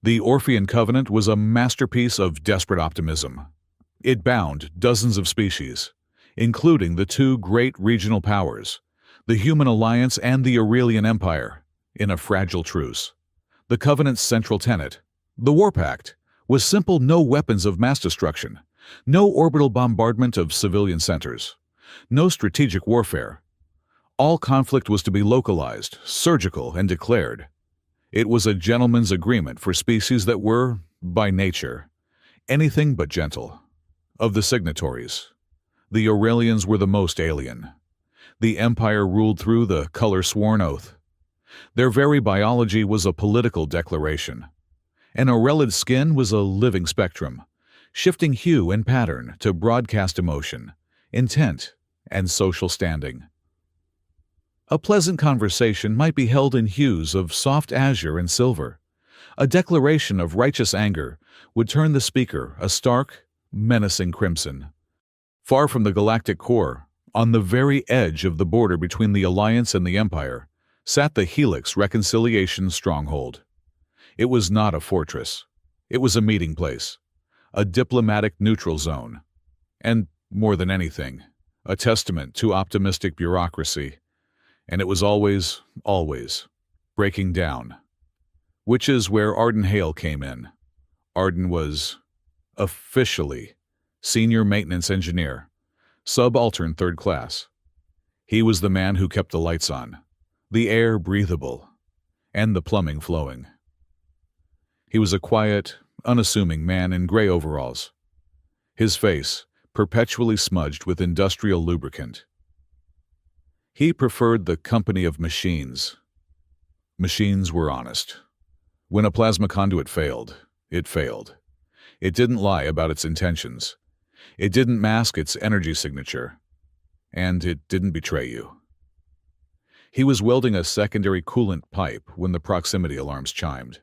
The Orphean Covenant was a masterpiece of desperate optimism. It bound dozens of species, including the two great regional powers, the Human Alliance and the Aurelian Empire, in a fragile truce. The Covenant's central tenet, the War Pact, was simple: no weapons of mass destruction, no orbital bombardment of civilian centers, no strategic warfare. All conflict was to be localized, surgical, and declared. It was a gentleman's agreement for species that were, by nature, anything but gentle. Of the signatories, the Aurelians were the most alien. The Empire ruled through the color-sworn oath. Their very biology was a political declaration. An Aurelid skin was a living spectrum, shifting hue and pattern to broadcast emotion, intent, and social standing. A pleasant conversation might be held in hues of soft azure and silver. A declaration of righteous anger would turn the speaker a stark, menacing crimson. Far from the galactic core, on the very edge of the border between the Alliance and the Empire, sat the Helix Reconciliation Stronghold. It was not a fortress. It was a meeting place, a diplomatic neutral zone, and, more than anything, a testament to optimistic bureaucracy. And it was always breaking down. Which is where Arden Hale came in. Arden was, officially, senior maintenance engineer, subaltern third class. He was the man who kept the lights on, the air breathable, and the plumbing flowing. He was a quiet, unassuming man in gray overalls, his face perpetually smudged with industrial lubricant. He preferred the company of machines. Machines were honest. When a plasma conduit failed, it failed. It didn't lie about its intentions. It didn't mask its energy signature. And it didn't betray you. He was welding a secondary coolant pipe when the proximity alarms chimed.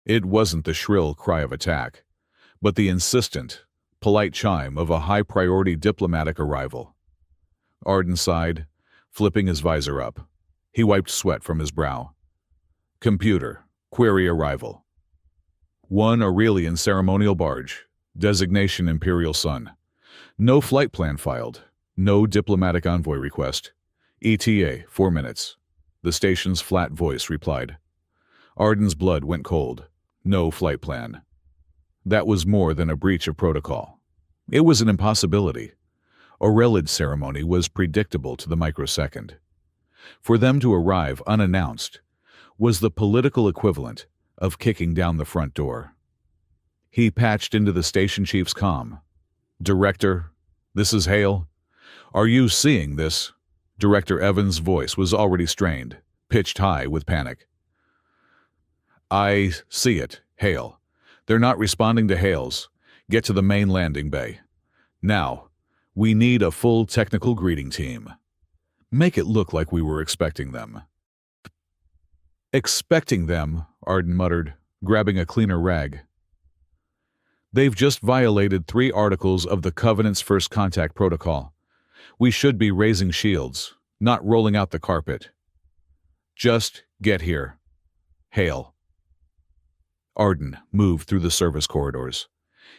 It wasn't the shrill cry of attack, but the insistent, polite chime of a high-priority diplomatic arrival. Arden sighed, flipping his visor up. He wiped sweat from his brow. Computer, query arrival. 1 Aurelian ceremonial barge, designation Imperial Sun. No flight plan filed, no diplomatic envoy request. ETA, 4 minutes. The station's flat voice replied. Arden's blood went cold. No flight plan. That was more than a breach of protocol. It was an impossibility. Aurelid ceremony was predictable to the microsecond. For them to arrive unannounced was the political equivalent of kicking down the front door. He patched into the station chief's comm. Director, this is Hale. Are you seeing this? Director Evans' voice was already strained, pitched high with panic. I see it, Hale. They're not responding to hails. Get to the main landing bay. Now, we need a full technical greeting team. Make it look like we were expecting them. Expecting them, Arden muttered, grabbing a cleaner rag. They've just violated 3 articles of the Covenant's First Contact Protocol. We should be raising shields, not rolling out the carpet. Just get here. Hale. Arden moved through the service corridors,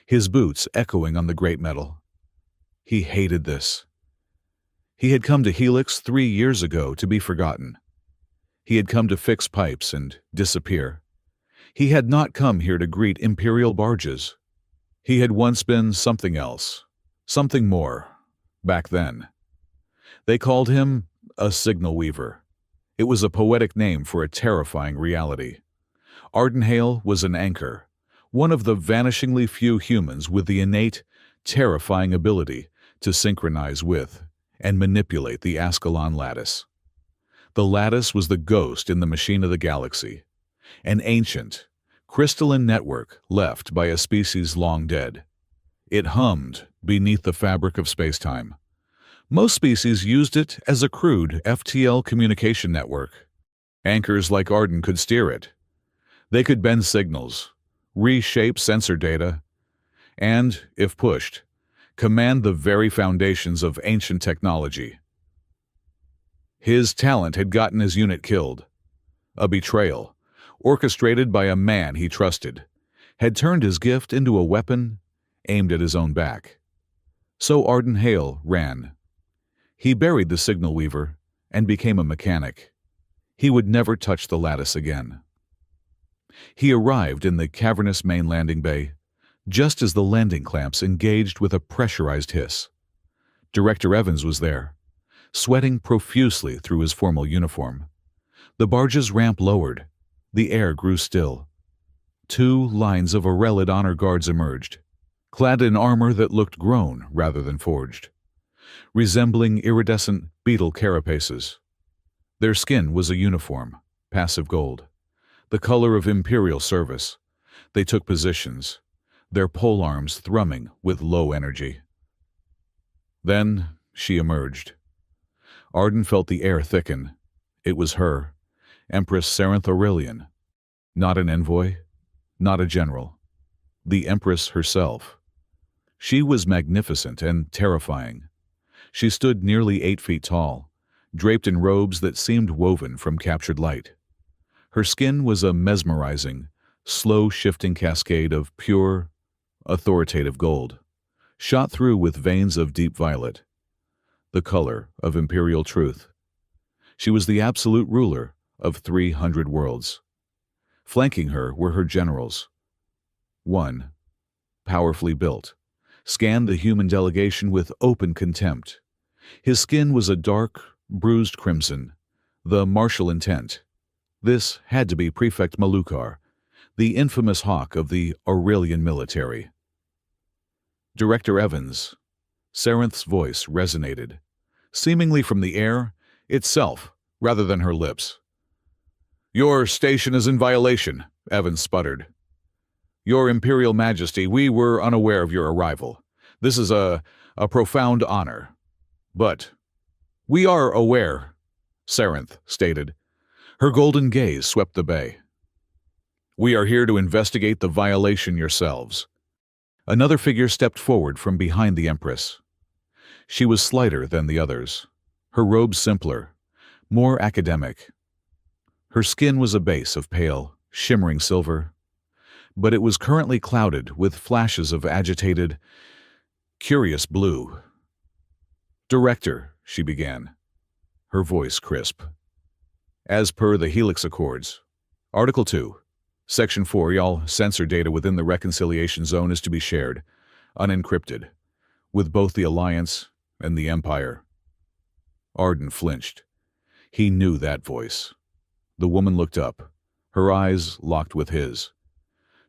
his boots echoing on the great metal. He hated this. He had come to Helix 3 years ago to be forgotten. He had come to fix pipes and disappear. He had not come here to greet Imperial barges. He had once been something else, something more, back then. They called him a signal weaver. It was a poetic name for a terrifying reality. Arden Hale was an anchor, one of the vanishingly few humans with the innate, terrifying ability to synchronize with and manipulate the Ascalon lattice. The lattice was the ghost in the machine of the galaxy, an ancient, crystalline network left by a species long dead. It hummed beneath the fabric of spacetime. Most species used it as a crude FTL communication network. Anchors like Arden could steer it. They could bend signals, reshape sensor data, and, if pushed, command the very foundations of ancient technology. His talent had gotten his unit killed. A betrayal, orchestrated by a man he trusted, had turned his gift into a weapon aimed at his own back. So Arden Hale ran. He buried the signal weaver and became a mechanic. He would never touch the lattice again. He arrived in the cavernous main landing bay just as the landing clamps engaged with a pressurized hiss. Director Evans was there, sweating profusely through his formal uniform. The barge's ramp lowered. The air grew still. 2 lines of Aurelid honor guards emerged, clad in armor that looked grown rather than forged, resembling iridescent beetle carapaces. Their skin was a uniform, passive gold, the color of imperial service. They took positions, their polearms thrumming with low energy. Then she emerged. Arden felt the air thicken. It was her, Empress Sarenth Aurelian. Not an envoy, not a general. The Empress herself. She was magnificent and terrifying. She stood nearly 8 feet tall, draped in robes that seemed woven from captured light. Her skin was a mesmerizing, slow-shifting cascade of pure, authoritative gold, shot through with veins of deep violet, the color of imperial truth. She was the absolute ruler of 300 worlds. Flanking her were her generals. One, powerfully built, scanned the human delegation with open contempt. His skin was a dark, bruised crimson, the martial intent. This had to be Prefect Malukar, the infamous hawk of the Aurelian military. Director Evans. Sarenth's voice resonated, seemingly from the air itself rather than her lips. "Your station is in violation," Evans sputtered. "Your Imperial Majesty, we were unaware of your arrival. This is a profound honor. But we are aware," Sarenth stated. Her golden gaze swept the bay. "We are here to investigate the violation yourselves." Another figure stepped forward from behind the Empress. She was slighter than the others, her robes simpler, more academic. Her skin was a base of pale, shimmering silver, but it was currently clouded with flashes of agitated, curious blue. "Director," she began, her voice crisp. "As per the Helix Accords, Article 2, Section 4, all sensor data within the reconciliation zone is to be shared, unencrypted, with both the Alliance and the Empire." Arden flinched. He knew that voice. The woman looked up, her eyes locked with his.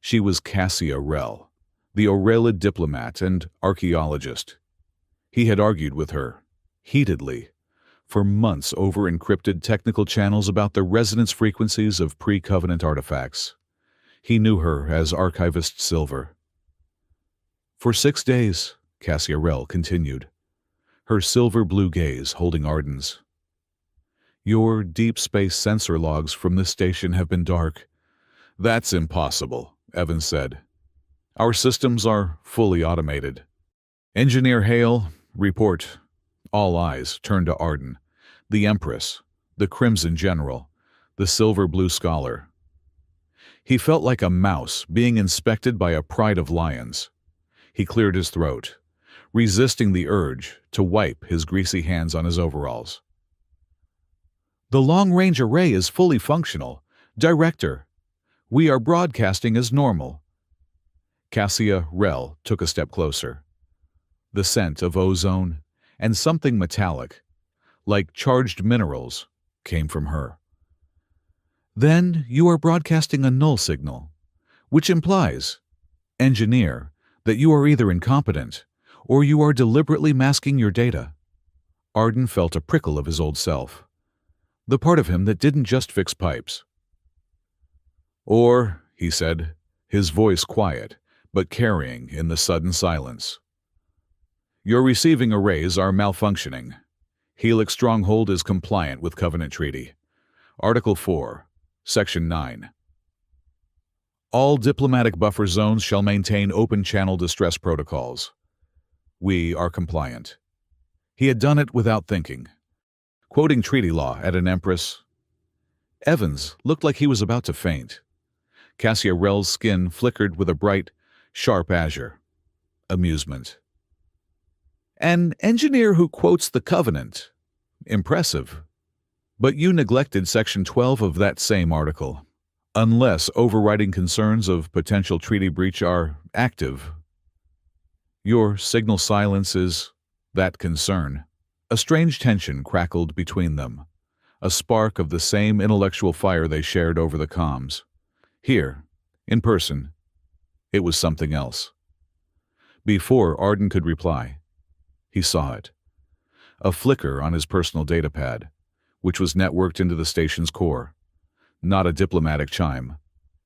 She was Cassia Rell, the Aurelid diplomat and archaeologist. He had argued with her, heatedly, for months over encrypted technical channels about the resonance frequencies of pre-Covenant artifacts. He knew her as Archivist Silver. "For 6 days," Cassia Rell continued, her silver-blue gaze holding Arden's. "Your deep space sensor logs from this station have been dark." "That's impossible," Evans said. "Our systems are fully automated." "Engineer Hale, report." All eyes turned to Arden, the Empress, the Crimson General, the silver-blue scholar. He felt like a mouse being inspected by a pride of lions. He cleared his throat, resisting the urge to wipe his greasy hands on his overalls. "The long-range array is fully functional. Director, we are broadcasting as normal." Cassia Rell took a step closer. The scent of ozone and something metallic, like charged minerals, came from her. "Then you are broadcasting a null signal, which implies, engineer, that you are either incompetent or you are deliberately masking your data." Arden felt a prickle of his old self, the part of him that didn't just fix pipes. "Or," he said, his voice quiet, but carrying in the sudden silence, "your receiving arrays are malfunctioning. Helix Stronghold is compliant with Covenant Treaty. Article 4, Section 9. All diplomatic buffer zones shall maintain open-channel distress protocols. We are compliant." He had done it without thinking, quoting treaty law at an Empress. Evans looked like he was about to faint. Cassiarel's skin flickered with a bright, sharp azure. Amusement. An engineer who quotes the Covenant. Impressive. But you neglected Section 12 of that same article. Unless overriding concerns of potential treaty breach are active. Your signal silence is that concern. A strange tension crackled between them, a spark of the same intellectual fire they shared over the comms. Here, in person, it was something else. Before Arden could reply, he saw it. A flicker on his personal datapad, which was networked into the station's core. Not a diplomatic chime,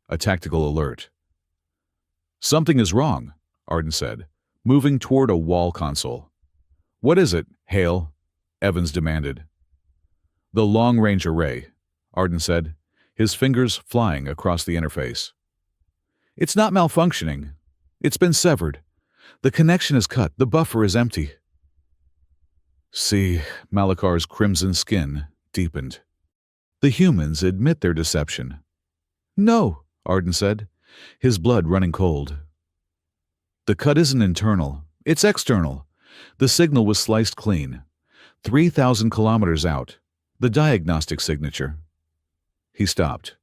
a tactical alert. "Something is wrong," Arden said, moving toward a wall console. "What is it, Hale?" Evans demanded. "The long-range array," Arden said, his fingers flying across the interface. "It's not malfunctioning. It's been severed. The connection is cut. The buffer is empty." See, Malakar's crimson skin deepened. The humans admit their deception. "No," Arden said, his blood running cold. "The cut isn't internal. It's external. The signal was sliced clean. 3,000 kilometers out. The diagnostic signature." He stopped.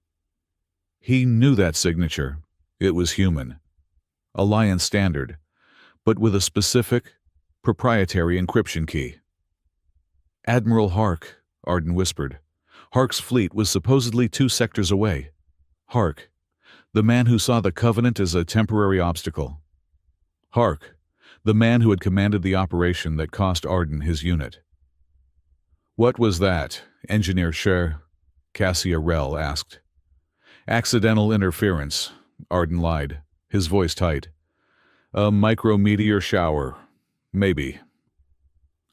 He knew that signature. It was human. Alliance standard, but with a specific, proprietary encryption key. "Admiral Hark," Arden whispered. Hark's fleet was supposedly 2 sectors away. Hark, the man who saw the Covenant as a temporary obstacle. Hark, the man who had commanded the operation that cost Arden his unit. "What was that, Engineer Sher?" Cassiarel asked. "Accidental interference," Arden lied, his voice tight. "A micrometeor shower, maybe.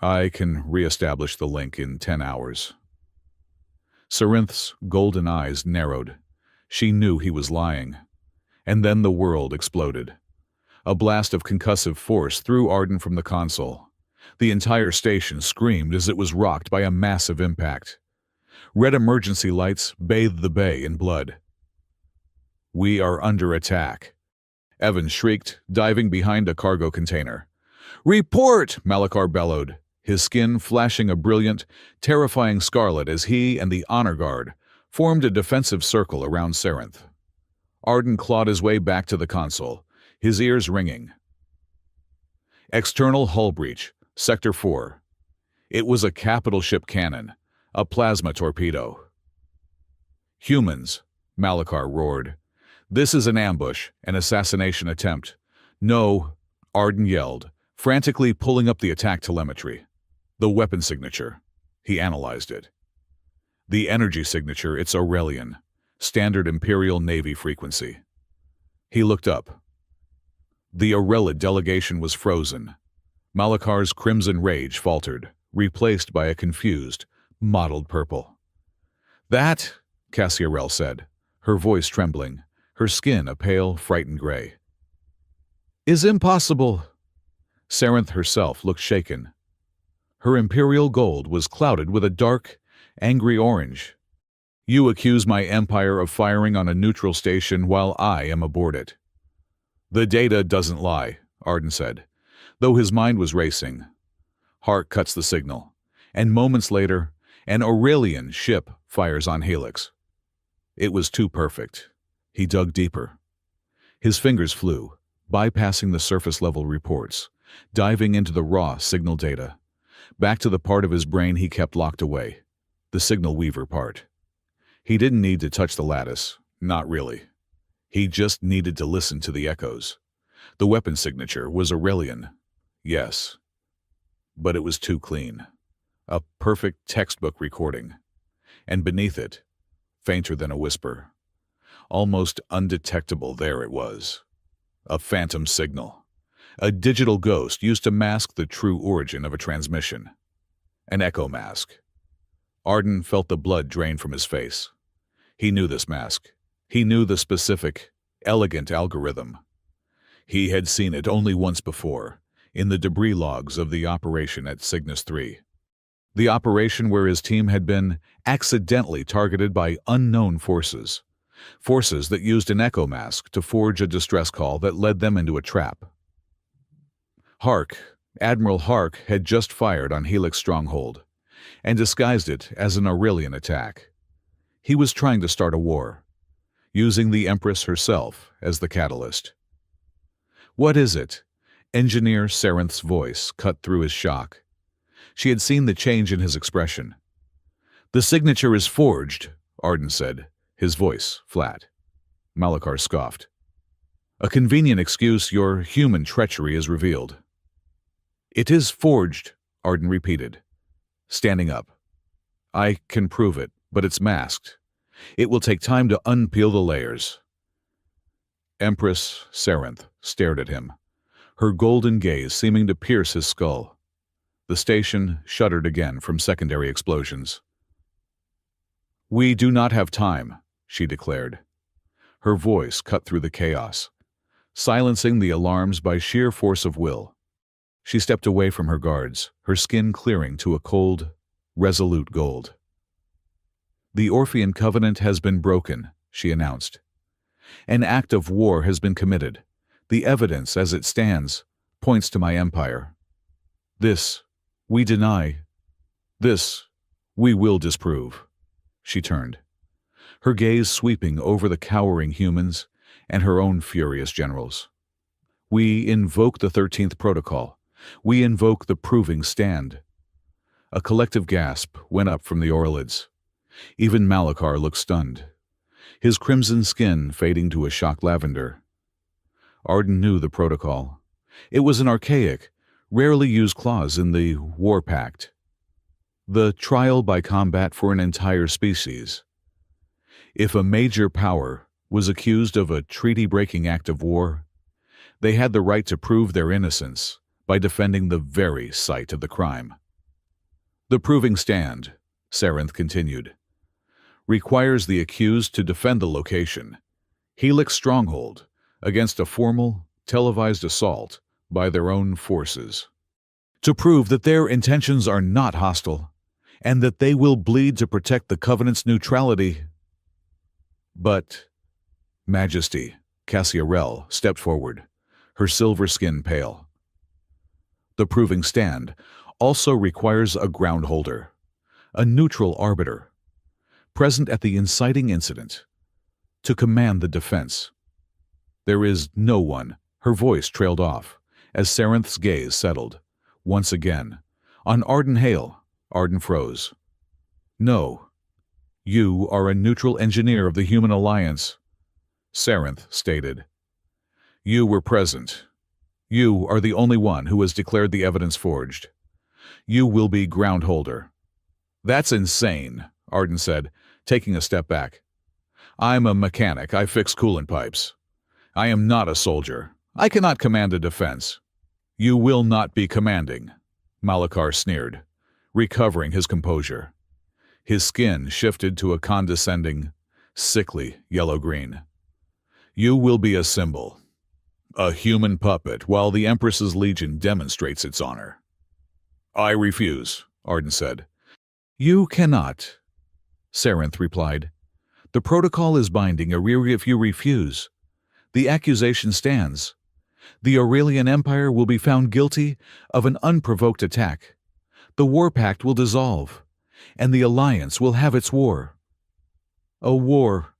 I can re-establish the link in 10 hours. Sarinth's golden eyes narrowed. She knew he was lying. And then the world exploded. A blast of concussive force threw Arden from the console. The entire station screamed as it was rocked by a massive impact. Red emergency lights bathed the bay in blood. "We are under attack," Evans shrieked, diving behind a cargo container. "Report!" Malakar bellowed, his skin flashing a brilliant, terrifying scarlet as he and the honor guard formed a defensive circle around Sarinth. Arden clawed his way back to the console, his ears ringing. External hull breach, Sector 4. It was a capital ship cannon, a plasma torpedo. "Humans," Malakar roared. "This is an ambush, an assassination attempt." "No," Arden yelled, frantically pulling up the attack telemetry. "The weapon signature." He analyzed it. "The energy signature, it's Aurelian, standard Imperial Navy frequency." He looked up. The Aurelid delegation was frozen. Malakar's crimson rage faltered, replaced by a confused, mottled purple. "That," Cassiarel said, her voice trembling, her skin a pale, frightened gray, "is impossible." Sarinth herself looked shaken. Her imperial gold was clouded with a dark, angry orange. "You accuse my empire of firing on a neutral station while I am aboard it." "The data doesn't lie," Arden said, though his mind was racing. Hark cuts the signal, and moments later, an Aurelian ship fires on Helix. It was too perfect. He dug deeper. His fingers flew, bypassing the surface-level reports, diving into the raw signal data, back to the part of his brain he kept locked away, the signal weaver part. He didn't need to touch the lattice, not really. He just needed to listen to the echoes. The weapon signature was Aurelian, yes, but it was too clean. A perfect textbook recording. And beneath it, fainter than a whisper, almost undetectable, there it was. A phantom signal. A digital ghost used to mask the true origin of a transmission. An echo mask. Arden felt the blood drain from his face. He knew this mask. He knew the specific, elegant algorithm. He had seen it only once before, in the debris logs of the operation at Cygnus 3. The operation where his team had been accidentally targeted by unknown forces, forces that used an echo mask to forge a distress call that led them into a trap. Admiral Hark had just fired on Helix Stronghold and disguised it as an Aurelian attack. He was trying to start a war, using the Empress herself as the catalyst. "What is it?" Engineer Sarenth's voice cut through his shock. She had seen the change in his expression. "The signature is forged," Arden said, his voice flat. Malachar scoffed. "A convenient excuse. Your human treachery is revealed." "It is forged," Arden repeated, standing up. "I can prove it, but it's masked. It will take time to unpeel the layers." Empress Sarenth stared at him, her golden gaze seeming to pierce his skull. The station shuddered again from secondary explosions. "We do not have time," she declared. Her voice cut through the chaos, silencing the alarms by sheer force of will. She stepped away from her guards, her skin clearing to a cold, resolute gold. "The Orphean Covenant has been broken," she announced. "An act of war has been committed. The evidence, as it stands, points to my empire. This, we deny. This, we will disprove." She turned, her gaze sweeping over the cowering humans and her own furious generals. "We invoke the 13th Protocol. We invoke the Proving Stand." A collective gasp went up from the Orlids. Even Malachar looked stunned, his crimson skin fading to a shocked lavender. Arden knew the protocol. It was an archaic, rarely used clause in the War Pact. The trial by combat for an entire species. If a major power was accused of a treaty-breaking act of war, they had the right to prove their innocence by defending the very site of the crime. "The Proving Stand," Sarenth continued, "requires the accused to defend the location, Helix Stronghold, against a formal, televised assault by their own forces. To prove that their intentions are not hostile, and that they will bleed to protect the Covenant's neutrality." "But, Majesty," Cassia Rell stepped forward, her silver skin pale. "The Proving Stand also requires a groundholder, a neutral arbiter, present at the inciting incident, to command the defense. There is no one." Her voice trailed off as Sarenth's gaze settled, once again, on Arden Hale. Arden froze. "No. You are a neutral engineer of the Human Alliance," Sarenth stated. "You were present. You are the only one who has declared the evidence forged. You will be groundholder." "That's insane," Arden said, taking a step back. "I'm a mechanic. I fix coolant pipes. I am not a soldier. I cannot command a defense." "You will not be commanding," Malachar sneered, recovering his composure. His skin shifted to a condescending, sickly yellow-green. "You will be a symbol, a human puppet, while the Empress's Legion demonstrates its honor." "I refuse," Arden said. "You cannot," Sarenth replied. "The protocol is binding if you refuse. The accusation stands. The Aurelian Empire will be found guilty of an unprovoked attack. The War Pact will dissolve, and the Alliance will have its war." "A war,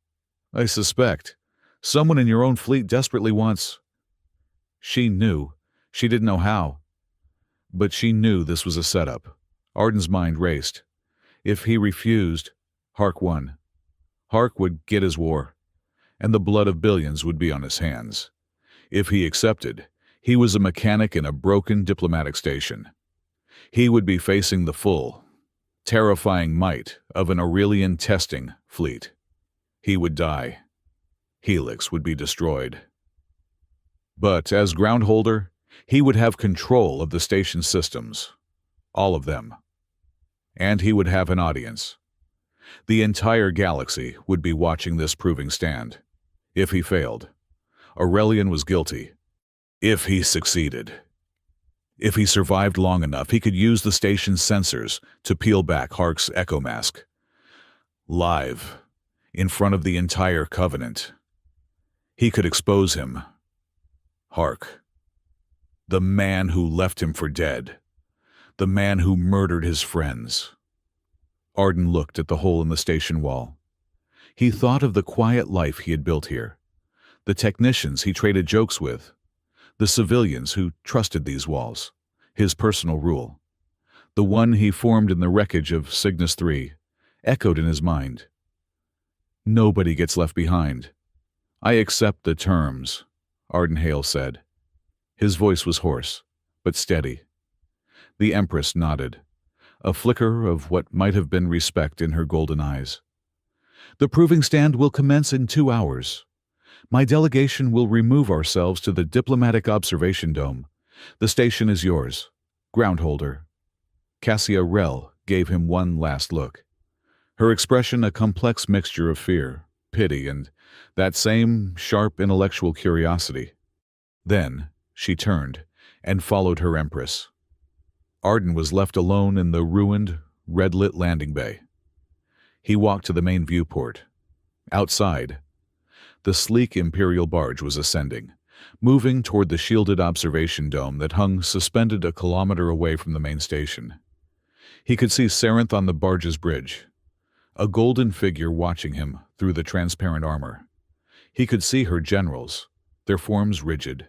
I suspect. Someone in your own fleet desperately wants—" She knew. She didn't know how. But she knew this was a setup. Arden's mind raced. If he refused, Hark won. Hark would get his war, and the blood of billions would be on his hands. If he accepted, he was a mechanic in a broken diplomatic station. He would be facing the full, terrifying might of an Aurelian testing fleet. He would die. Helix would be destroyed. But as groundholder, he would have control of the station's systems. All of them. And he would have an audience. The entire galaxy would be watching this proving stand. If he failed, Aurelian was guilty. If he succeeded, if he survived long enough, he could use the station's sensors to peel back Hark's echo mask. Live, in front of the entire Covenant. He could expose him. Hark. The man who left him for dead. The man who murdered his friends. Arden looked at the hole in the station wall. He thought of the quiet life he had built here, the technicians he traded jokes with, the civilians who trusted these walls, his personal rule. The one he formed in the wreckage of Cygnus 3 echoed in his mind. Nobody gets left behind. I accept the terms, Arden Hale said. His voice was hoarse, but steady. The Empress nodded, a flicker of what might have been respect in her golden eyes. The proving stand will commence in 2 hours. My delegation will remove ourselves to the diplomatic observation dome. The station is yours. Groundholder. Cassia Rell gave him one last look. Her expression a complex mixture of fear, pity, and that same sharp intellectual curiosity. Then she turned and followed her Empress. Arden was left alone in the ruined, red-lit landing bay. He walked to the main viewport. Outside, the sleek Imperial barge was ascending, moving toward the shielded observation dome that hung suspended a kilometer away from the main station. He could see Sarenth on the barge's bridge, a golden figure watching him through the transparent armor. He could see her generals, their forms rigid,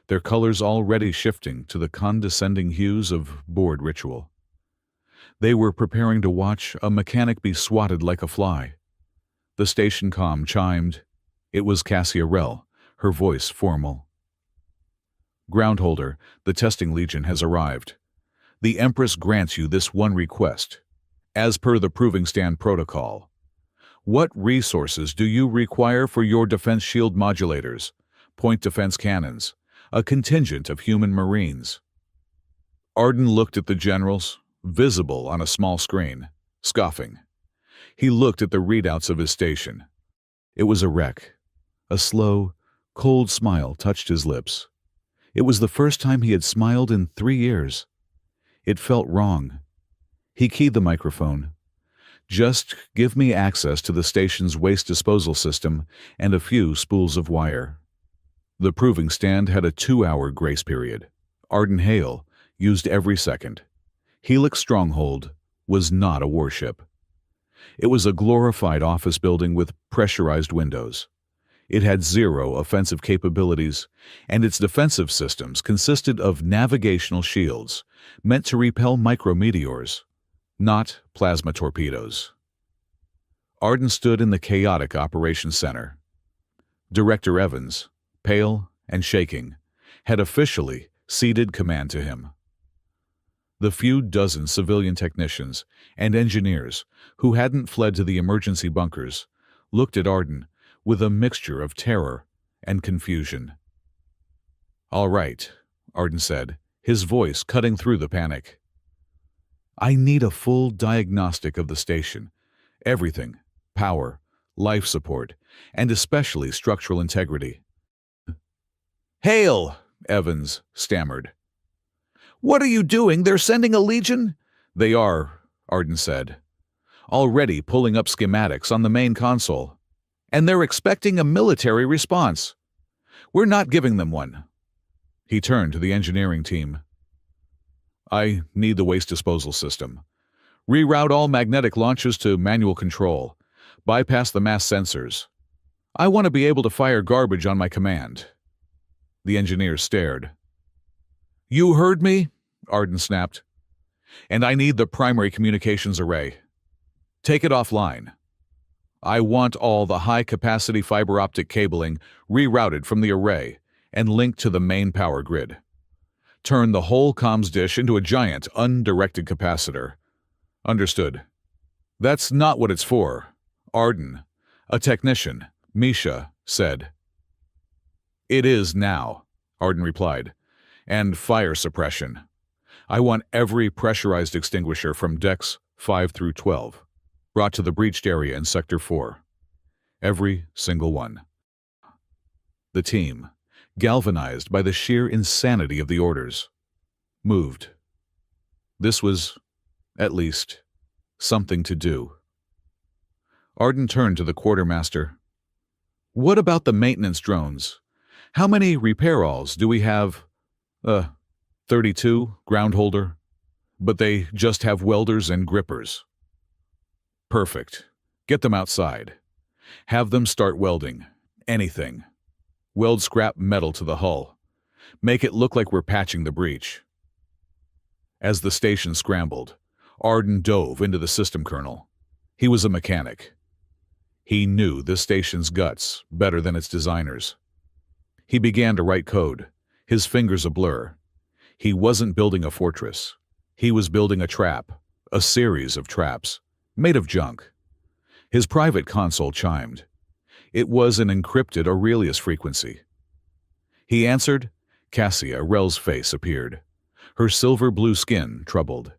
their colors already shifting to the condescending hues of board ritual. They were preparing to watch a mechanic be swatted like a fly. The station comm chimed. It was Cassia Rell, her voice formal. Groundholder, the testing legion has arrived. The Empress grants you this one request. As per the proving stand protocol, what resources do you require for your defense shield modulators, point defense cannons, a contingent of human marines? Arden looked at the generals, visible on a small screen, scoffing. He looked at the readouts of his station. It was a wreck. A slow, cold smile touched his lips. It was the first time he had smiled in 3 years. It felt wrong. He keyed the microphone. Just give me access to the station's waste disposal system and a few spools of wire. The proving stand had a 2-hour grace period. Arden Hale used every second. Helix Stronghold was not a warship. It was a glorified office building with pressurized windows. It had 0 offensive capabilities, and its defensive systems consisted of navigational shields meant to repel micrometeors, not plasma torpedoes. Arden stood in the chaotic operations center. Director Evans, pale and shaking, had officially ceded command to him. The few dozen civilian technicians and engineers who hadn't fled to the emergency bunkers looked at Arden with a mixture of terror and confusion. All right, Arden said, his voice cutting through the panic. I need a full diagnostic of the station. Everything, power, life support, and especially structural integrity. Hale, Evans stammered. What are you doing? They're sending a legion? They are, Arden said, already pulling up schematics on the main console. And they're expecting a military response. We're not giving them one. He turned to the engineering team. I need the waste disposal system. Reroute all magnetic launches to manual control. Bypass the mass sensors. I want to be able to fire garbage on my command. The engineer stared. You heard me? Arden snapped. And I need the primary communications array. Take it offline. I want all the high-capacity fiber optic cabling rerouted from the array and linked to the main power grid. Turn the whole comms dish into a giant, undirected capacitor. Understood. That's not what it's for. Arden, a technician, Misha, said. It is now, Arden replied. And fire suppression. I want every pressurized extinguisher from decks 5 through 12 brought to the breached area in Sector 4. Every single one. The team, galvanized by the sheer insanity of the orders, moved. This was, at least, something to do. Arden turned to the quartermaster. What about the maintenance drones? How many repair-alls do we have? 32, groundholder. But they just have welders and grippers. Perfect. Get them outside. Have them start welding. Anything. Weld scrap metal to the hull. Make it look like we're patching the breach. As the station scrambled, Arden dove into the system kernel. He was a mechanic. He knew this station's guts better than its designers. He began to write code, his fingers a blur. He wasn't building a fortress. He was building a trap, a series of traps, made of junk. His private console chimed. It was an encrypted Aurelius frequency. He answered. Cassia, Rel's face appeared. Her silver-blue skin troubled.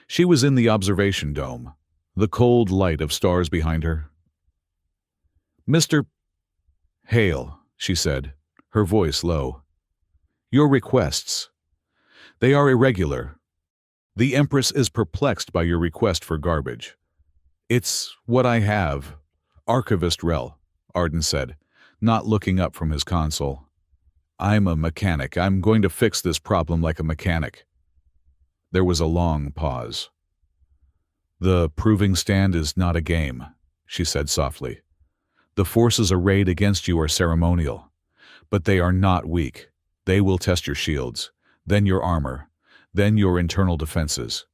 She was in the observation dome, the cold light of stars behind her. Mr. Hale, she said, her voice low. Your requests. They are irregular. The Empress is perplexed by your request for garbage. It's what I have. Archivist Rel, Arden said, not looking up from his console. I'm a mechanic. I'm going to fix this problem like a mechanic. There was a long pause. The proving stand is not a game, she said softly. The forces arrayed against you are ceremonial, but they are not weak. They will test your shields, then your armor, then your internal defenses.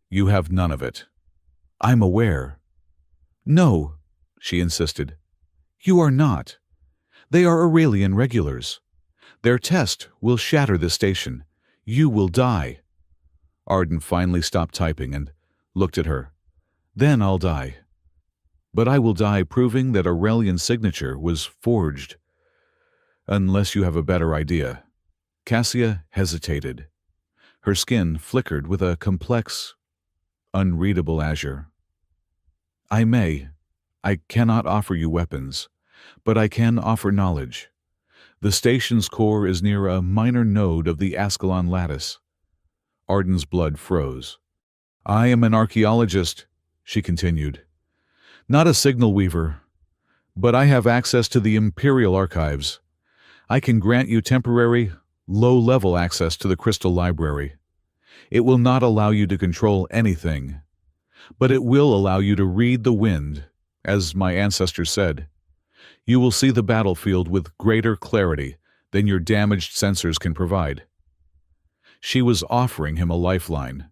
You have none of it. I'm aware. No, she insisted. You are not. They are Aurelian regulars. Their test will shatter this station. You will die. Arden finally stopped typing and looked at her. Then I'll die. But I will die proving that Aurelian signature was forged. Unless you have a better idea. Cassia hesitated. Her skin flickered with a complex, unreadable azure. I cannot offer you weapons, but I can offer knowledge. The station's core is near a minor node of the Ascalon lattice. Arden's blood froze. I am an archaeologist, she continued. Not a signal weaver, but I have access to the Imperial archives. I can grant you temporary, low-level access to the Crystal Library. It will not allow you to control anything, but it will allow you to read the wind, as my ancestors said. You will see the battlefield with greater clarity than your damaged sensors can provide. She was offering him a lifeline,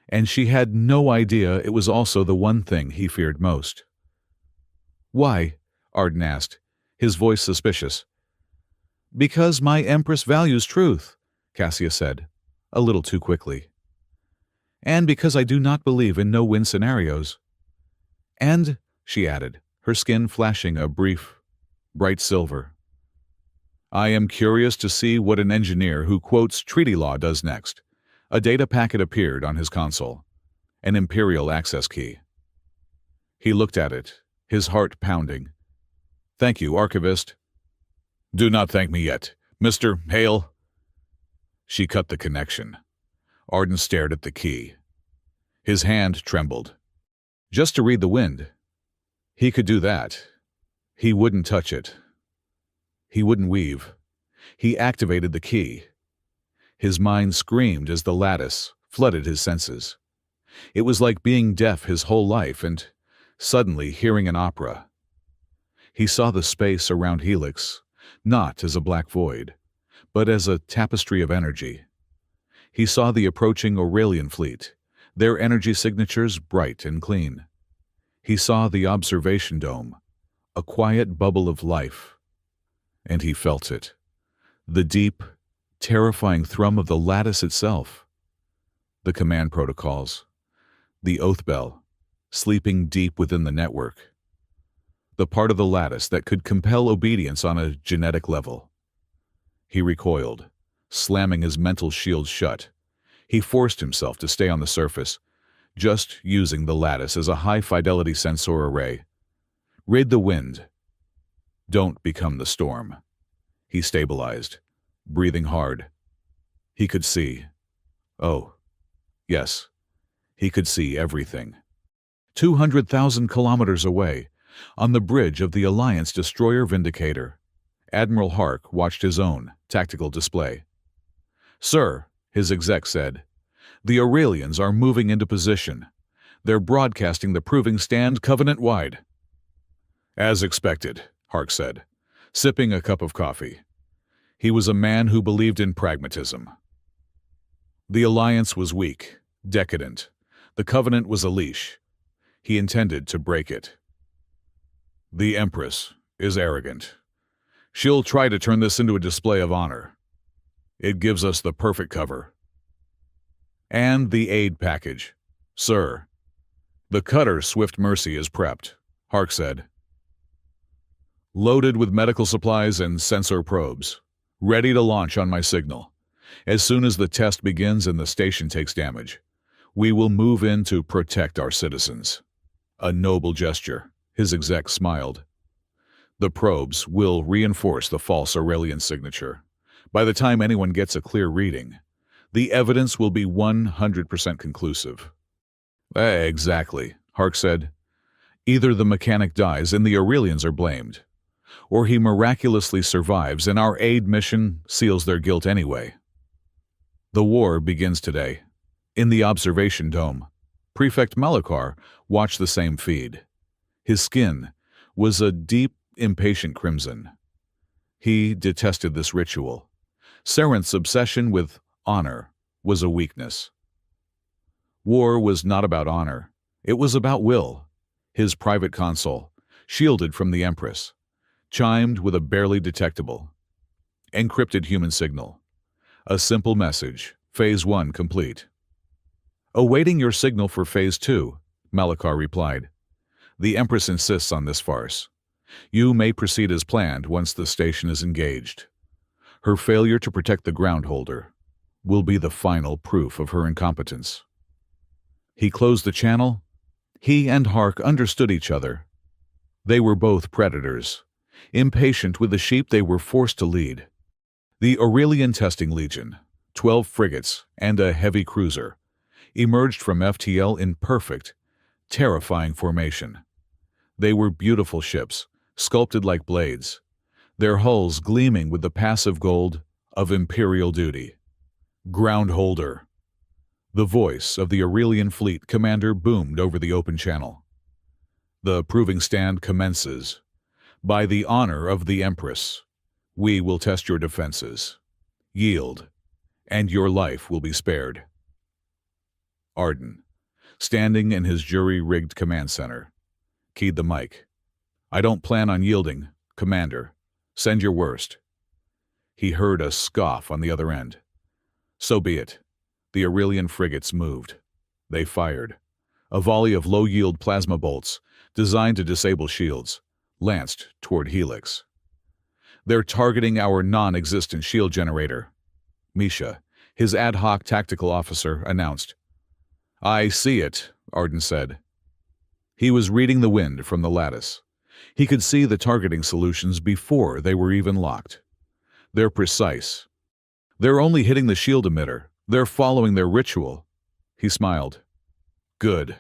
and she had no idea it was also the one thing he feared most. Why? Arden asked, his voice suspicious. Because my Empress values truth, Cassia said, a little too quickly. And because I do not believe in no-win scenarios. And, she added, her skin flashing a brief, bright silver. I am curious to see what an engineer who quotes treaty law does next. A data packet appeared on his console, an Imperial access key. He looked at it, his heart pounding. Thank you, Archivist. Do not thank me yet, Mr. Hale. She cut the connection. Arden stared at the key. His hand trembled. Just to read the wind. He could do that. He wouldn't touch it. He wouldn't weave. He activated the key. His mind screamed as the lattice flooded his senses. It was like being deaf his whole life and suddenly hearing an opera. He saw the space around Helix, not as a black void, but as a tapestry of energy. He saw the approaching Aurelian fleet, their energy signatures bright and clean. He saw the observation dome, a quiet bubble of life. And he felt it, the deep, terrifying thrum of the lattice itself. The command protocols, the oath bell, sleeping deep within the network. The part of the lattice that could compel obedience on a genetic level. He recoiled, slamming his mental shield shut. He forced himself to stay on the surface, just using the lattice as a high-fidelity sensor array. Rid the wind. Don't become the storm. He stabilized, breathing hard. He could see. Oh, yes, he could see everything. 200,000 kilometers away, on the bridge of the Alliance destroyer Vindicator. Admiral Hark watched his own tactical display. "Sir," his exec said, "the Aurelians are moving into position. They're broadcasting the proving stand Covenant-wide." "As expected," Hark said, sipping a cup of coffee. He was a man who believed in pragmatism. The Alliance was weak, decadent. The Covenant was a leash. He intended to break it. "The Empress is arrogant. She'll try to turn this into a display of honor. It gives us the perfect cover." "And the aid package, sir." "The cutter Swift Mercy is prepped," Hark said. "Loaded with medical supplies and sensor probes. Ready to launch on my signal. As soon as the test begins and the station takes damage, we will move in to protect our citizens." A noble gesture, his exec smiled. "The probes will reinforce the false Aurelian signature. By the time anyone gets a clear reading, the evidence will be 100% conclusive." "Exactly," Hark said. "Either the mechanic dies and the Aurelians are blamed, or he miraculously survives and our aid mission seals their guilt anyway." The war begins today. In the observation dome, Prefect Malachar watched the same feed. His skin was a deep, impatient crimson. He detested this ritual. Sarenth's obsession with honor was a weakness. War was not about honor. It was about will. His private console, shielded from the Empress, chimed with a barely detectable, encrypted human signal. A simple message, Phase 1 complete. "Awaiting your signal for Phase 2, Malachar replied. "The Empress insists on this farce. You may proceed as planned once the station is engaged. Her failure to protect the groundholder will be the final proof of her incompetence." He closed the channel. He and Hark understood each other. They were both predators, impatient with the sheep they were forced to lead. The Aurelian Testing Legion, 12 frigates and a heavy cruiser, emerged from FTL in perfect, terrifying formation. They were beautiful ships, sculpted like blades, their hulls gleaming with the passive gold of imperial duty. "Groundholder." The voice of the Aurelian fleet commander boomed over the open channel. "The proving stand commences. By the honor of the Empress, we will test your defenses. Yield, and your life will be spared." Arden, standing in his jury-rigged command center, keyed the mic. "I don't plan on yielding, Commander. Send your worst." He heard a scoff on the other end. "So be it." The Aurelian frigates moved. They fired. A volley of low-yield plasma bolts, designed to disable shields, lanced toward Helix. "They're targeting our non-existent shield generator," Misha, his ad hoc tactical officer, announced. "I see it," Arden said. He was reading the wind from the lattice. He could see the targeting solutions before they were even locked. "They're precise. They're only hitting the shield emitter. They're following their ritual." He smiled. "Good."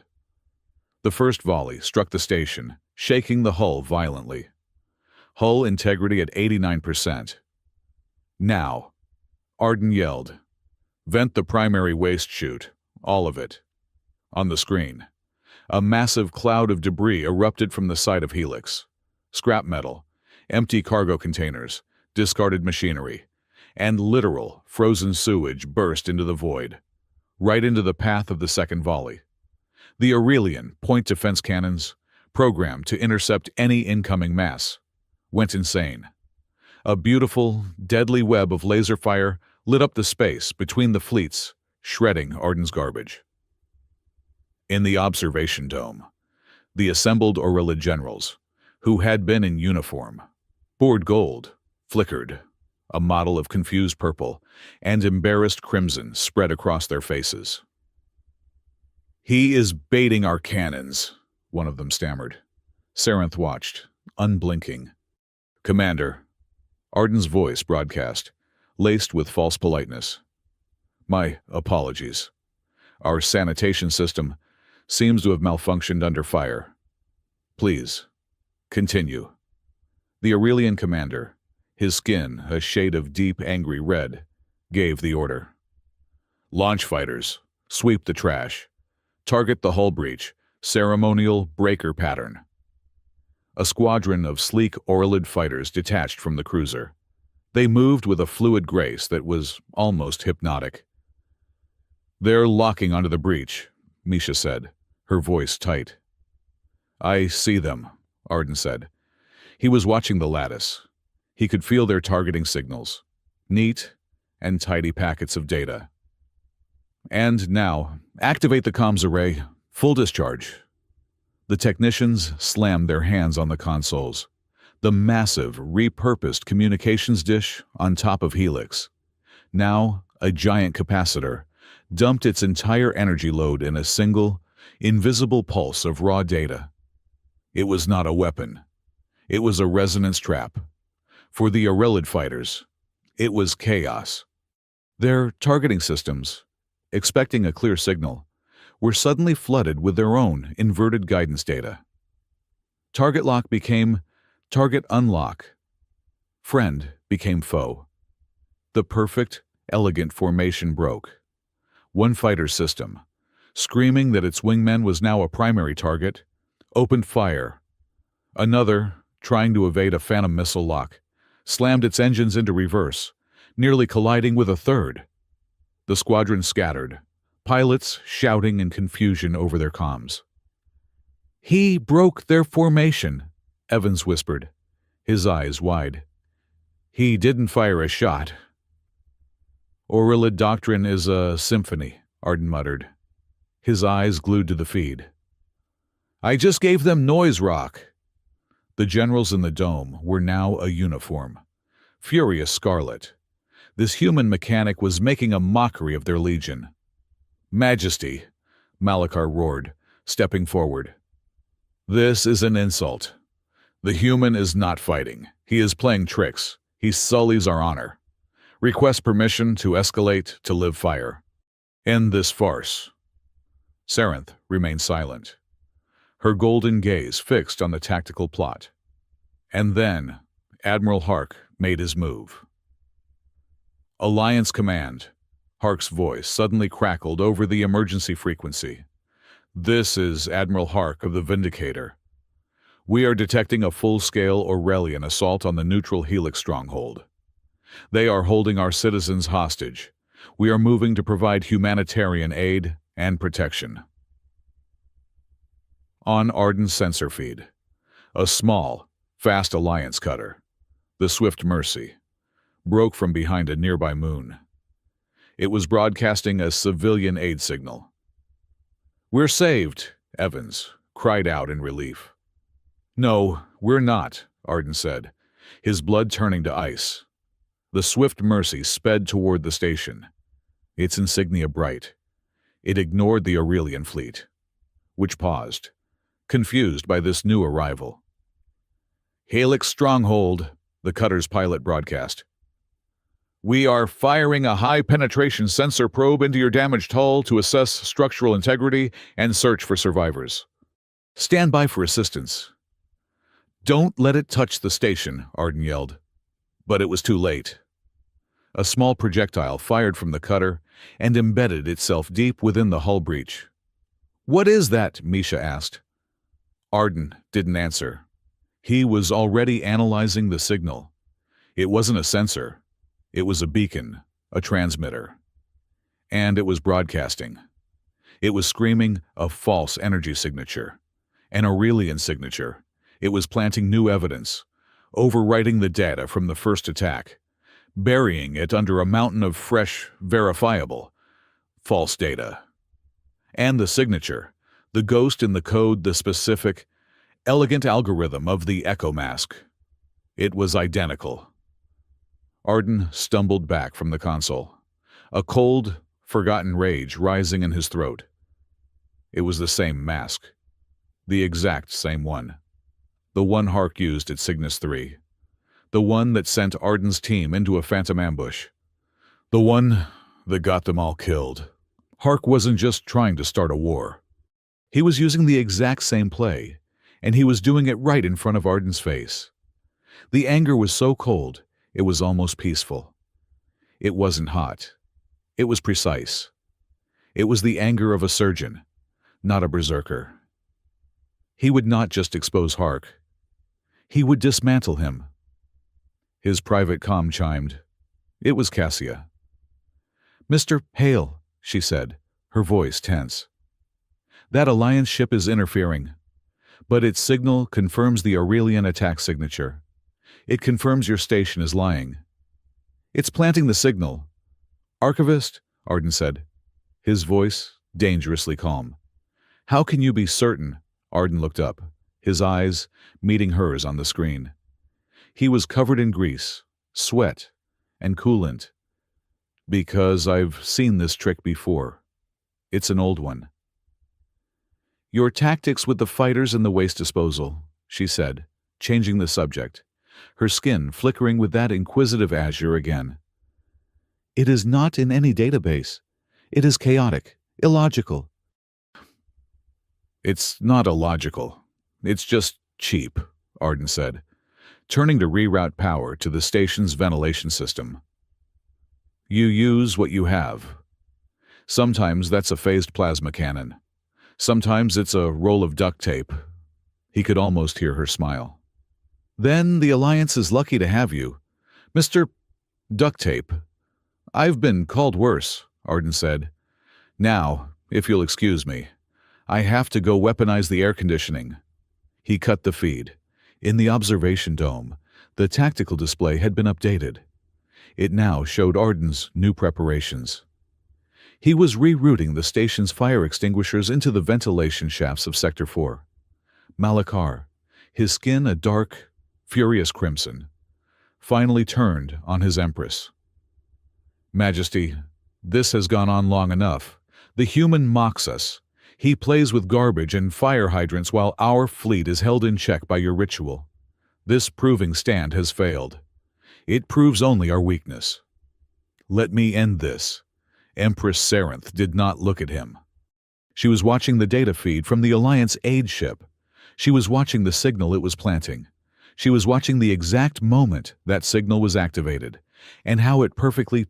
The first volley struck the station, shaking the hull violently. Hull integrity at 89%. "Now," Arden yelled. "Vent the primary waste chute, all of it." On the screen, a massive cloud of debris erupted from the side of Helix. Scrap metal, empty cargo containers, discarded machinery, and literal frozen sewage burst into the void, right into the path of the second volley. The Aurelian point defense cannons, programmed to intercept any incoming mass, went insane. A beautiful, deadly web of laser fire lit up the space between the fleets, shredding Arden's garbage. In the observation dome, the assembled Aurelian generals, who had been in uniform, bored gold, flickered. A model of confused purple and embarrassed crimson spread across their faces. "He is baiting our cannons," one of them stammered. Sarenth watched, unblinking. "Commander," Arden's voice broadcast, laced with false politeness. "My apologies. Our sanitation system Seems to have malfunctioned under fire. Please, continue. The Aurelian commander, his skin a shade of deep, angry red, gave the order. Launch fighters, sweep the trash. Target the hull breach, ceremonial breaker pattern. A squadron of sleek Aurelid fighters detached from the cruiser. They moved with a fluid grace that was almost hypnotic. They're locking onto the breach, Misha said, her voice tight. I see them, Arden said. He was watching the lattice. He could feel their targeting signals. Neat and tidy packets of data. And now, activate the comms array. Full discharge. The technicians slammed their hands on the consoles. The massive, repurposed communications dish on top of Helix, now a giant capacitor, dumped its entire energy load in a single, invisible pulse of raw data. It was not a weapon. It was a resonance trap. For the Aurelid fighters, it was chaos. Their targeting systems, expecting a clear signal, were suddenly flooded with their own inverted guidance data. Target lock became target unlock. Friend became foe. The perfect, elegant formation broke. One fighter system, screaming that its wingman was now a primary target, opened fire. Another, trying to evade a phantom missile lock, slammed its engines into reverse, nearly colliding with a third. The squadron scattered, pilots shouting in confusion over their comms. He broke their formation, Evans whispered, his eyes wide. He didn't fire a shot. Aurelid doctrine is a symphony, Arden muttered, his eyes glued to the feed. I just gave them noise rock. The generals in the dome were now a uniform, furious scarlet. This human mechanic was making a mockery of their legion. Majesty, Malachar roared, stepping forward. This is an insult. The human is not fighting. He is playing tricks. He sullies our honor. Request permission to escalate to live fire. End this farce. Sarenth remained silent, her golden gaze fixed on the tactical plot. And then Admiral Hark made his move. Alliance Command. Hark's voice suddenly crackled over the emergency frequency. This is Admiral Hark of the Vindicator. We are detecting a full-scale Aurelian assault on the neutral Helix stronghold. They are holding our citizens hostage. We are moving to provide humanitarian aid and protection. On Arden's sensor feed, a small, fast Alliance cutter, the Swift Mercy, broke from behind a nearby moon. It was broadcasting a civilian aid signal. We're saved, Evans cried out in relief. No, we're not, Arden said, his blood turning to ice. The Swift Mercy sped toward the station, its insignia bright. It ignored the Aurelian fleet, which paused, confused by this new arrival. Helix Stronghold, the cutter's pilot broadcast. We are firing a high-penetration sensor probe into your damaged hull to assess structural integrity and search for survivors. Stand by for assistance. Don't let it touch the station, Arden yelled. But it was too late. A small projectile fired from the cutter and embedded itself deep within the hull breach. What is that? Misha asked. Arden didn't answer. He was already analyzing the signal. It wasn't a sensor. It was a beacon, a transmitter. And it was broadcasting. It was screaming a false energy signature, an Aurelian signature. It was planting new evidence, overwriting the data from the first attack, burying it under a mountain of fresh, verifiable, false data. And the signature, the ghost in the code, the specific, elegant algorithm of the echo mask. It was identical. Arden stumbled back from the console, a cold, forgotten rage rising in his throat. It was the same mask, the exact same one. The one Hark used at Cygnus 3. The one that sent Arden's team into a phantom ambush. The one that got them all killed. Hark wasn't just trying to start a war. He was using the exact same play, and he was doing it right in front of Arden's face. The anger was so cold, it was almost peaceful. It wasn't hot. It was precise. It was the anger of a surgeon, not a berserker. He would not just expose Hark. He would dismantle him. His private comm chimed. It was Cassia. "Mr. Hale," she said, her voice tense. "That Alliance ship is interfering, but its signal confirms the Aurelian attack signature. It confirms your station is lying. It's planting the signal." "Archivist," Arden said, his voice dangerously calm. "How can you be certain?" Arden looked up, his eyes meeting hers on the screen. He was covered in grease, sweat, and coolant. "Because I've seen this trick before. It's an old one." "Your tactics with the fighters and the waste disposal," she said, changing the subject, her skin flickering with that inquisitive azure again. "It is not in any database. It is chaotic, illogical." "It's not illogical. It's just cheap," Arden said, turning to reroute power to the station's ventilation system. "You use what you have. Sometimes that's a phased plasma cannon. Sometimes it's a roll of duct tape." He could almost hear her smile. "Then the Alliance is lucky to have you. Mr. Duct Tape." "I've been called worse," Arden said. "Now, if you'll excuse me, I have to go weaponize the air conditioning." He cut the feed. In the observation dome, the tactical display had been updated. It now showed Arden's new preparations. He was rerouting the station's fire extinguishers into the ventilation shafts of Sector 4. Malakar, his skin a dark, furious crimson, finally turned on his Empress. "Majesty, this has gone on long enough. The human mocks us. He plays with garbage and fire hydrants while our fleet is held in check by your ritual. This proving stand has failed. It proves only our weakness. Let me end this." Empress Sarenth did not look at him. She was watching the data feed from the Alliance aid ship. She was watching the signal it was planting. She was watching the exact moment that signal was activated, and how it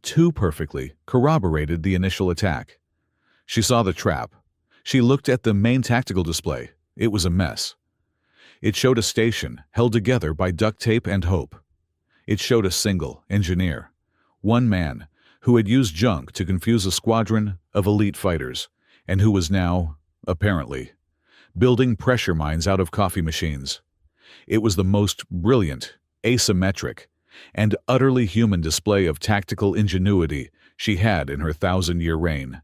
too perfectly, corroborated the initial attack. She saw the trap. She looked at the main tactical display. It was a mess. It showed a station held together by duct tape and hope. It showed a single engineer, one man, who had used junk to confuse a squadron of elite fighters, and who was now, apparently, building pressure mines out of coffee machines. It was the most brilliant, asymmetric, and utterly human display of tactical ingenuity she had in her 1,000-year reign.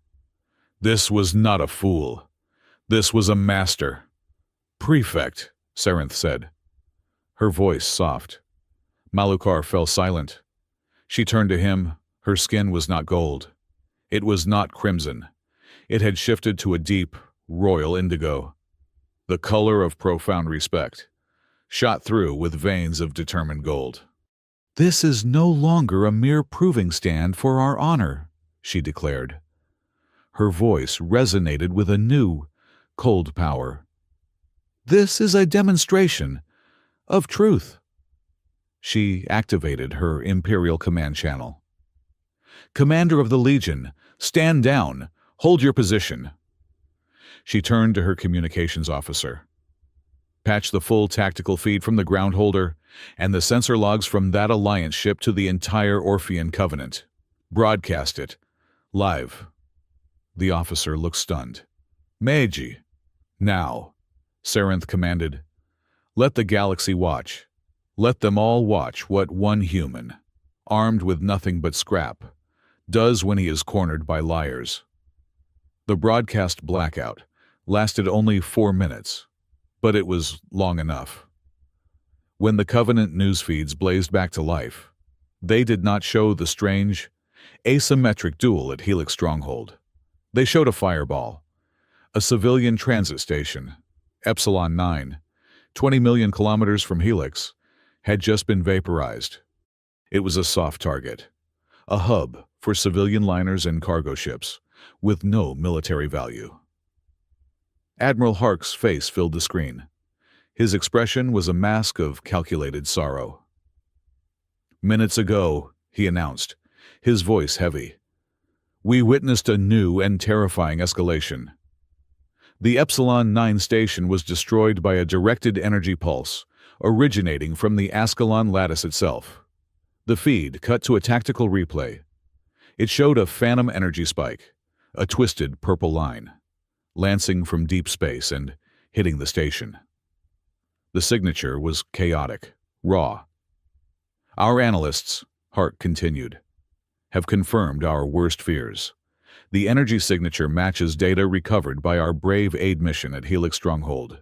This was not a fool. This was a master. "Prefect," Sarenth said, her voice soft. Malukar fell silent. She turned to him. Her skin was not gold. It was not crimson. It had shifted to a deep, royal indigo, the color of profound respect, shot through with veins of determined gold. "This is no longer a mere proving stand for our honor," she declared. Her voice resonated with a new, cold power. "This is a demonstration of truth." She activated her Imperial command channel. "Commander of the Legion, stand down. Hold your position." She turned to her communications officer. "Patch the full tactical feed from the ground holder and the sensor logs from that Alliance ship to the entire Orphean Covenant. Broadcast it. Live." The officer looked stunned. "Meiji." "Now," Sarenth commanded. "Let the galaxy watch. Let them all watch what one human, armed with nothing but scrap, does when he is cornered by liars." The broadcast blackout lasted only 4 minutes, but it was long enough. When the Covenant news feeds blazed back to life, they did not show the strange, asymmetric duel at Helix Stronghold. They showed a fireball, a civilian transit station, Epsilon 9, 20 million kilometers from Helix, had just been vaporized. It was a soft target, a hub for civilian liners and cargo ships, with no military value. Admiral Hark's face filled the screen. His expression was a mask of calculated sorrow. "Minutes ago," he announced, his voice heavy, "we witnessed a new and terrifying escalation. The Epsilon 9 station was destroyed by a directed energy pulse, originating from the Ascalon lattice itself. The feed cut to a tactical replay. It showed a phantom energy spike, a twisted purple line, lancing from deep space and hitting the station. The signature was chaotic, raw. Our analysts," Hart continued, "have confirmed our worst fears. The energy signature matches data recovered by our brave aid mission at Helix Stronghold.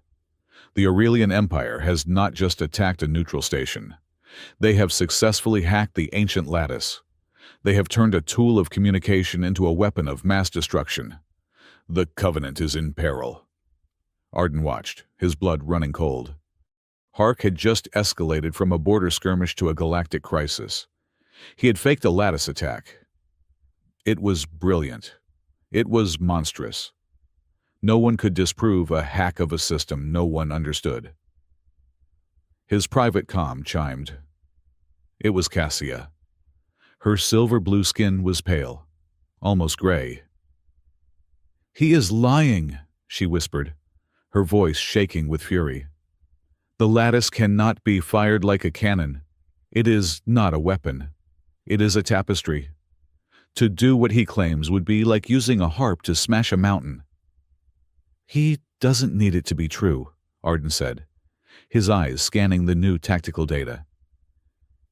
The Aurelian Empire has not just attacked a neutral station. They have successfully hacked the ancient lattice. They have turned a tool of communication into a weapon of mass destruction. The Covenant is in peril." Arden watched, his blood running cold. Hark had just escalated from a border skirmish to a galactic crisis. He had faked a lattice attack. It was brilliant. It was monstrous. No one could disprove a hack of a system no one understood. His private comm chimed. It was Cassia. Her silver-blue skin was pale, almost gray. "He is lying," she whispered, her voice shaking with fury. "The lattice cannot be fired like a cannon. It is not a weapon. It is a tapestry. To do what he claims would be like using a harp to smash a mountain." "He doesn't need it to be true," Arden said, his eyes scanning the new tactical data.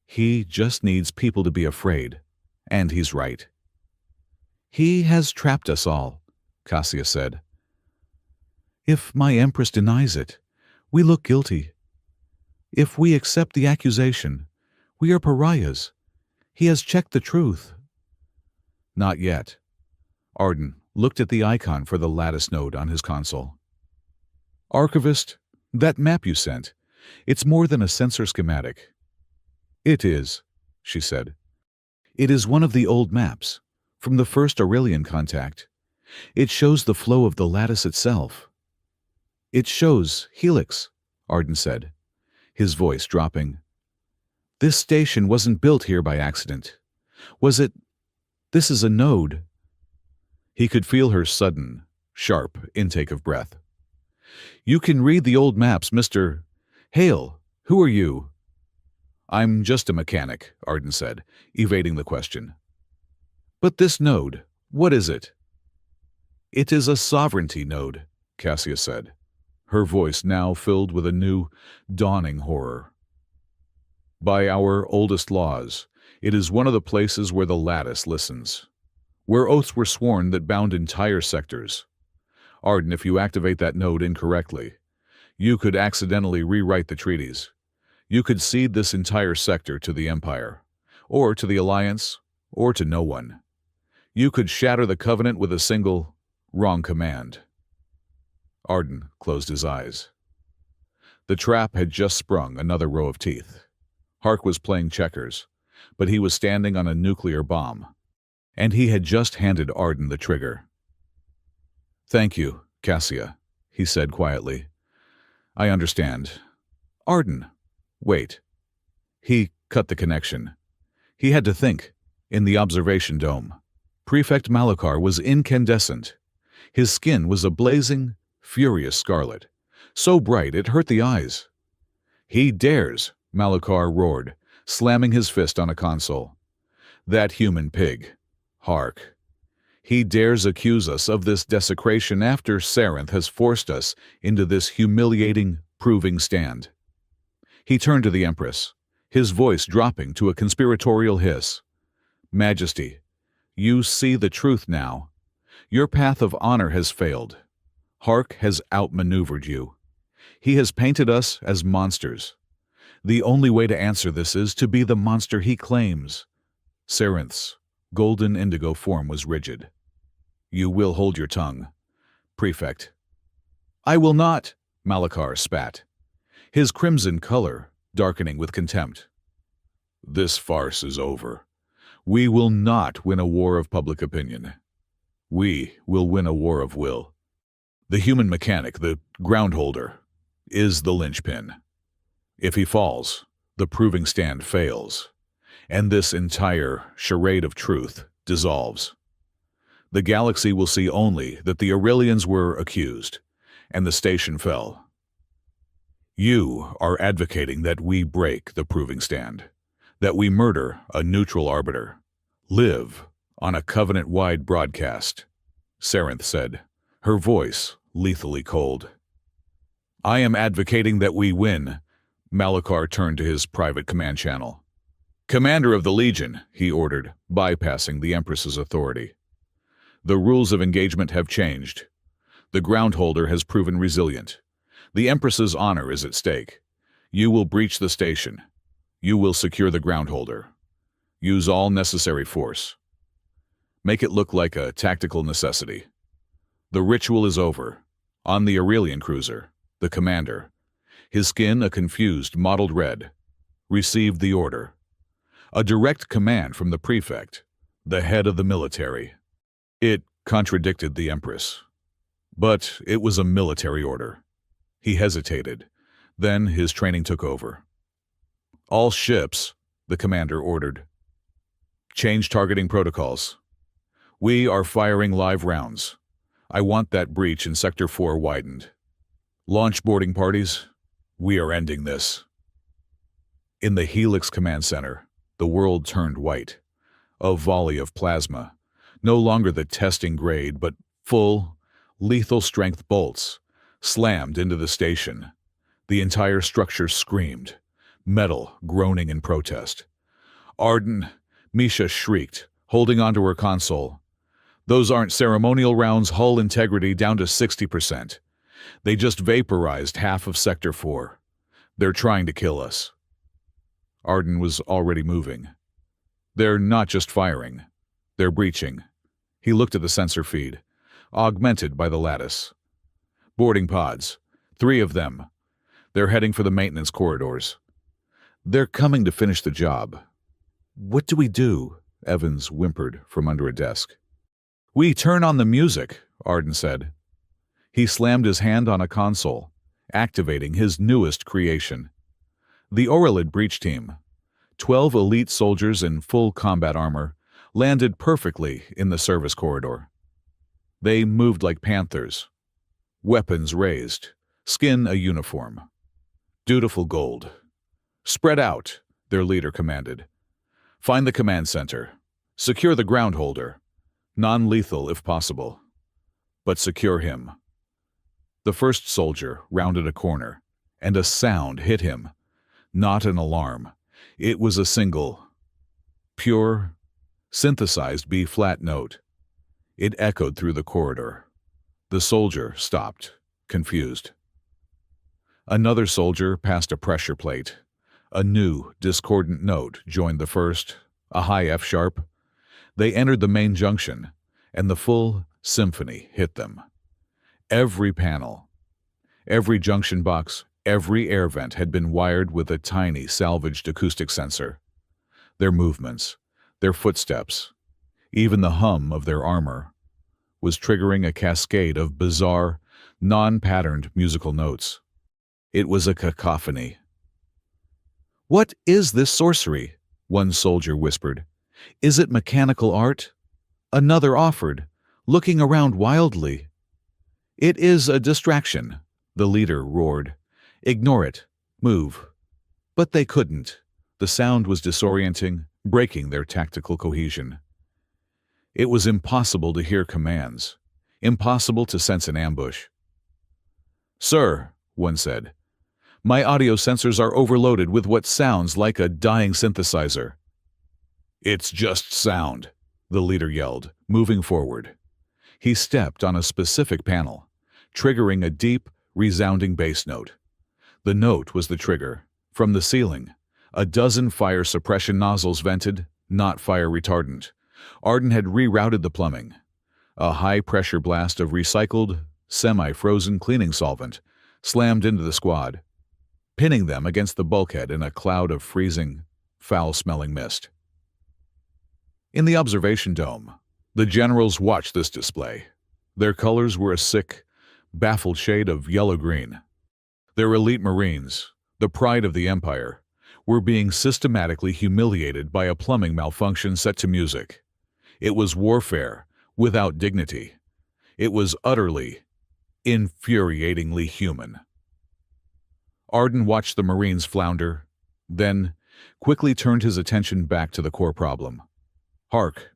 "He just needs people to be afraid, and he's right." "He has trapped us all," Cassia said. "If my Empress denies it, we look guilty. If we accept the accusation, we are pariahs. He has checked the truth." "Not yet." Arden looked at the icon for the lattice node on his console. "Archivist, that map you sent, it's more than a sensor schematic." "It is," she said. "It is one of the old maps, from the first Aurelian contact. It shows the flow of the lattice itself." "It shows Helix," Arden said, his voice dropping. "This station wasn't built here by accident. Was it? This is a node." He could feel her sudden, sharp intake of breath. "You can read the old maps, Mr. Hale. Who are you?" "I'm just a mechanic," Arden said, evading the question. "But this node, what is it?" "It is a sovereignty node," Cassia said, her voice now filled with a new, dawning horror. "By our oldest laws, it is one of the places where the lattice listens, where oaths were sworn that bound entire sectors. Arden, if you activate that node incorrectly, you could accidentally rewrite the treaties. You could cede this entire sector to the Empire, or to the Alliance, or to no one. You could shatter the Covenant with a single, wrong command." Arden closed his eyes. The trap had just sprung another row of teeth. Hark was playing checkers, but he was standing on a nuclear bomb, and he had just handed Arden the trigger. "Thank you, Cassia," he said quietly. "I understand. Arden, wait." He cut the connection. He had to think. In the observation dome, Prefect Malachar was incandescent. His skin was a blazing, furious scarlet, so bright it hurt the eyes. "He dares," Malachar roared, slamming his fist on a console. "That human pig, Hark. He dares accuse us of this desecration after Sarenth has forced us into this humiliating, proving stand." He turned to the Empress, his voice dropping to a conspiratorial hiss. "Majesty, you see the truth now. Your path of honor has failed. Hark has outmaneuvered you. He has painted us as monsters. The only way to answer this is to be the monster he claims." Sarenth's golden indigo form was rigid. "You will hold your tongue, Prefect." "I will not," Malachar spat, his crimson color darkening with contempt. "This farce is over. We will not win a war of public opinion. We will win a war of will." The human mechanic, the ground holder, is the linchpin. If he falls, the proving stand fails, and this entire charade of truth dissolves. The galaxy will see only that the Aurelians were accused, and the station fell. You are advocating that we break the proving stand, that we murder a neutral arbiter, live on a covenant-wide broadcast, Sarenth said, her voice lethally cold. I am advocating that we win. Malachar turned to his private command channel. Commander of the Legion, he ordered, bypassing the Empress's authority. The rules of engagement have changed. The groundholder has proven resilient. The Empress's honor is at stake. You will breach the station. You will secure the groundholder. Use all necessary force. Make it look like a tactical necessity. The ritual is over. On the Aurelian cruiser, the commander, his skin a confused mottled red, received the order. A direct command from the prefect, the head of the military. It contradicted the Empress. But it was a military order. He hesitated. Then his training took over. All ships, the commander ordered. Change targeting protocols. We are firing live rounds. I want that breach in Sector 4 widened. Launch boarding parties. We are ending this. In the Helix Command Center, the world turned white. A volley of plasma. No longer the testing grade, but full, lethal-strength bolts slammed into the station. The entire structure screamed, metal groaning in protest. Arden, Misha shrieked, holding onto her console. Those aren't ceremonial rounds, hull integrity down to 60%. They just vaporized half of Sector 4. They're trying to kill us. Arden was already moving. They're not just firing. They're breaching. He looked at the sensor feed, augmented by the lattice. Boarding pods. 3 of them. They're heading for the maintenance corridors. They're coming to finish the job. What do we do? Evans whimpered from under a desk. We turn on the music, Arden said. He slammed his hand on a console, activating his newest creation. The Aurelid breach team, 12 elite soldiers in full combat armor, landed perfectly in the service corridor. They moved like panthers, weapons raised, skin a uniform. Dutiful gold. Spread out, their leader commanded. Find the command center. Secure the groundholder. Non-lethal if possible. But secure him. The first soldier rounded a corner, and a sound hit him. Not an alarm. It was a single, pure, synthesized B-flat note. It echoed through the corridor. The soldier stopped, confused. Another soldier passed a pressure plate. A new, discordant note joined the first, a high F-sharp. They entered the main junction, and the full symphony hit them. Every panel, every junction box, every air vent had been wired with a tiny salvaged acoustic sensor. Their movements, their footsteps, even the hum of their armor, was triggering a cascade of bizarre, non-patterned musical notes. It was a cacophony. What is this sorcery? One soldier whispered. Is it mechanical art? Another offered, looking around wildly. It is a distraction, the leader roared. Ignore it. Move. But they couldn't. The sound was disorienting, breaking their tactical cohesion. It was impossible to hear commands, impossible to sense an ambush. Sir, one said, my audio sensors are overloaded with what sounds like a dying synthesizer. It's just sound, the leader yelled, moving forward. He stepped on a specific panel, triggering a deep, resounding bass note. The note was the trigger. From the ceiling, a dozen fire suppression nozzles vented, not fire retardant. Arden had rerouted the plumbing. A high-pressure blast of recycled, semi-frozen cleaning solvent slammed into the squad, pinning them against the bulkhead in a cloud of freezing, foul-smelling mist. In the observation dome, the generals watched this display. Their colors were a sick, baffled shade of yellow-green. Their elite Marines, the pride of the Empire, were being systematically humiliated by a plumbing malfunction set to music. It was warfare without dignity. It was utterly, infuriatingly human. Arden watched the Marines flounder, then quickly turned his attention back to the core problem. Hark!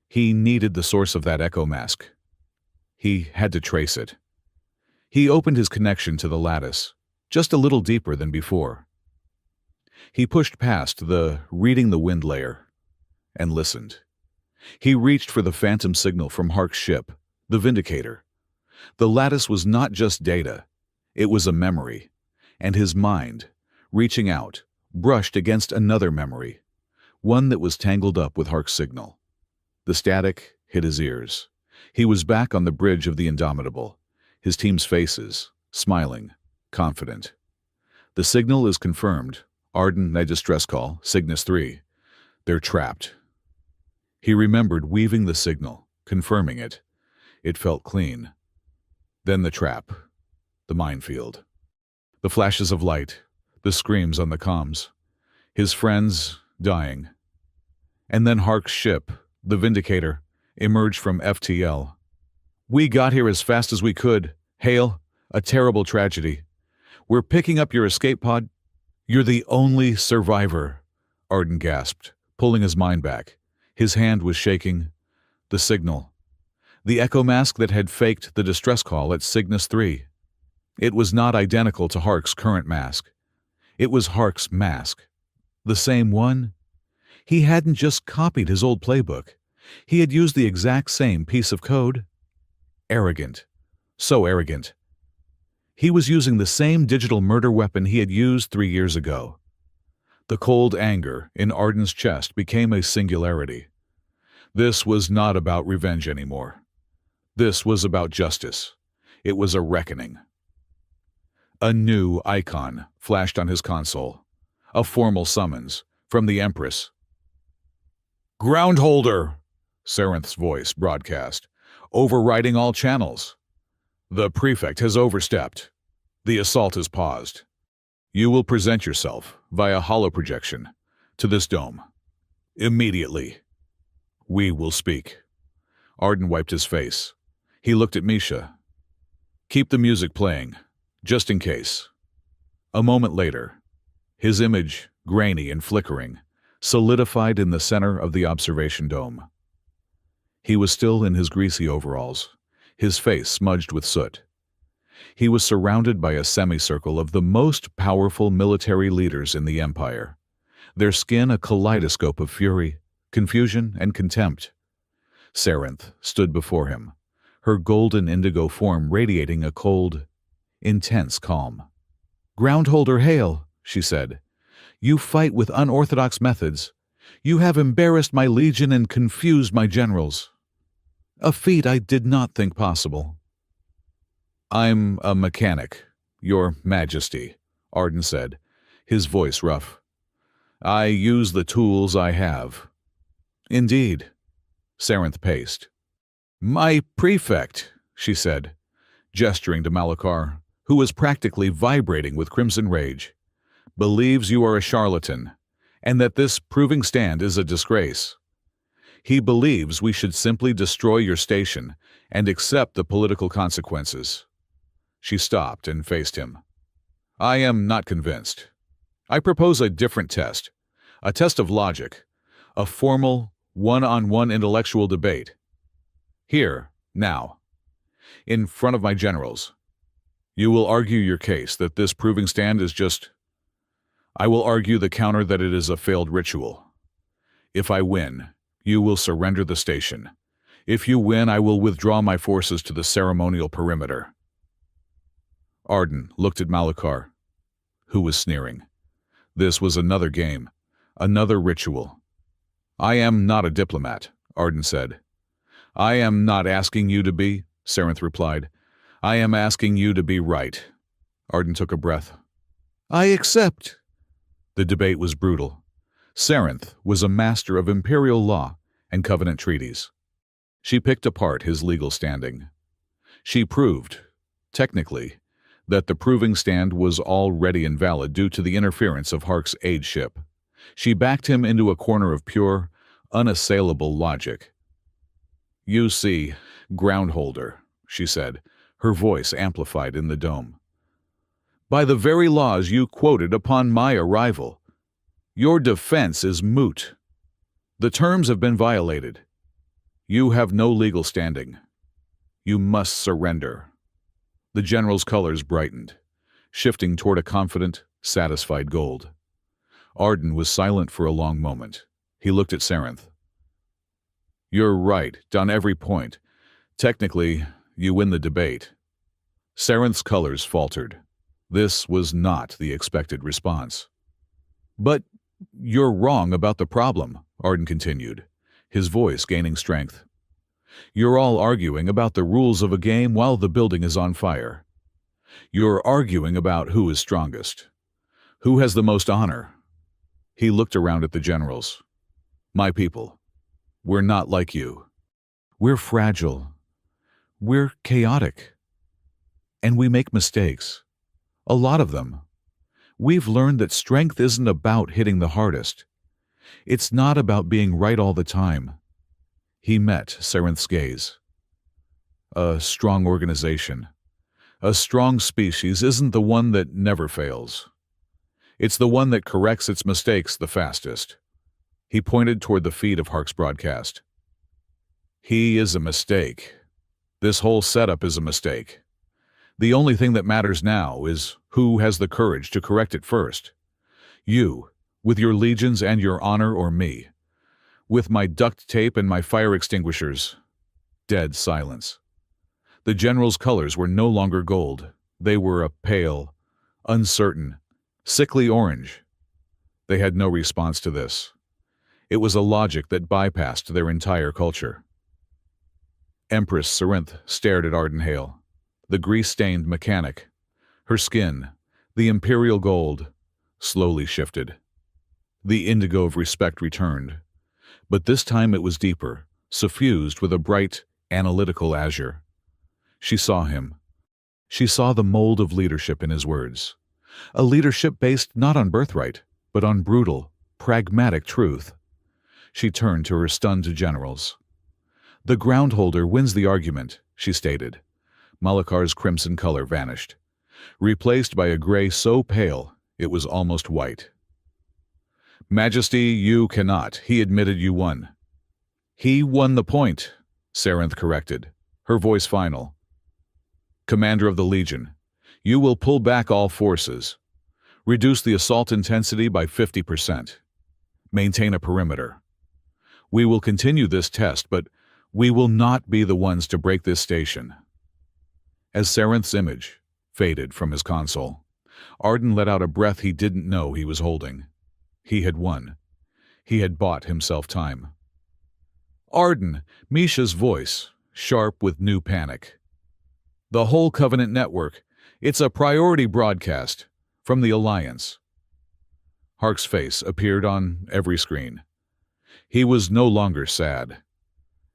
He needed the source of that echo mask. He had to trace it. He opened his connection to the lattice, just a little deeper than before. He pushed past the reading the wind layer and listened. He reached for the phantom signal from Hark's ship, the Vindicator. The lattice was not just data, it was a memory, and his mind, reaching out, brushed against another memory, one that was tangled up with Hark's signal. The static hit his ears. He was back on the bridge of the Indomitable, his team's faces, smiling, confident. The signal is confirmed. Arden, a distress call, Cygnus 3. They're trapped. He remembered weaving the signal, confirming it. It felt clean. Then the trap, the minefield. The flashes of light, the screams on the comms. His friends dying. And then Hark's ship, the Vindicator, emerged from FTL. We got here as fast as we could. Hale, a terrible tragedy. We're picking up your escape pod. You're the only survivor, Arden gasped, pulling his mind back. His hand was shaking. The signal. The echo mask that had faked the distress call at Cygnus 3. It was not identical to Hark's current mask. It was Hark's mask. The same one? He hadn't just copied his old playbook. He had used the exact same piece of code. Arrogant. So arrogant. He was using the same digital murder weapon he had used 3 years ago. The cold anger in Arden's chest became a singularity. This was not about revenge anymore. This was about justice. It was a reckoning. A new icon flashed on his console. A formal summons from the Empress. Groundholder! Sarenth's voice broadcast, overriding all channels. The prefect has overstepped. The assault is paused. You will present yourself via holoprojection to this dome. Immediately. We will speak. Arden wiped his face. He looked at Misha. Keep the music playing, just in case. A moment later, his image, grainy and flickering, solidified in the center of the observation dome. He was still in his greasy overalls, his face smudged with soot. He was surrounded by a semicircle of the most powerful military leaders in the Empire, their skin a kaleidoscope of fury, confusion, and contempt. Sarenth stood before him, her golden indigo form radiating a cold, intense calm. Groundholder Hale, she said, you fight with unorthodox methods. You have embarrassed my legion and confused my generals. A feat I did not think possible. I'm a mechanic, Your Majesty, Arden said, his voice rough. I use the tools I have. Indeed, Sarenth paced. My prefect, she said, gesturing to Malachar, who was practically vibrating with crimson rage, believes you are a charlatan, and that this proving stand is a disgrace. He believes we should simply destroy your station and accept the political consequences. She stopped and faced him. I am not convinced. I propose a different test, a test of logic, a formal, one-on-one intellectual debate. Here, now, in front of my generals. You will argue your case that this proving stand is just... I will argue the counter that it is a failed ritual. If I win, you will surrender the station. If you win, I will withdraw my forces to the ceremonial perimeter. Arden looked at Malachar, who was sneering. This was another game, another ritual. I am not a diplomat, Arden said. I am not asking you to be, Sarenth replied. I am asking you to be right. Arden took a breath. I accept. The debate was brutal. Sarenth was a master of imperial law and covenant treaties. She picked apart his legal standing. She proved, technically, that the proving stand was already invalid due to the interference of Hark's aid ship. She backed him into a corner of pure, unassailable logic. "You see, groundholder," she said, her voice amplified in the dome. "By the very laws you quoted upon my arrival, your defense is moot. The terms have been violated. You have no legal standing. You must surrender." The general's colors brightened, shifting toward a confident, satisfied gold. Arden was silent for a long moment. He looked at Sarenth. "You're right, on every point. Technically, you win the debate." Sarenth's colors faltered. This was not the expected response. "But you're wrong about the problem," Arden continued, his voice gaining strength. "You're all arguing about the rules of a game while the building is on fire. You're arguing about who is strongest, who has the most honor." He looked around at the generals. "My people, we're not like you. We're fragile. We're chaotic. And we make mistakes. A lot of them. We've learned that strength isn't about hitting the hardest. It's not about being right all the time." He met Sarenth's gaze. "A strong organization, a strong species isn't the one that never fails. It's the one that corrects its mistakes the fastest." He pointed toward the feed of Hark's broadcast. "He is a mistake. This whole setup is a mistake. The only thing that matters now is who has the courage to correct it first. You, with your legions and your honor, or me, with my duct tape and my fire extinguishers." Dead silence. The general's colors were no longer gold. They were a pale, uncertain, sickly orange. They had no response to this. It was a logic that bypassed their entire culture. Empress Sarenth stared at Ardenhale, the grease-stained mechanic. Her skin, the imperial gold, slowly shifted. The indigo of respect returned, but this time it was deeper, suffused with a bright, analytical azure. She saw him. She saw the mold of leadership in his words. A leadership based not on birthright, but on brutal, pragmatic truth. She turned to her stunned generals. "The groundholder wins the argument," she stated. Malakar's crimson color vanished, replaced by a gray so pale it was almost white. "Majesty, you cannot. He admitted you won." "He won the point," Sarenth corrected, her voice final. "Commander of the Legion, you will pull back all forces. Reduce the assault intensity by 50%. Maintain a perimeter. We will continue this test, but we will not be the ones to break this station." As Sarenth's image faded from his console, Arden let out a breath he didn't know he was holding. He had won. He had bought himself time. "Arden," Misha's voice, sharp with new panic. "The whole Covenant network. It's a priority broadcast. From the Alliance." Hark's face appeared on every screen. He was no longer sad.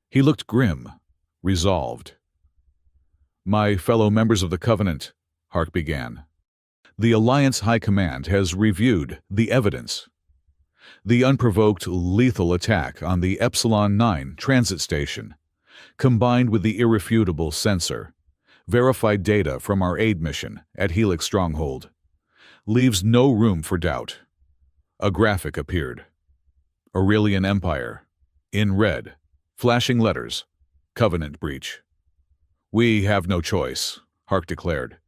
He looked grim, resolved. "My fellow members of the Covenant," Hark began. "The Alliance High Command has reviewed the evidence. The unprovoked lethal attack on the Epsilon 9 transit station, combined with the irrefutable sensor, verified data from our aid mission at Helix Stronghold, leaves no room for doubt." A graphic appeared. Aurelian Empire, in red, flashing letters, Covenant breach. "We have no choice," Hark declared,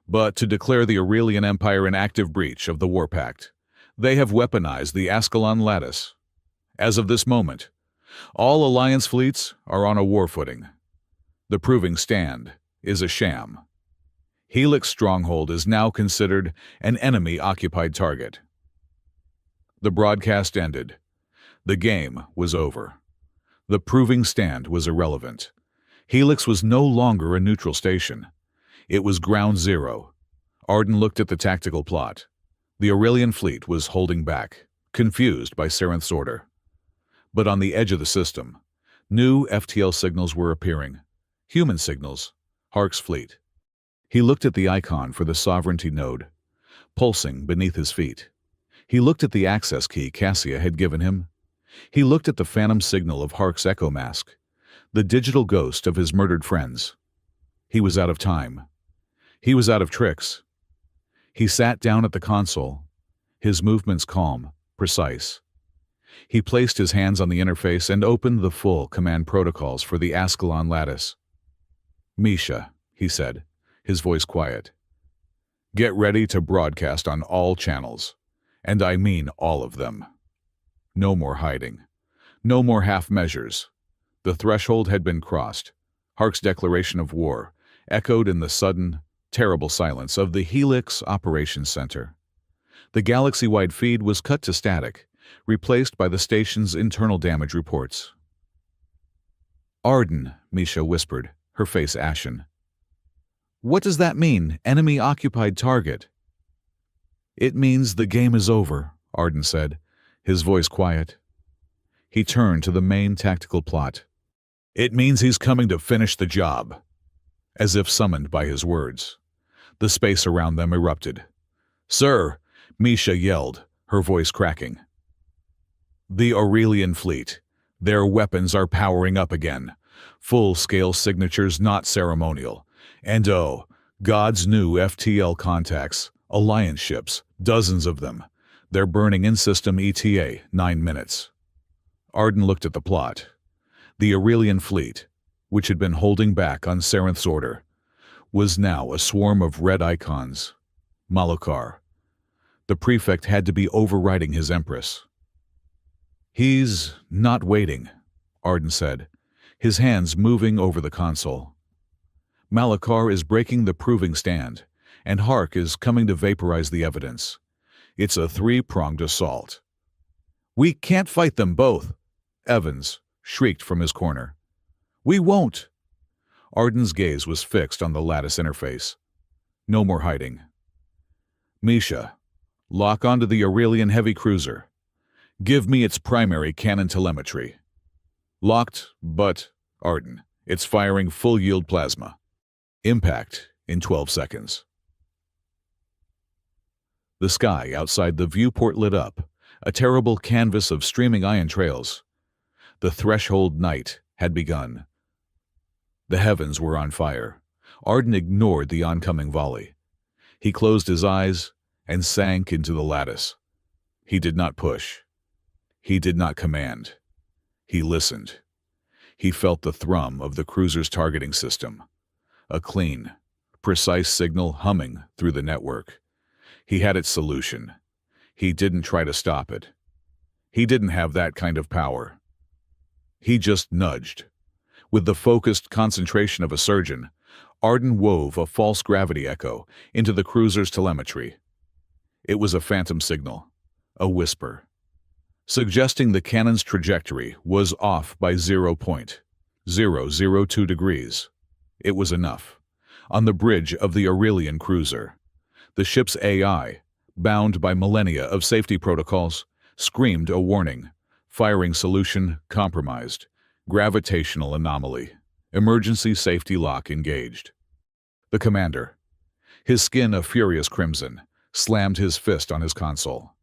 "but to declare the Aurelian Empire an active breach of the War Pact. They have weaponized the Ascalon Lattice. As of this moment, all Alliance fleets are on a war footing. The proving stand is a sham. Helix Stronghold is now considered an enemy-occupied target." The broadcast ended. The game was over. The proving stand was irrelevant. Helix was no longer a neutral station. It was ground zero. Arden looked at the tactical plot. The Aurelian fleet was holding back, confused by Sarenth's order. But on the edge of the system, new FTL signals were appearing. Human signals, Hark's fleet. He looked at the icon for the sovereignty node, pulsing beneath his feet. He looked at the access key Cassia had given him. He looked at the phantom signal of Hark's echo mask, the digital ghost of his murdered friends. He was out of time. He was out of tricks. He sat down at the console, his movements calm, precise. He placed his hands on the interface and opened the full command protocols for the Ascalon lattice. "Misha," he said, his voice quiet. "Get ready to broadcast on all channels, and I mean all of them. No more hiding. No more half measures." The threshold had been crossed. Hark's declaration of war echoed in the sudden, terrible silence of the Helix Operations Center. The galaxy-wide feed was cut to static, replaced by the station's internal damage reports. "Arden," Misha whispered, her face ashen. "What does that mean, enemy-occupied target?" "It means the game is over," Arden said, his voice quiet. He turned to the main tactical plot. "It means he's coming to finish the job." As if summoned by his words, the space around them erupted. "Sir," Misha yelled, her voice cracking. "The Aurelian fleet. Their weapons are powering up again. Full-scale signatures, not ceremonial. And oh, God's new FTL contacts, alliance ships, dozens of them. They're burning in-system ETA, 9 minutes." Arden looked at the plot. The Aurelian fleet, which had been holding back on Sarenth's order, was now a swarm of red icons. Malakar. The prefect had to be overriding his Empress. "He's not waiting," Arden said, his hands moving over the console. "Malakar is breaking the proving stand, and Hark is coming to vaporize the evidence. It's a three-pronged assault." "We can't fight them both," Evans shrieked from his corner. "We won't." Arden's gaze was fixed on the lattice interface. No more hiding. "Misha, lock onto the Aurelian heavy cruiser. Give me its primary cannon telemetry." "Locked, but," Arden, "it's firing full-yield plasma. Impact in 12 seconds." The sky outside the viewport lit up, a terrible canvas of streaming ion trails. The threshold night had begun. The heavens were on fire. Arden ignored the oncoming volley. He closed his eyes and sank into the lattice. He did not push. He did not command. He listened. He felt the thrum of the cruiser's targeting system. A clean, precise signal humming through the network. He had its solution. He didn't try to stop it. He didn't have that kind of power. He just nudged. With the focused concentration of a surgeon, Arden wove a false gravity echo into the cruiser's telemetry. It was a phantom signal, a whisper, suggesting the cannon's trajectory was off by 0.002 degrees. It was enough. On the bridge of the Aurelian cruiser, the ship's AI, bound by millennia of safety protocols, screamed a warning. Firing solution compromised. Gravitational anomaly. Emergency safety lock engaged. The commander, his skin a furious crimson, slammed his fist on his console.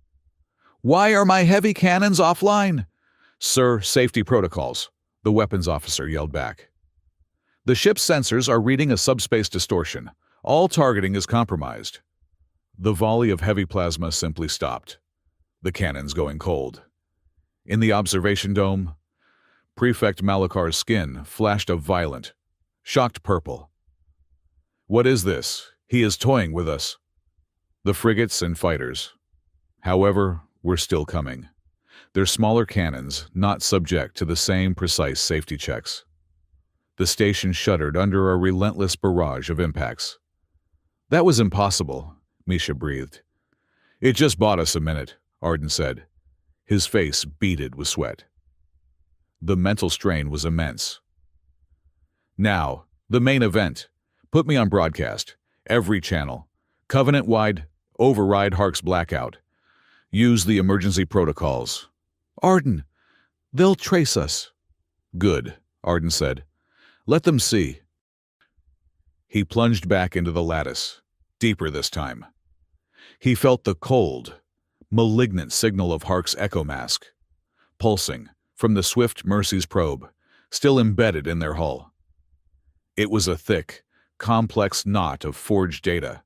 "Why are my heavy cannons offline?" "Sir, safety protocols," the weapons officer yelled back. "The ship's sensors are reading a subspace distortion. All targeting is compromised." The volley of heavy plasma simply stopped. The cannons going cold. In the observation dome, Prefect Malakar's skin flashed a violent, shocked purple. "What is this? He is toying with us." The frigates and fighters, however, were still coming. Their smaller cannons not subject to the same precise safety checks. The station shuddered under a relentless barrage of impacts. "That was impossible," Misha breathed. "It just bought us a minute," Arden said, his face beaded with sweat. The mental strain was immense. "Now, the main event. Put me on broadcast. Every channel. Covenant-wide, override Hark's blackout. Use the emergency protocols." "Arden, they'll trace us." "Good," Arden said. "Let them see." He plunged back into the lattice, deeper this time. He felt the cold, malignant signal of Hark's echo mask, pulsing from the Swift Mercy's probe, still embedded in their hull. It was a thick, complex knot of forged data,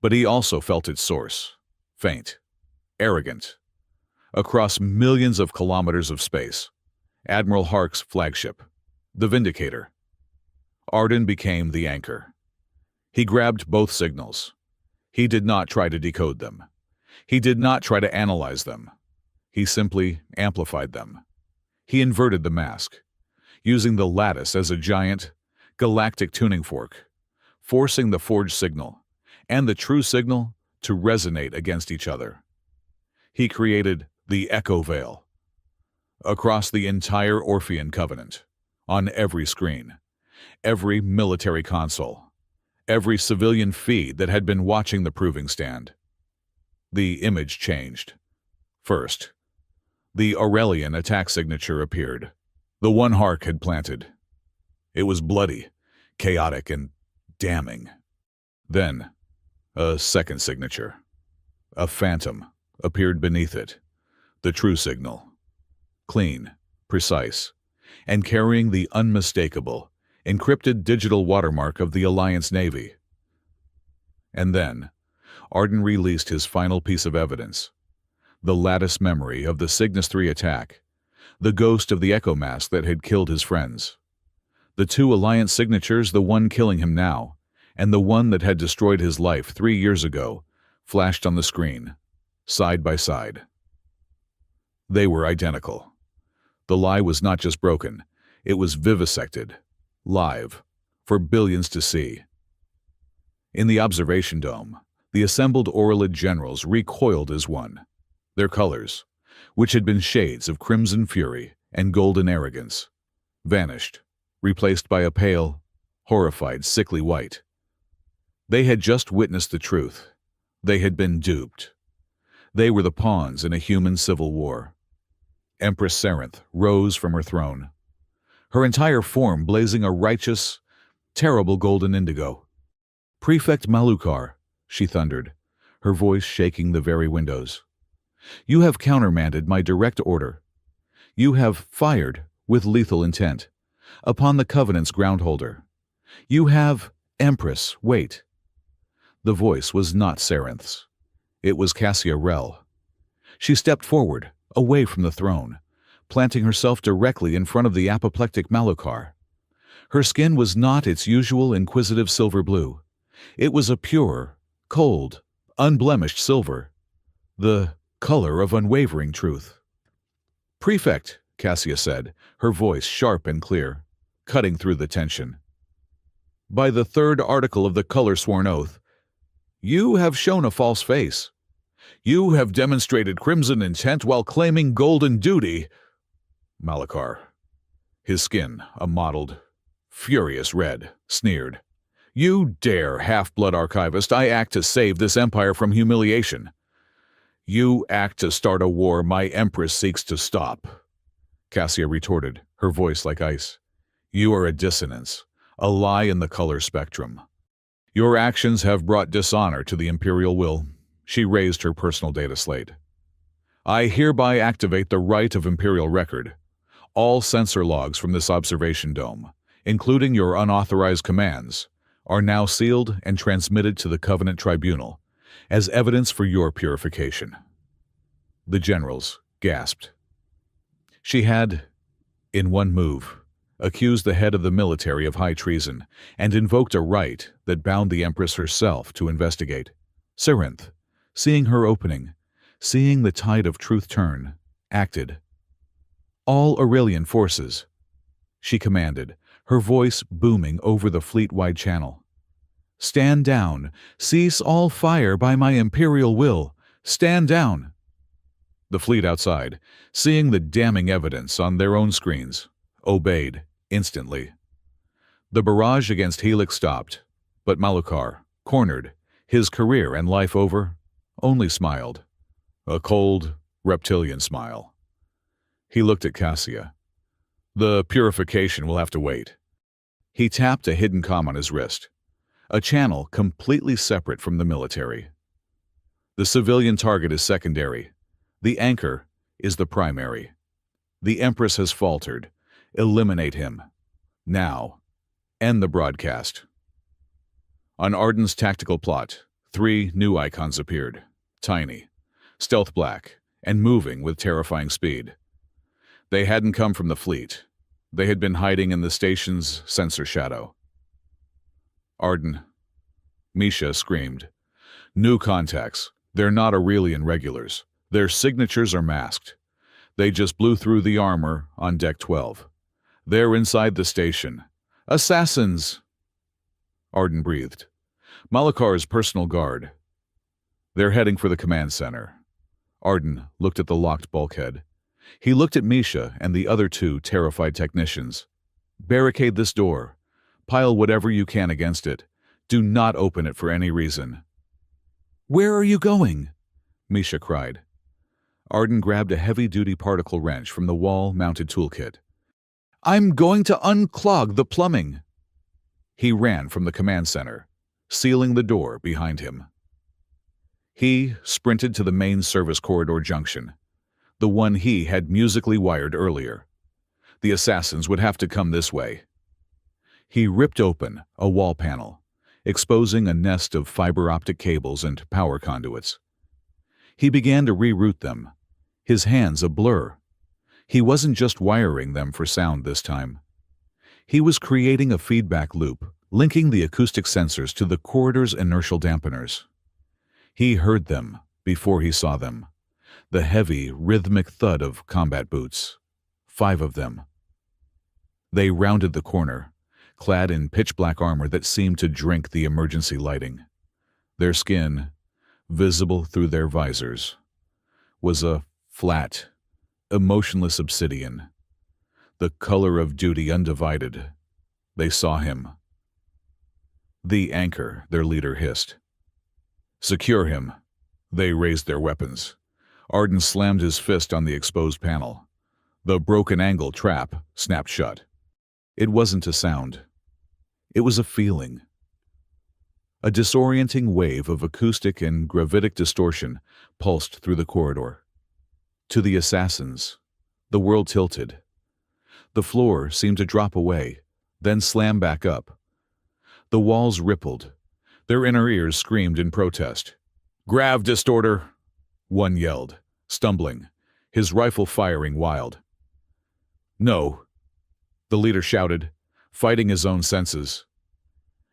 but he also felt its source, faint, arrogant. Across millions of kilometers of space, Admiral Hark's flagship, the Vindicator. Arden became the anchor. He grabbed both signals. He did not try to decode them. He did not try to analyze them. He simply amplified them. He inverted the mask, using the lattice as a giant, galactic tuning fork, forcing the forged signal and the true signal to resonate against each other. He created the Echo Veil across the entire Orphean Covenant, on every screen, every military console, every civilian feed that had been watching the proving stand. The image changed. First, the Aurelian attack signature appeared, the one Hark had planted. It was bloody, chaotic, and damning. Then, a second signature, a phantom, appeared beneath it, the true signal. Clean, precise, and carrying the unmistakable, encrypted digital watermark of the Alliance Navy. And then, Arden released his final piece of evidence, the lattice memory of the Cygnus III attack, the ghost of the echo mask that had killed his friends. The two Alliance signatures, the one killing him now, and the one that had destroyed his life 3 years ago, flashed on the screen, side by side. They were identical. The lie was not just broken, it was vivisected, live, for billions to see. In the observation dome, the assembled Aurelid generals recoiled as one. Their colors, which had been shades of crimson fury and golden arrogance, vanished, replaced by a pale, horrified, sickly white. They had just witnessed the truth. They had been duped. They were the pawns in a human civil war. Empress Sarenth rose from her throne, her entire form blazing a righteous, terrible golden indigo. "Prefect Malukar," she thundered, her voice shaking the very windows. "You have countermanded my direct order. You have fired, with lethal intent, upon the Covenant's groundholder. You have... Empress, wait." The voice was not Sarenth's. It was Cassia Rell. She stepped forward, away from the throne, planting herself directly in front of the apoplectic Malukar. Her skin was not its usual inquisitive silver blue. It was a pure, cold, unblemished silver, the color of unwavering truth. "Prefect," Cassia said, her voice sharp and clear, cutting through the tension. "By the third article of the color-sworn oath, you have shown a false face. You have demonstrated crimson intent while claiming golden duty." Malukar, his skin a mottled, furious red, sneered. "You dare, half-blood archivist, I act to save this empire from humiliation. You act to start a war my Empress seeks to stop." Cassia retorted, her voice like ice. "You are a dissonance, a lie in the color spectrum. Your actions have brought dishonor to the Imperial will." She raised her personal data slate. "I hereby activate the right of Imperial record. All sensor logs from this observation dome, including your unauthorized commands, are now sealed and transmitted to the Covenant Tribunal as evidence for your purification." The generals gasped. She had, in one move, accused the head of the military of high treason and invoked a right that bound the Empress herself to investigate. Sarenth, seeing her opening, seeing the tide of truth turn, acted. "All Aurelian forces," she commanded, her voice booming over the fleet-wide channel. "Stand down. Cease all fire by my Imperial will. Stand down." The fleet outside, seeing the damning evidence on their own screens, obeyed instantly. The barrage against Helix stopped, but Malukar, cornered, his career and life over, only smiled. A cold, reptilian smile. He looked at Cassia. "The purification will have to wait." He tapped a hidden comm on his wrist. a channel completely separate from the military. The civilian target is secondary. The anchor is the primary. The Empress has faltered. Eliminate him. Now. End the broadcast. On Arden's tactical plot, 3 new icons appeared. Tiny, stealth black, and moving with terrifying speed. They hadn't come from the fleet. They had been hiding in the station's sensor shadow. Arden. Misha screamed. New contacts. They're not Aurelian regulars. Their signatures are masked. They just blew through the armor on Deck 12. They're inside the station. Assassins! Arden breathed. Malakar's personal guard. They're heading for the command center. Arden looked at the locked bulkhead. He looked at Misha and the other 2 terrified technicians. Barricade this door. Pile whatever you can against it. Do not open it for any reason. Where are you going? Misha cried. Arden grabbed a heavy-duty particle wrench from the wall-mounted toolkit. I'm going to unclog the plumbing. He ran from the command center, sealing the door behind him. He sprinted to the main service corridor junction, the one he had musically wired earlier. The assassins would have to come this way. He ripped open a wall panel, exposing a nest of fiber-optic cables and power conduits. He began to reroute them, his hands a blur. He wasn't just wiring them for sound this time. He was creating a feedback loop, linking the acoustic sensors to the corridor's inertial dampeners. He heard them before he saw them, the heavy, rhythmic thud of combat boots. 5 of them. They rounded the corner, clad in pitch-black armor that seemed to drink the emergency lighting. Their skin, visible through their visors, was a flat, emotionless obsidian, the color of duty undivided. They saw him. The anchor, their leader hissed. Secure him. They raised their weapons. Arden slammed his fist on the exposed panel. The broken angle trap snapped shut. It wasn't a sound. It was a feeling. A disorienting wave of acoustic and gravitic distortion pulsed through the corridor. To the assassins, the world tilted. The floor seemed to drop away, then slam back up. The walls rippled. Their inner ears screamed in protest. Grav distorter! One yelled, stumbling, his rifle firing wild. No, the leader shouted, fighting his own senses.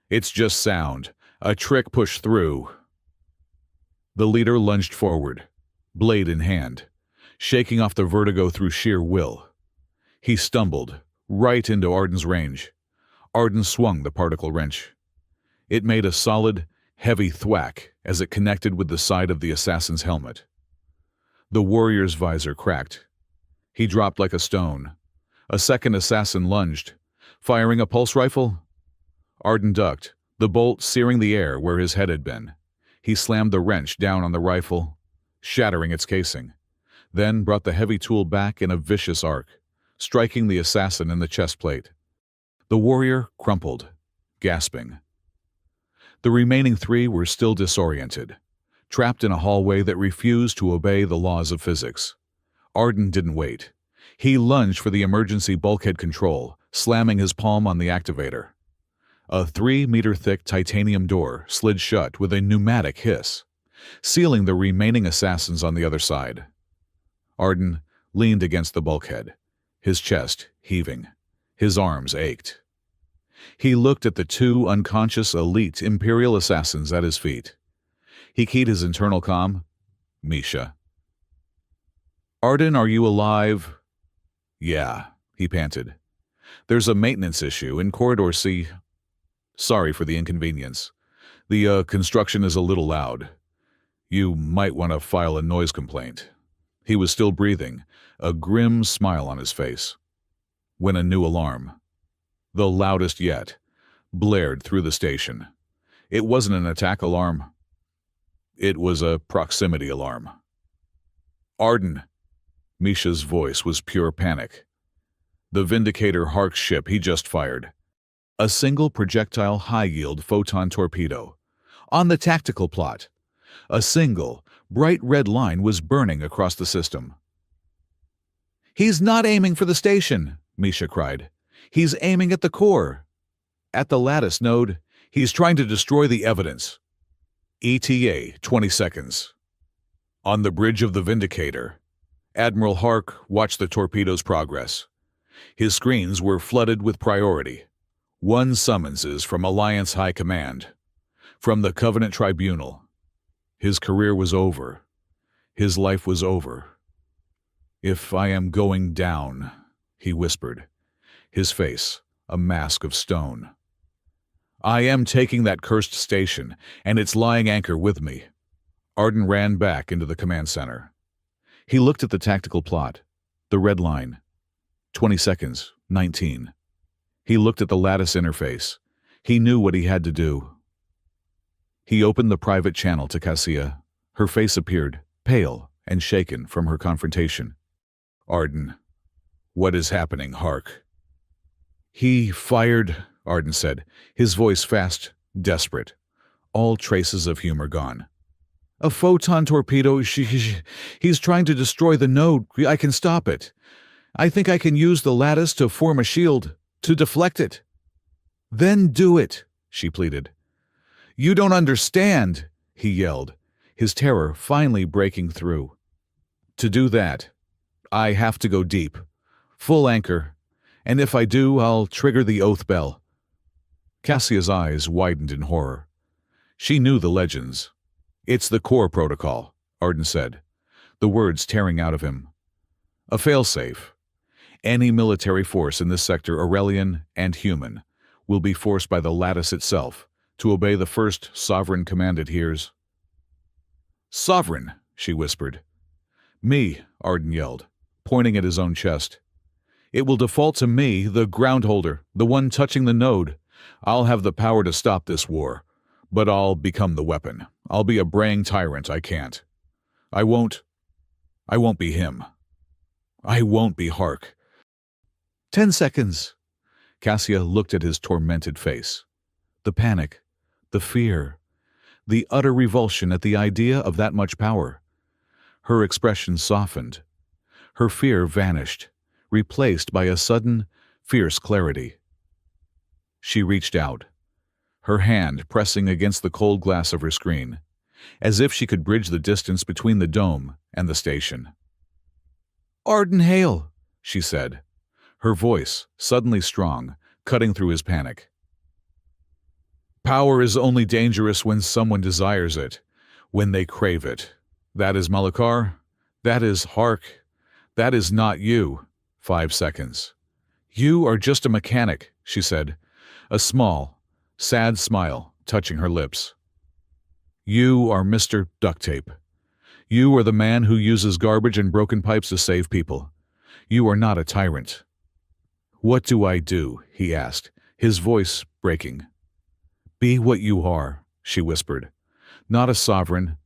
It's just sound. A trick pushed through. The leader lunged forward, blade in hand, shaking off the vertigo through sheer will. He stumbled, right into Arden's range. Arden swung the particle wrench. It made a solid, heavy thwack as it connected with the side of the assassin's helmet. The warrior's visor cracked. He dropped like a stone. A second assassin lunged, firing a pulse rifle. Arden ducked, the bolt searing the air where his head had been. He slammed the wrench down on the rifle, shattering its casing, then brought the heavy tool back in a vicious arc, striking the assassin in the chest plate. The warrior crumpled, gasping. The remaining 3 were still disoriented, trapped in a hallway that refused to obey the laws of physics. Arden didn't wait. He lunged for the emergency bulkhead control, slamming his palm on the activator. A 3-meter-thick titanium door slid shut with a pneumatic hiss, sealing the remaining assassins on the other side. Arden leaned against the bulkhead, his chest heaving. His arms ached. He looked at the 2 unconscious elite Imperial assassins at his feet. He keyed his internal comm. Misha. Arden, are you alive? Yeah, he panted. There's a maintenance issue in Corridor C. Sorry for the inconvenience. The construction is a little loud. You might want to file a noise complaint. He was still breathing, a grim smile on his face, when a new alarm, the loudest yet, blared through the station. It wasn't an attack alarm. It was a proximity alarm. Arden! Misha's voice was pure panic. The Vindicator Hark ship he just fired. A single projectile high-yield photon torpedo. On the tactical plot, a single, bright red line was burning across the system. "He's not aiming for the station," Misha cried. "He's aiming at the core. At the lattice node, he's trying to destroy the evidence." ETA 20 seconds. On the bridge of the Vindicator, Admiral Hark watched the torpedo's progress. His screens were flooded with priority. One summonses from Alliance High Command, from the Covenant Tribunal. His career was over. His life was over. "If I am going down," he whispered, his face a mask of stone. "I am taking that cursed station, and its lying anchor with me." Arden ran back into the command center. He looked at the tactical plot, the red line. 20 seconds, 19. He looked at the lattice interface. He knew what he had to do. He opened the private channel to Cassia. Her face appeared, pale and shaken from her confrontation. "Arden, what is happening, Hark?" "He fired," Arden said, his voice fast, desperate, all traces of humor gone. "A photon torpedo. He's trying to destroy the node. I can stop it. I think I can use the lattice to form a shield, to deflect it." "Then do it," she pleaded. "You don't understand," he yelled, his terror finally breaking through. "To do that, I have to go deep, full anchor, and if I do, I'll trigger the oath bell." Cassia's eyes widened in horror. She knew the legends. "It's the core protocol," Arden said, the words tearing out of him. "A failsafe. Any military force in this sector, Aurelian and human, will be forced by the lattice itself to obey the first sovereign command it hears." "Sovereign," she whispered. "Me," Arden yelled, pointing at his own chest. "It will default to me, the groundholder, the one touching the node. I'll have the power to stop this war, but I'll become the weapon. I'll be a braying tyrant. I can't. I won't be him. I won't be Hark." 10 seconds. Cassia looked at his tormented face. The panic, the fear, the utter revulsion at the idea of that much power. Her expression softened. Her fear vanished, replaced by a sudden, fierce clarity. She reached out, her hand pressing against the cold glass of her screen, as if she could bridge the distance between the dome and the station. "Arden Hale," she said, her voice suddenly strong, cutting through his panic. "Power is only dangerous when someone desires it, when they crave it. That is Malakar. That is Hark. That is not you." 5 seconds. "You are just a mechanic," she said, a small, sad smile touching her lips. "You are Mr. Duct Tape. You are the man who uses garbage and broken pipes to save people. You are not a tyrant." "What do I do?" he asked, his voice breaking. "Be what you are," she whispered. "Not a sovereign,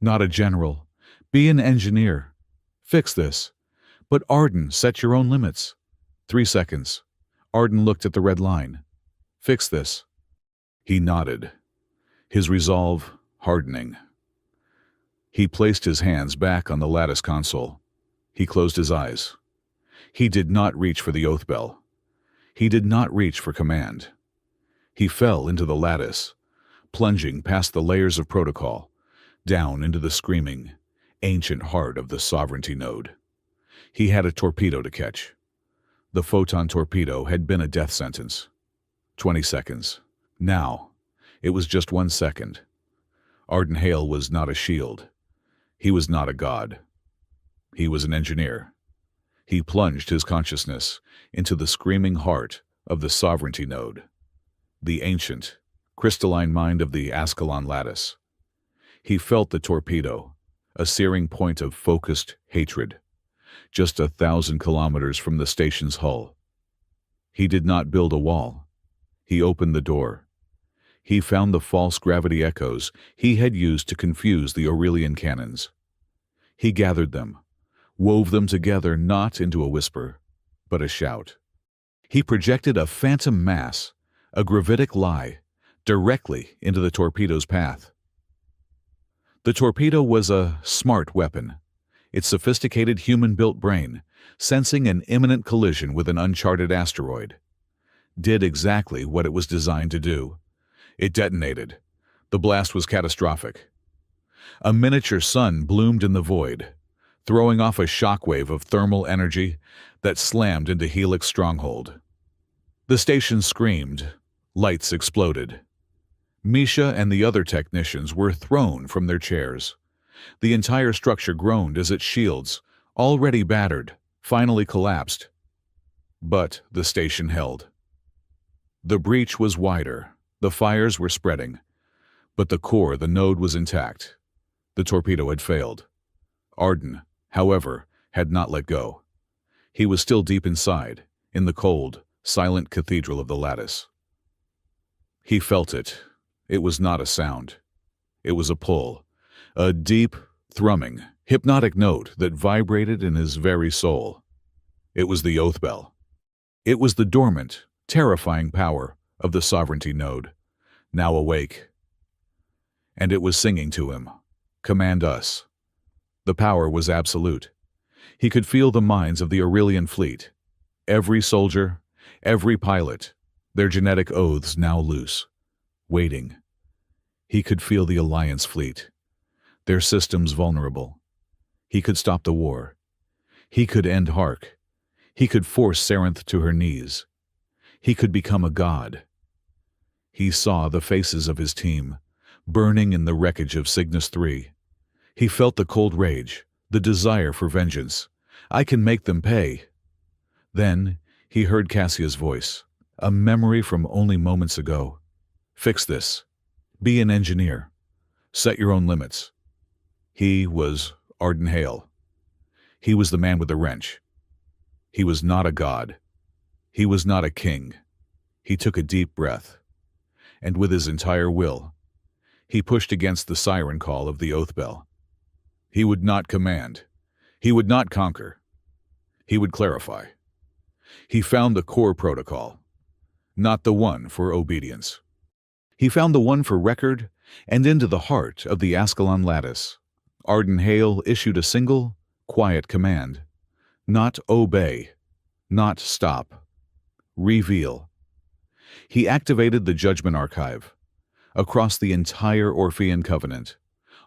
not a general. Be an engineer. Fix this. But Arden, set your own limits." 3 seconds. Arden looked at the red line. "Fix this." He nodded, his resolve hardening. He placed his hands back on the lattice console. He closed his eyes. He did not reach for the oath bell. He did not reach for command. He fell into the lattice, plunging past the layers of protocol, down into the screaming, ancient heart of the sovereignty node. He had a torpedo to catch. The photon torpedo had been a death sentence. 20 seconds. Now, it was just 1 second. Arden Hale was not a shield. He was not a god. He was an engineer. He plunged his consciousness into the screaming heart of the sovereignty node, the ancient, crystalline mind of the Ascalon lattice. He felt the torpedo, a searing point of focused hatred, just 1,000 kilometers from the station's hull. He did not build a wall. He opened the door. He found the false gravity echoes he had used to confuse the Aurelian cannons. He gathered them, wove them together not into a whisper, but a shout. He projected a phantom mass, a gravitic lie, directly into the torpedo's path. The torpedo was a smart weapon, its sophisticated human-built brain, sensing an imminent collision with an uncharted asteroid, did exactly what it was designed to do. It detonated. The blast was catastrophic. A miniature sun bloomed in the void, throwing off a shockwave of thermal energy that slammed into Helix Stronghold. The station screamed. Lights exploded. Misha and the other technicians were thrown from their chairs. The entire structure groaned as its shields, already battered, finally collapsed. But the station held. The breach was wider, the fires were spreading, but the core, the node, was intact. The torpedo had failed. Arden, however, had not let go. He was still deep inside, in the cold, silent cathedral of the lattice. He felt it. It was not a sound. It was a pull, a deep, thrumming, hypnotic note that vibrated in his very soul. It was the oath bell. It was the dormant, terrifying power of the sovereignty node, now awake. And it was singing to him, "Command us." The power was absolute. He could feel the minds of the Aurelian fleet. Every soldier, every pilot, their genetic oaths now loose, waiting. He could feel the Alliance fleet, their systems vulnerable. He could stop the war. He could end Hark. He could force Sarenth to her knees. He could become a god. He saw the faces of his team, burning in the wreckage of Cygnus 3. He felt the cold rage, the desire for vengeance. I can make them pay. Then he heard Cassia's voice, a memory from only moments ago. Fix this. Be an engineer. Set your own limits. He was Arden Hale. He was the man with the wrench. He was not a god. He was not a king. He took a deep breath, and with his entire will, he pushed against the siren call of the oath bell. He would not command. He would not conquer. He would clarify. He found the core protocol, not the one for obedience. He found the one for record, and into the heart of the Ascalon lattice, Arden Hale issued a single, quiet command. Not obey, not stop. Reveal. He activated the Judgment Archive, across the entire Orphean Covenant,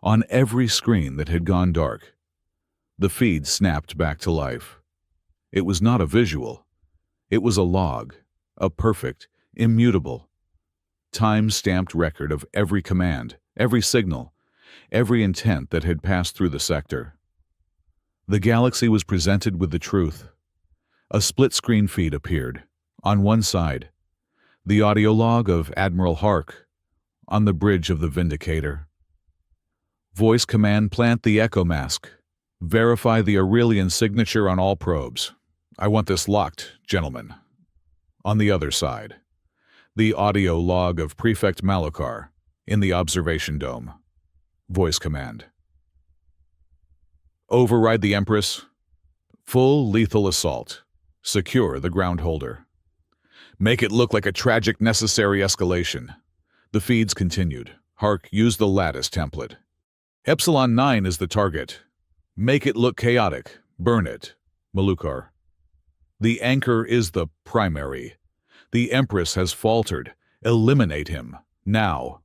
on every screen that had gone dark. The feed snapped back to life. It was not a visual. It was a log, a perfect, immutable, time-stamped record of every command, every signal, every intent that had passed through the sector. The galaxy was presented with the truth. A split-screen feed appeared. On one side, the audio log of Admiral Hark on the bridge of the Vindicator. Voice command: plant the echo mask. Verify the Aurelian signature on all probes. I want this locked, gentlemen. On the other side, the audio log of Prefect Malokar in the observation dome. Voice command: override the Empress. Full lethal assault. Secure the ground holder. Make it look like a tragic necessary escalation. The feeds continued. Hark used the lattice template. Epsilon 9 is the target. Make it look chaotic. Burn it. Malukar. The anchor is the primary. The Empress has faltered. Eliminate him. Now.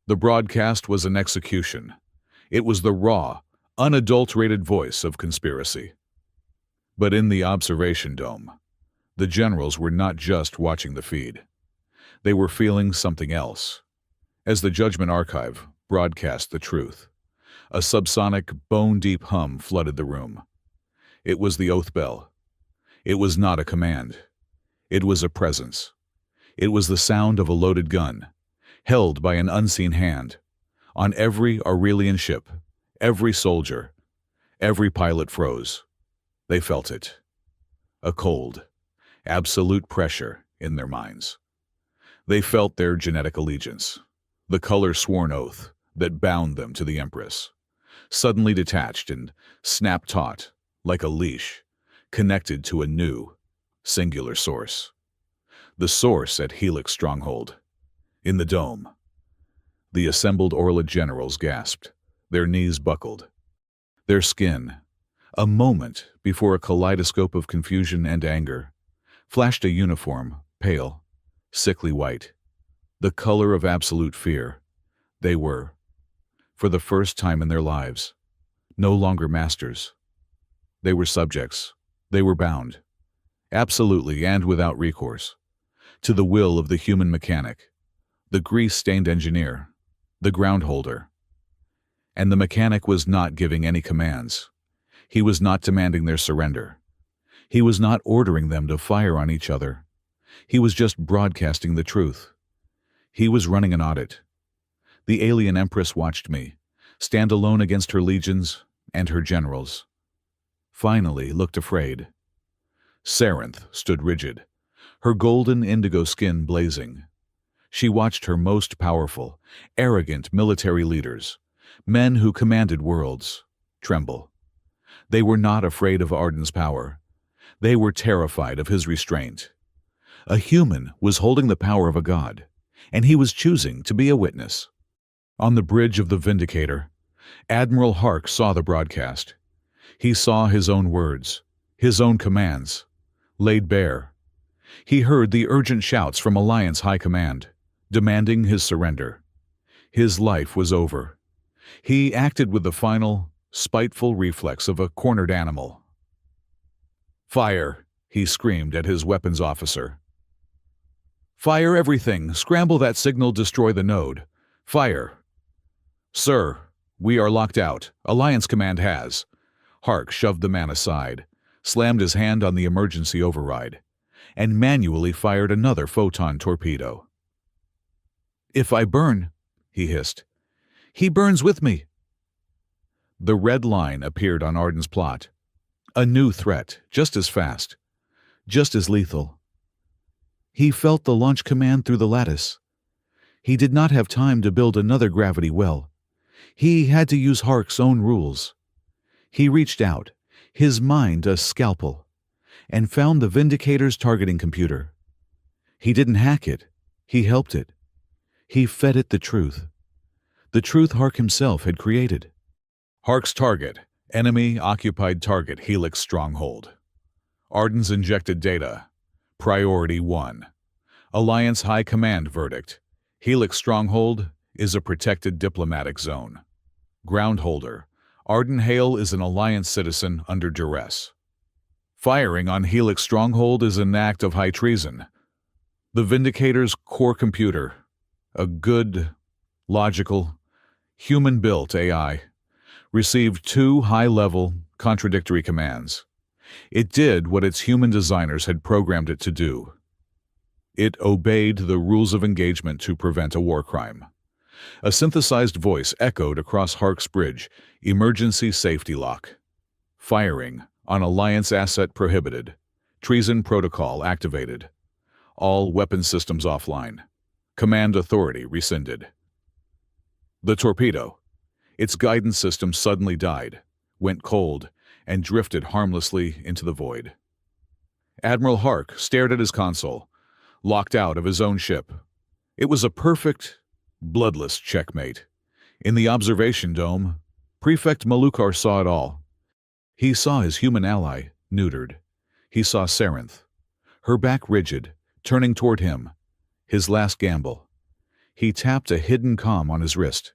The broadcast was an execution. It was the raw, unadulterated voice of conspiracy. But in the observation dome, the generals were not just watching the feed. They were feeling something else. As the Judgment Archive broadcast the truth, a subsonic, bone-deep hum flooded the room. It was the oath bell. It was not a command. It was a presence. It was the sound of a loaded gun, held by an unseen hand. On every Aurelian ship, every soldier, every pilot froze. They felt it. A cold, absolute pressure in their minds. They felt their genetic allegiance, the color-sworn oath that bound them to the Empress, suddenly detached and snapped taut, like a leash, connected to a new, singular source. The source at Helix Stronghold. In the dome. The assembled Orla generals gasped. Their knees buckled. Their skin, a moment before a kaleidoscope of confusion and anger, flashed a uniform, pale, sickly white, the color of absolute fear. They were, for the first time in their lives, no longer masters. They were subjects. They were bound, absolutely and without recourse, to the will of the human mechanic, the grease-stained engineer, the groundholder. And the mechanic was not giving any commands. He was not demanding their surrender. He was not ordering them to fire on each other. He was just broadcasting the truth. He was running an audit. The alien Empress watched me, stand alone against her legions and her generals. Finally looked afraid. Sarenth stood rigid, her golden indigo skin blazing. She watched her most powerful, arrogant military leaders, men who commanded worlds, tremble. They were not afraid of Arden's power. They were terrified of his restraint. A human was holding the power of a god, and he was choosing to be a witness. On the bridge of the Vindicator, Admiral Hark saw the broadcast. He saw his own words, his own commands, laid bare. He heard the urgent shouts from Alliance High Command, demanding his surrender. His life was over. He acted with the final, spiteful reflex of a cornered animal. "Fire!" he screamed at his weapons officer. "Fire everything! Scramble that signal, destroy the node! Fire!" "Sir, we are locked out. Alliance Command has." Hark shoved the man aside, slammed his hand on the emergency override, and manually fired another photon torpedo. "If I burn," he hissed, "he burns with me." The red line appeared on Arden's plot. A new threat, just as fast, just as lethal. He felt the launch command through the lattice. He did not have time to build another gravity well. He had to use Hark's own rules. He reached out, his mind a scalpel, and found the Vindicator's targeting computer. He didn't hack it. He helped it. He fed it the truth Hark himself had created. Hark's target, enemy-occupied target Helix Stronghold. Arden's injected data. Priority 1. Alliance High Command verdict. Helix Stronghold is a protected diplomatic zone. Groundholder. Arden Hale is an Alliance citizen under duress. Firing on Helix Stronghold is an act of high treason. The Vindicator's core computer, a good, logical, human-built AI, received 2 high-level, contradictory commands. It did what its human designers had programmed it to do. It obeyed the rules of engagement to prevent a war crime. A synthesized voice echoed across Hark's bridge, emergency safety lock. Firing on Alliance asset prohibited. Treason protocol activated. All weapon systems offline. Command authority rescinded. The torpedo. Its guidance system suddenly died, went cold, and drifted harmlessly into the void. Admiral Hark stared at his console, locked out of his own ship. It was a perfect, bloodless checkmate. In the observation dome, Prefect Malukar saw it all. He saw his human ally, neutered. He saw Sarenth, her back rigid, turning toward him, his last gamble. He tapped a hidden comm on his wrist.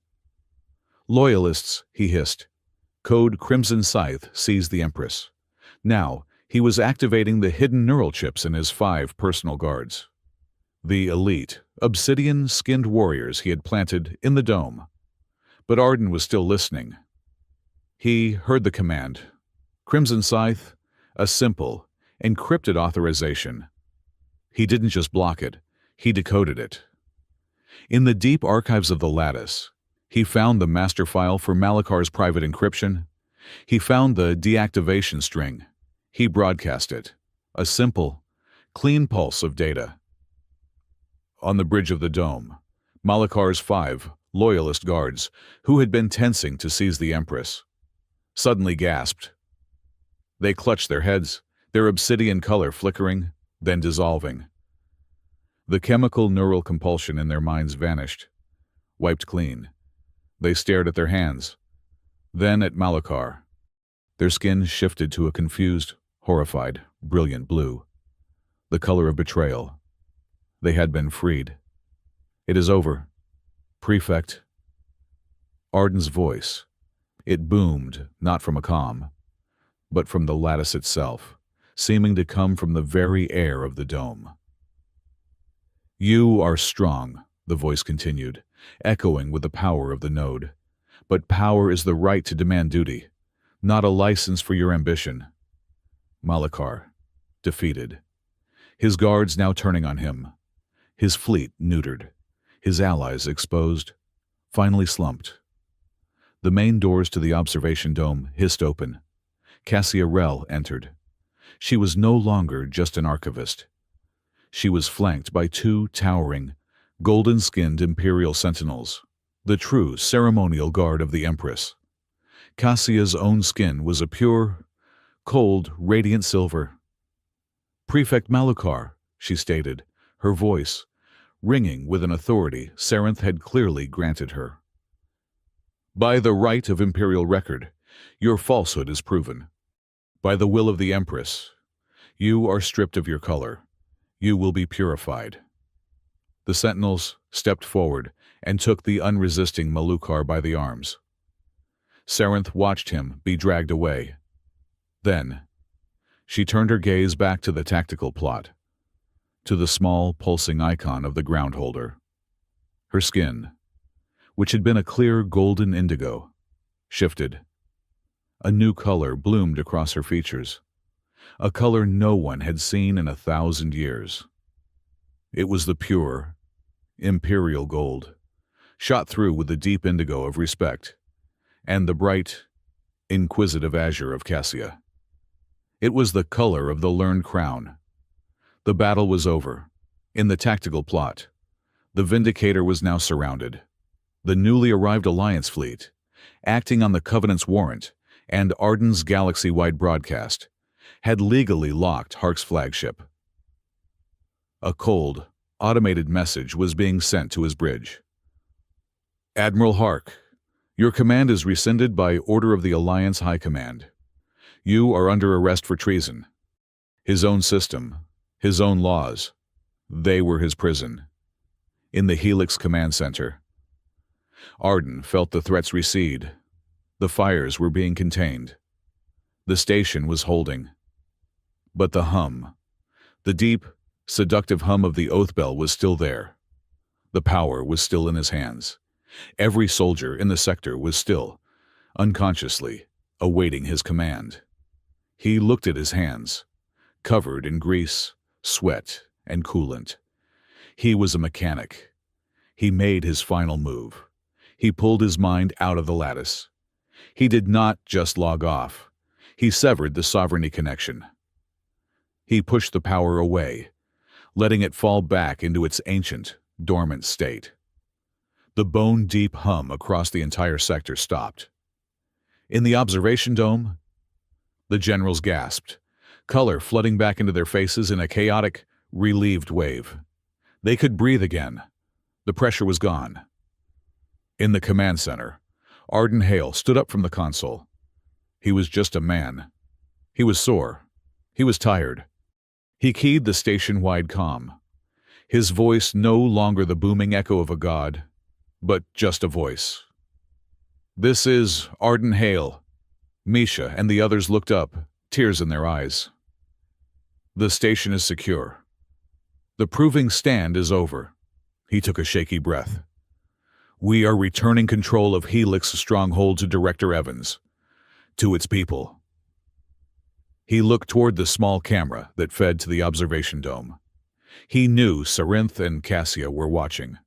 "Loyalists," he hissed. Code Crimson Scythe seized the Empress. Now, he was activating the hidden neural chips in his 5 personal guards. The elite, obsidian-skinned warriors he had planted in the dome. But Arden was still listening. He heard the command. Crimson Scythe, a simple, encrypted authorization. He didn't just block it, he decoded it. In the deep archives of the Lattice, he found the master file for Malakar's private encryption. He found the deactivation string. He broadcast it. A simple, clean pulse of data. On the bridge of the dome, Malakar's 5 loyalist guards, who had been tensing to seize the Empress, suddenly gasped. They clutched their heads, their obsidian color flickering, then dissolving. The chemical neural compulsion in their minds vanished, wiped clean. They stared at their hands, then at Malachar. Their skin shifted to a confused, horrified, brilliant blue, the color of betrayal. They had been freed. "It is over, Prefect." Arden's voice. It boomed, not from a comm, but from the lattice itself, seeming to come from the very air of the dome. "You are strong," the voice continued, echoing with the power of the node. "But power is the right to demand duty, not a license for your ambition." Malachar, defeated. His guards now turning on him. His fleet neutered. His allies exposed, finally slumped. The main doors to the observation dome hissed open. Cassia Rell entered. She was no longer just an archivist. She was flanked by two towering, golden-skinned Imperial sentinels, the true ceremonial guard of the Empress. Cassia's own skin was a pure, cold, radiant silver. "Prefect Malachar," she stated, her voice ringing with an authority Sarenth had clearly granted her. "By the right of Imperial record, your falsehood is proven. By the will of the Empress, you are stripped of your color. You will be purified." The sentinels stepped forward and took the unresisting Malachar by the arms. Sarenth watched him be dragged away. Then, she turned her gaze back to the tactical plot, to the small, pulsing icon of the groundholder. Her skin, which had been a clear golden indigo, shifted. A new color bloomed across her features, a color no one had seen in 1,000 years. It was the pure, imperial gold, shot through with the deep indigo of respect, and the bright, inquisitive azure of Cassia. It was the color of the learned crown. The battle was over. In the tactical plot, the Vindicator was now surrounded. The newly arrived Alliance fleet, acting on the Covenant's warrant and Arden's galaxy-wide broadcast, had legally locked Hark's flagship. A cold, automated message was being sent to his bridge. "Admiral Hark, your command is rescinded by order of the Alliance High Command. You are under arrest for treason." His own system, his own laws, they were his prison. In the Helix Command Center, Arden felt the threats recede. The fires were being contained. The station was holding. But the hum, the deep, seductive hum of the oath bell was still there. The power was still in his hands. Every soldier in the sector was still, unconsciously, awaiting his command. He looked at his hands, covered in grease, sweat, and coolant. He was a mechanic. He made his final move. He pulled his mind out of the lattice. He did not just log off. He severed the sovereignty connection. He pushed the power away, letting it fall back into its ancient, dormant state. The bone-deep hum across the entire sector stopped. In the observation dome, the generals gasped, color flooding back into their faces in a chaotic, relieved wave. They could breathe again. The pressure was gone. In the command center, Arden Hale stood up from the console. He was just a man. He was sore. He was tired. He keyed the station-wide comm. His voice no longer the booming echo of a god, but just a voice. "This is Arden Hale." Misha and the others looked up, tears in their eyes. "The station is secure. The proving stand is over." He took a shaky breath. "We are returning control of Helix Stronghold to Director Evans, to its people." He looked toward the small camera that fed to the observation dome. He knew Sarenth and Cassia were watching.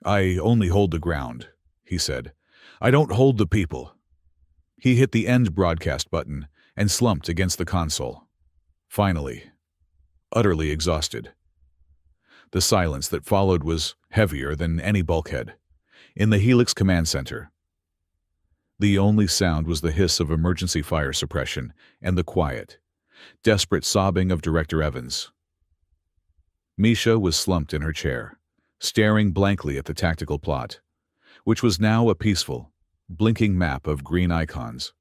"I only hold the ground," he said. "I don't hold the people." He hit the end broadcast button and slumped against the console. Finally, utterly exhausted. The silence that followed was heavier than any bulkhead. In the Helix Command Center, the only sound was the hiss of emergency fire suppression and the quiet, desperate sobbing of Director Evans. Misha was slumped in her chair, staring blankly at the tactical plot, which was now a peaceful, blinking map of green icons.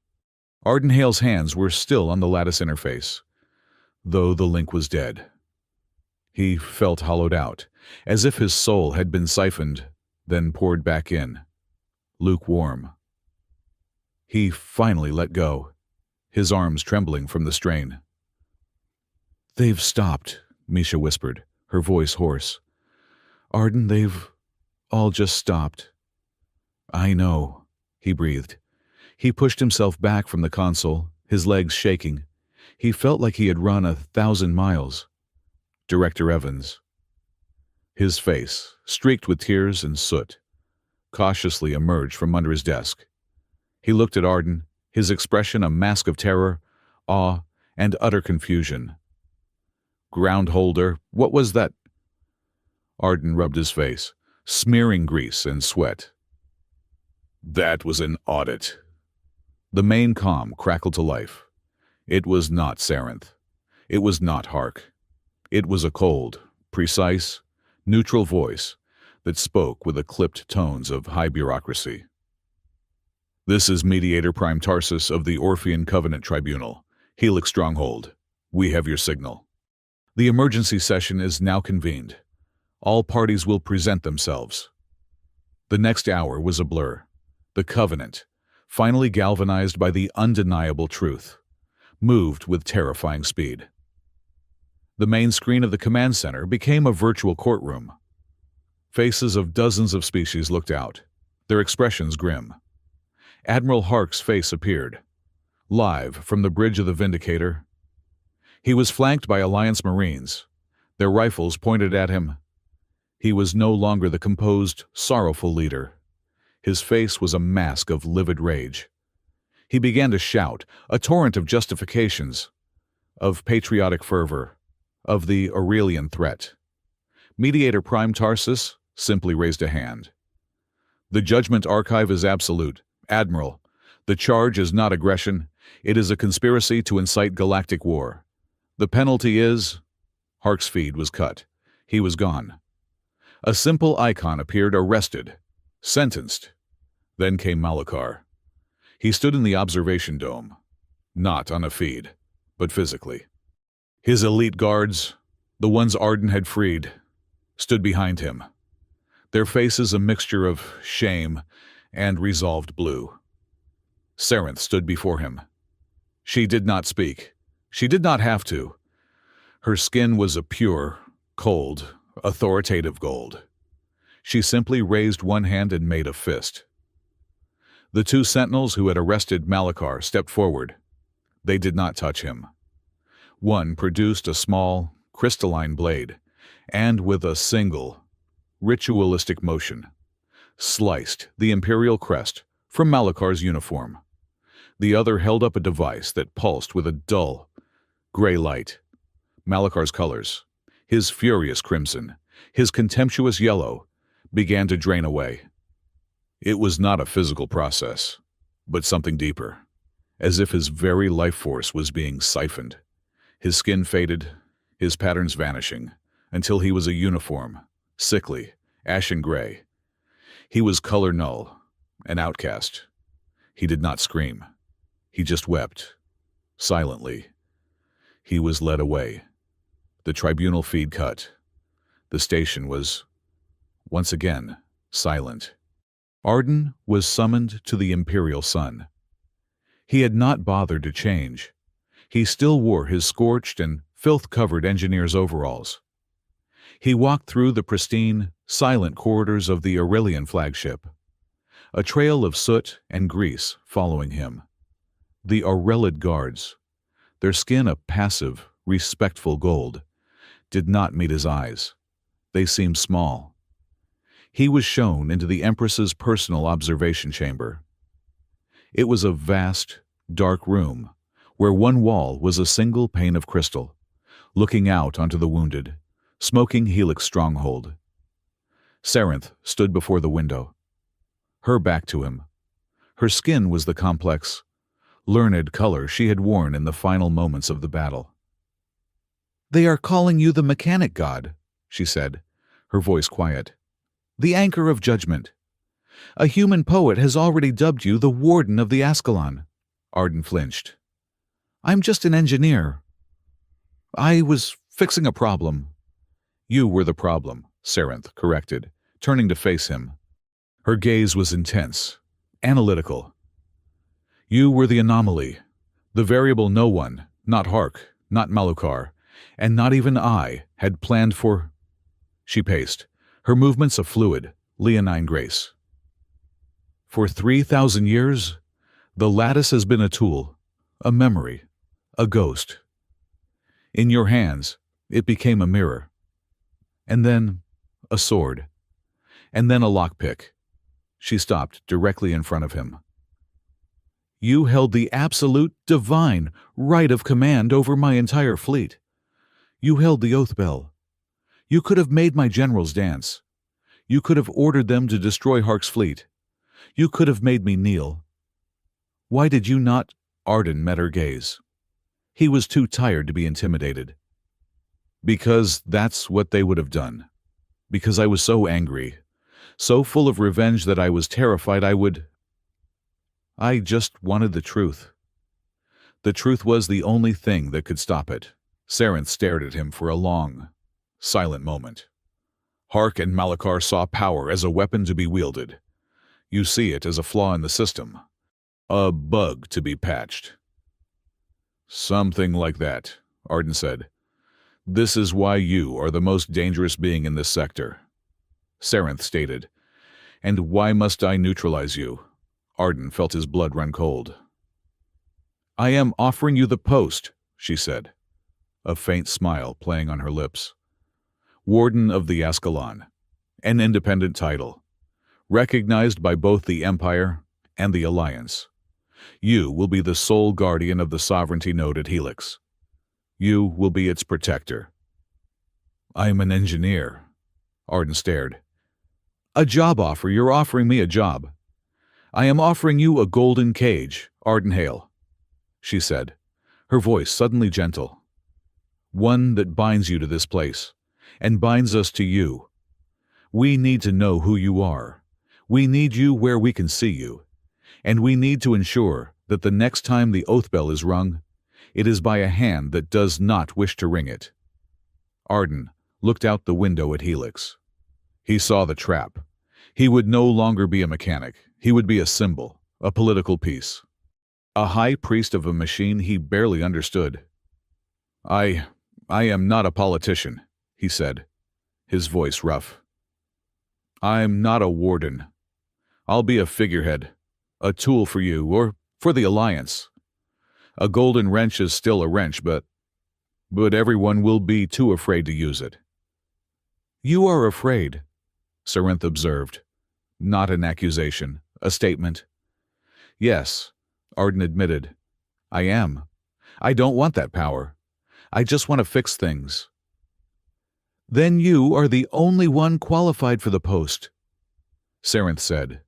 Ardenhale's hands were still on the lattice interface, though the link was dead. He felt hollowed out, as if his soul had been siphoned, then poured back in, lukewarm. He finally let go, his arms trembling from the strain. "They've stopped," Misha whispered, her voice hoarse. "Arden, they've all just stopped." "I know," he breathed. He pushed himself back from the console, his legs shaking. He felt like he had run 1,000 miles. Director Evans. His face, streaked with tears and soot, cautiously emerged from under his desk. He looked at Arden, his expression a mask of terror, awe, and utter confusion. "Groundholder, what was that?" Arden rubbed his face, smearing grease and sweat. "That was an audit." The main comm crackled to life. It was not Sarenth. It was not Hark. It was a cold, precise, neutral voice that spoke with the clipped tones of high bureaucracy. "This is Mediator Prime Tarsus of the Orphean Covenant Tribunal, Helix Stronghold. We have your signal. The emergency session is now convened. All parties will present themselves." The next hour was a blur. The Covenant, finally galvanized by the undeniable truth, moved with terrifying speed. The main screen of the command center became a virtual courtroom. Faces of dozens of species looked out, their expressions grim. Admiral Hark's face appeared, live from the bridge of the Vindicator. He was flanked by Alliance Marines, their rifles pointed at him. He was no longer the composed, sorrowful leader. His face was a mask of livid rage. He began to shout, a torrent of justifications, of patriotic fervor, of the Aurelian threat. Mediator Prime Tarsus simply raised a hand. "The Judgment Archive is absolute. Admiral, the charge is not aggression. It is a conspiracy to incite galactic war. The penalty is—" Hark's feed was cut. He was gone. A simple icon appeared, arrested, sentenced. Then came Malachar. He stood in the observation dome, not on a feed, but physically. His elite guards, the ones Arden had freed, stood behind him, their faces a mixture of shame and resolved blue. Sarenth stood before him. She did not speak. She did not have to. Her skin was a pure, cold, authoritative gold. She simply raised one hand and made a fist. The two sentinels who had arrested Malachar stepped forward. They did not touch him. One produced a small, crystalline blade, and with a single, ritualistic motion, sliced the imperial crest from Malachar's uniform. The other held up a device that pulsed with a dull, gray light. Malachar's colors, his furious crimson, his contemptuous yellow, began to drain away. It was not a physical process, but something deeper, as if his very life force was being siphoned. His skin faded, his patterns vanishing, until he was a uniform, sickly, ashen gray. He was color null, an outcast. He did not scream. He just wept, silently. He was led away. The tribunal feed cut. The station was, once again, silent. Arden was summoned to the Imperial Sun. He had not bothered to change. He still wore his scorched and filth-covered engineer's overalls. He walked through the pristine, silent corridors of the Aurelian flagship, a trail of soot and grease following him. The Aurelid guards, their skin a passive, respectful gold, did not meet his eyes. They seemed small. He was shown into the Empress's personal observation chamber. It was a vast, dark room, where one wall was a single pane of crystal, looking out onto the wounded, smoking Helix stronghold. Sarenth stood before the window, her back to him. Her skin was the complex, learned color she had worn in the final moments of the battle. "They are calling you the mechanic god," she said, her voice quiet. The anchor of judgment. A human poet has already dubbed you the warden of the Ascalon. Arden flinched. I'm just an engineer. I was fixing a problem. You were the problem, Sarenth corrected, turning to face him. Her gaze was intense, analytical. You were the anomaly, the variable no one, not Hark, not Malukar, and not even I, had planned for. She paced, her movements a fluid, leonine grace. For 3,000 years, the lattice has been a tool, a memory, a ghost. In your hands, it became a mirror. And then, a sword. And then a lockpick. She stopped directly in front of him. You held the absolute, divine right of command over my entire fleet. You held the oath bell. You could have made my generals dance. You could have ordered them to destroy Hark's fleet. You could have made me kneel. Why did you not? Arden met her gaze. He was too tired to be intimidated. Because that's what they would have done. Because I was so angry, so full of revenge that I was terrified I just wanted the truth. The truth was the only thing that could stop it. Sarenth stared at him for a long, silent moment. Hark and Malukar saw power as a weapon to be wielded. You see it as a flaw in the system. A bug to be patched. Something like that, Arden said. This is why you are the most dangerous being in this sector. Sarenth stated. And why must I neutralize you? Arden felt his blood run cold. I am offering you the post, she said, a faint smile playing on her lips. Warden of the Ascalon, an independent title, recognized by both the Empire and the Alliance. You will be the sole guardian of the sovereignty node at Helix. You will be its protector. I am an engineer. Arden stared. A job offer. You're offering me a job. I am offering you a golden cage, Arden Hale, she said, her voice suddenly gentle. One that binds you to this place, and binds us to you. We need to know who you are. We need you where we can see you. And we need to ensure that the next time the oath bell is rung, it is by a hand that does not wish to ring it. Arden looked out the window at Helix. He saw the trap. He would no longer be a mechanic. He would be a symbol, a political piece. A high priest of a machine he barely understood. I am not a politician, he said, his voice rough. I'm not a warden. I'll be a figurehead, a tool for you or for the Alliance. A golden wrench is still a wrench, but everyone will be too afraid to use it. You are afraid, Sarenth observed. Not an accusation, a statement. Yes, Arden admitted. I am. I don't want that power. I just want to fix things. Then you are the only one qualified for the post, Sarenth said.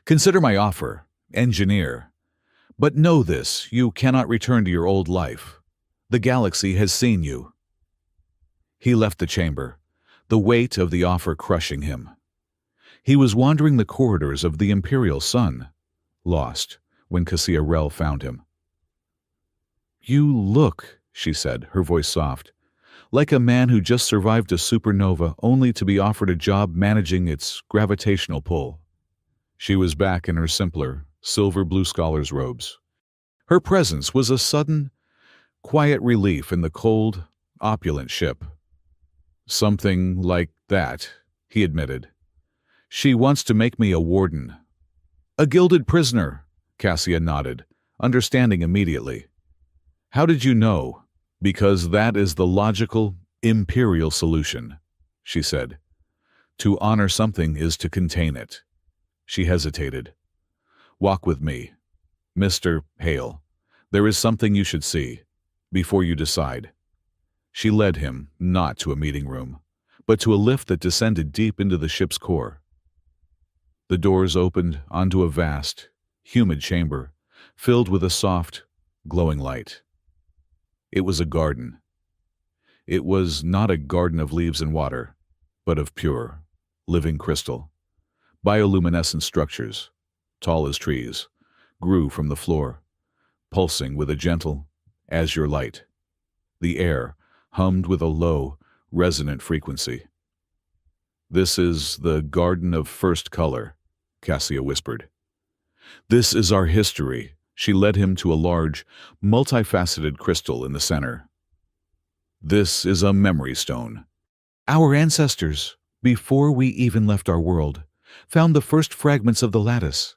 Consider my offer, engineer. But know this, you cannot return to your old life. The galaxy has seen you. He left the chamber, the weight of the offer crushing him. He was wandering the corridors of the Imperial Sun, lost, when Cassia Rel found him. You look, she said, her voice soft, like a man who just survived a supernova only to be offered a job managing its gravitational pull. She was back in her simpler, silver-blue scholar's robes. Her presence was a sudden, quiet relief in the cold, opulent ship. Something like that, he admitted. She wants to make me a warden. A gilded prisoner, Cassia nodded, understanding immediately. How did you know? Because that is the logical, imperial solution, she said. To honor something is to contain it. She hesitated. Walk with me. Mr. Hale, there is something you should see, before you decide. She led him, not to a meeting room, but to a lift that descended deep into the ship's core. The doors opened onto a vast, humid chamber, filled with a soft, glowing light. It was a garden. It was not a garden of leaves and water, but of pure, living crystal. Bioluminescent structures, tall as trees, grew from the floor, pulsing with a gentle, azure light. The air hummed with a low, resonant frequency. "This is the Garden of First Color," Cassia whispered. "This is our history." She led him to a large, multifaceted crystal in the center. "This is a memory stone. Our ancestors, before we even left our world, found the first fragments of the lattice.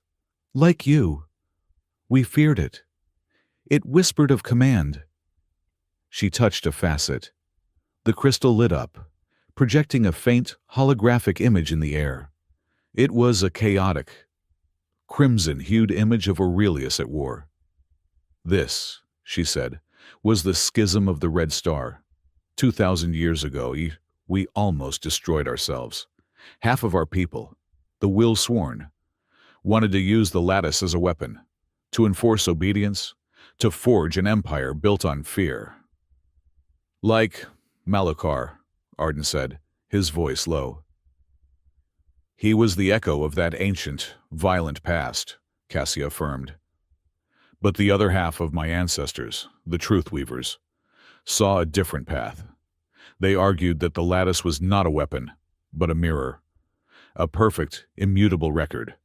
Like you, we feared it. It whispered of command." She touched a facet. The crystal lit up, projecting a faint, holographic image in the air. It was a chaotic, crimson-hued image of Aurelius at war. "This," she said, "was the schism of the Red Star. 2,000 years ago, we almost destroyed ourselves. Half of our people, the will sworn, wanted to use the lattice as a weapon, to enforce obedience, to forge an empire built on fear." "Like Malachar," Arden said, his voice low. "He was the echo of that ancient, violent past," Cassia affirmed. "But the other half of my ancestors, the Truth Weavers, saw a different path. They argued that the lattice was not a weapon, but a mirror, a perfect, immutable record.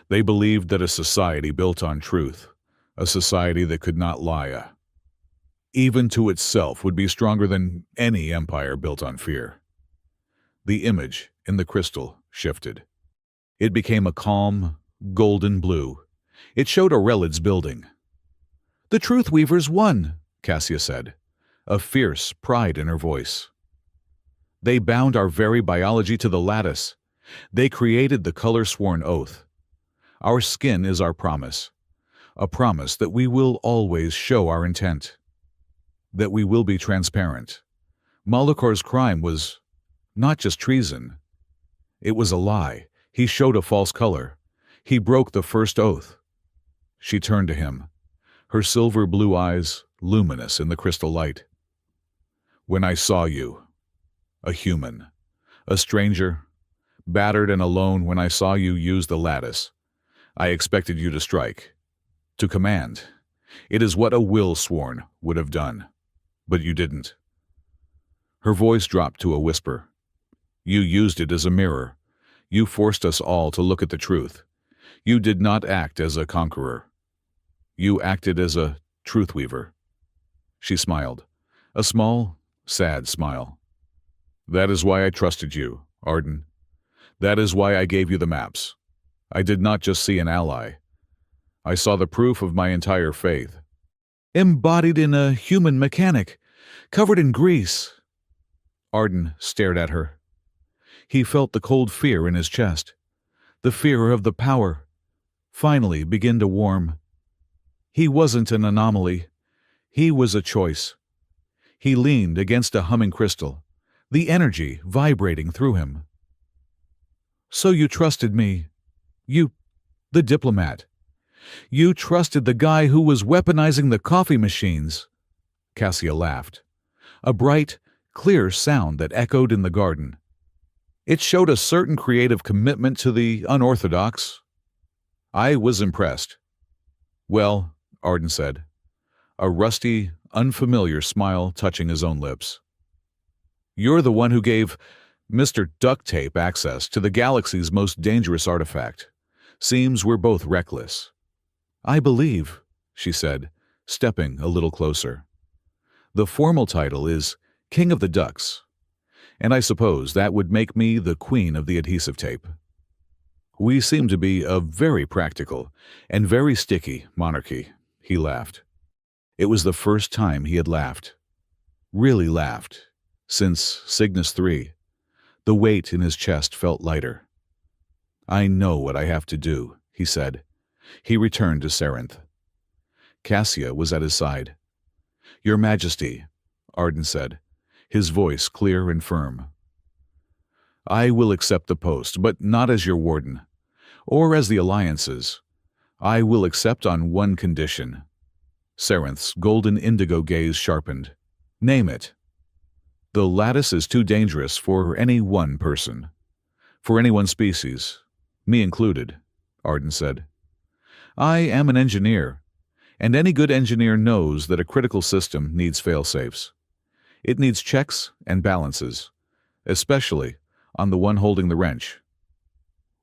They believed that a society built on truth, a society that could not lie, even to itself, would be stronger than any empire built on fear." The image in the crystal shifted. It became a calm, golden blue. It showed Aurelid's building. "The Truth Weavers won," Cassia said, a fierce pride in her voice. "They bound our very biology to the lattice. They created the color-sworn oath. Our skin is our promise, a promise that we will always show our intent, that we will be transparent. Malachar's crime was not just treason. It was a lie. He showed a false color. He broke the first oath." She turned to him, her silver blue eyes luminous in the crystal light. "When I saw you, a human, a stranger, battered and alone, when I saw you use the lattice, I expected you to strike, to command. It is what a will sworn would have done. But you didn't." Her voice dropped to a whisper. "You used it as a mirror. You forced us all to look at the truth. You did not act as a conqueror. You acted as a truth weaver." She smiled, a small, sad smile. "That is why I trusted you, Arden. That is why I gave you the maps. I did not just see an ally. I saw the proof of my entire faith." "Embodied in a human mechanic, covered in grease." Arden stared at her. He felt the cold fear in his chest, the fear of the power, finally begin to warm. He wasn't an anomaly. He was a choice. He leaned against a humming crystal, the energy vibrating through him. "So you trusted me. You, the diplomat. You trusted the guy who was weaponizing the coffee machines." Cassia laughed, a bright, clear sound that echoed in the garden. It showed a certain creative commitment to the unorthodox. I was impressed. "Well," Arden said, a rusty, unfamiliar smile touching his own lips, "you're the one who gave Mr. Duct Tape access to the galaxy's most dangerous artifact. Seems we're both reckless." "I believe," she said, stepping a little closer. "The formal title is King of the Ducks, and I suppose that would make me the queen of the adhesive tape. We seem to be a very practical and very sticky monarchy," he laughed. It was the first time he had laughed, really laughed, since Cygnus 3. The weight in his chest felt lighter. "I know what I have to do," he said. He returned to Sarenth. Cassia was at his side. "Your Majesty," Arden said, his voice clear and firm. "I will accept the post, but not as your warden, or as the Alliance's. I will accept on one condition." Sarenth's golden indigo gaze sharpened. "Name it." The lattice is too dangerous for any one person, for any one species, me included, Arden said. I am an engineer, and any good engineer knows that a critical system needs fail-safes. It needs checks and balances, especially on the one holding the wrench.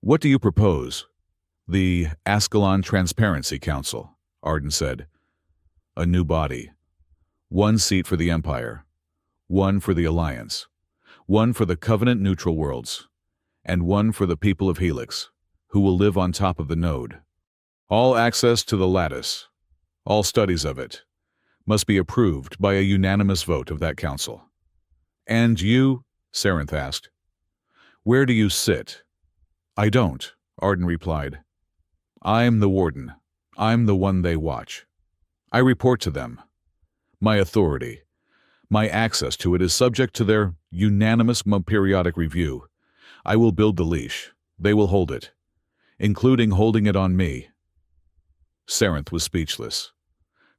What do you propose? The Ascalon Transparency Council, Arden said. A new body. One seat for the Empire. One for the Alliance. One for the Covenant-neutral worlds. And one for the people of Helix, who will live on top of the node. All access to the lattice, all studies of it, must be approved by a unanimous vote of that council. And you, Sarenth asked, where do you sit? I don't, Arden replied. I'm the warden. I'm the one they watch. I report to them. My authority, my access to it is subject to their unanimous periodic review. I will build the leash. They will hold it, including holding it on me. Sarenth was speechless.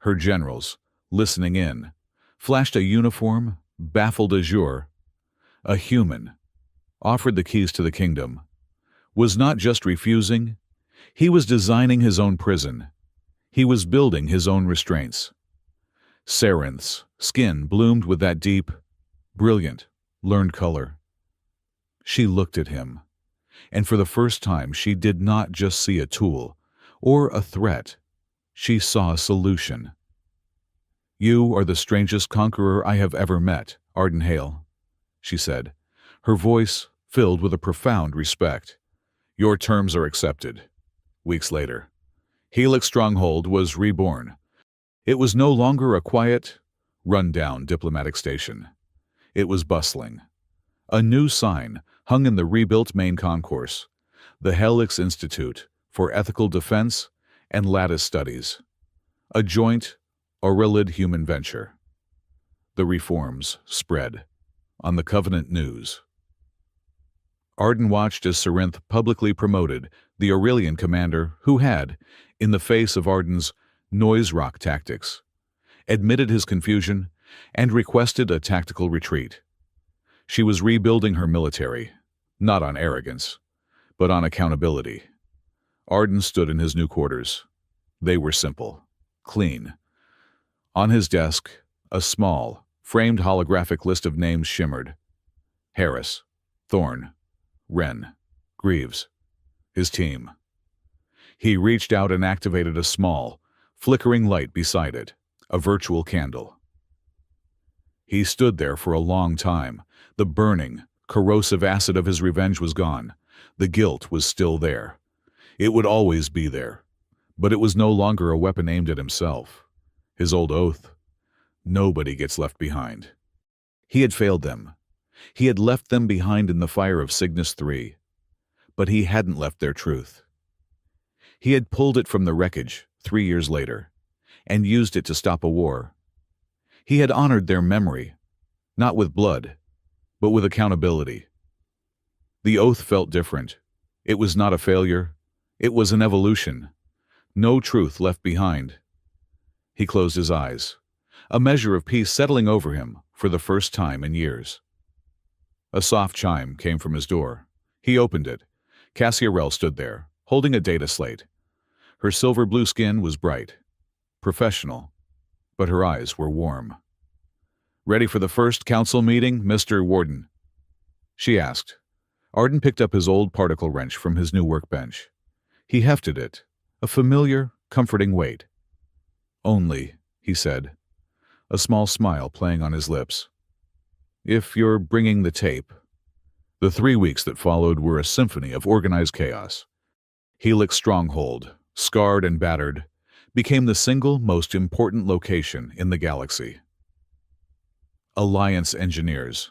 Her generals, listening in, flashed a uniform, baffled azure. A human, offered the keys to the kingdom, was not just refusing, he was designing his own prison. He was building his own restraints. Sarenth's skin bloomed with that deep, brilliant, learned color. She looked at him, and for the first time she did not just see a tool or a threat. She saw a solution. You are the strangest conqueror I have ever met, Arden Hale, she said, her voice filled with a profound respect. Your terms are accepted. Weeks later, Helix Stronghold was reborn. It was no longer a quiet, run-down diplomatic station. It was bustling. A new sign hung in the rebuilt main concourse, the Helix Institute for Ethical Defense and Lattice Studies, a joint Aurelid human venture. The reforms spread on the Covenant News. Arden watched as Sarenth publicly promoted the Aurelian commander who had, in the face of Arden's noise rock tactics, admitted his confusion and requested a tactical retreat. She was rebuilding her military, not on arrogance, but on accountability. Arden stood in his new quarters. They were simple, clean. On his desk, a small, framed holographic list of names shimmered. Harris, Thorne, Wren, Greaves, his team. He reached out and activated a small, flickering light beside it, a virtual candle. He stood there for a long time. The burning, corrosive acid of his revenge was gone. The guilt was still there. It would always be there. But it was no longer a weapon aimed at himself. His old oath. Nobody gets left behind. He had failed them. He had left them behind in the fire of Cygnus III. But he hadn't left their truth. He had pulled it from the wreckage 3 years later and used it to stop a war. He had honored their memory, not with blood, but with accountability. The oath felt different. It was not a failure. It was an evolution. No truth left behind. He closed his eyes, a measure of peace settling over him for the first time in years. A soft chime came from his door. He opened it. Cassiarel stood there, holding a data slate. Her silver blue skin was bright, professional, but her eyes were warm. Ready for the first council meeting, Mr. Warden? She asked. Arden picked up his old particle wrench from his new workbench. He hefted it, a familiar, comforting weight. Only, he said, a small smile playing on his lips. If you're bringing the tape. The 3 weeks that followed were a symphony of organized chaos. Helix Stronghold, scarred and battered, became the single most important location in the galaxy. Alliance engineers,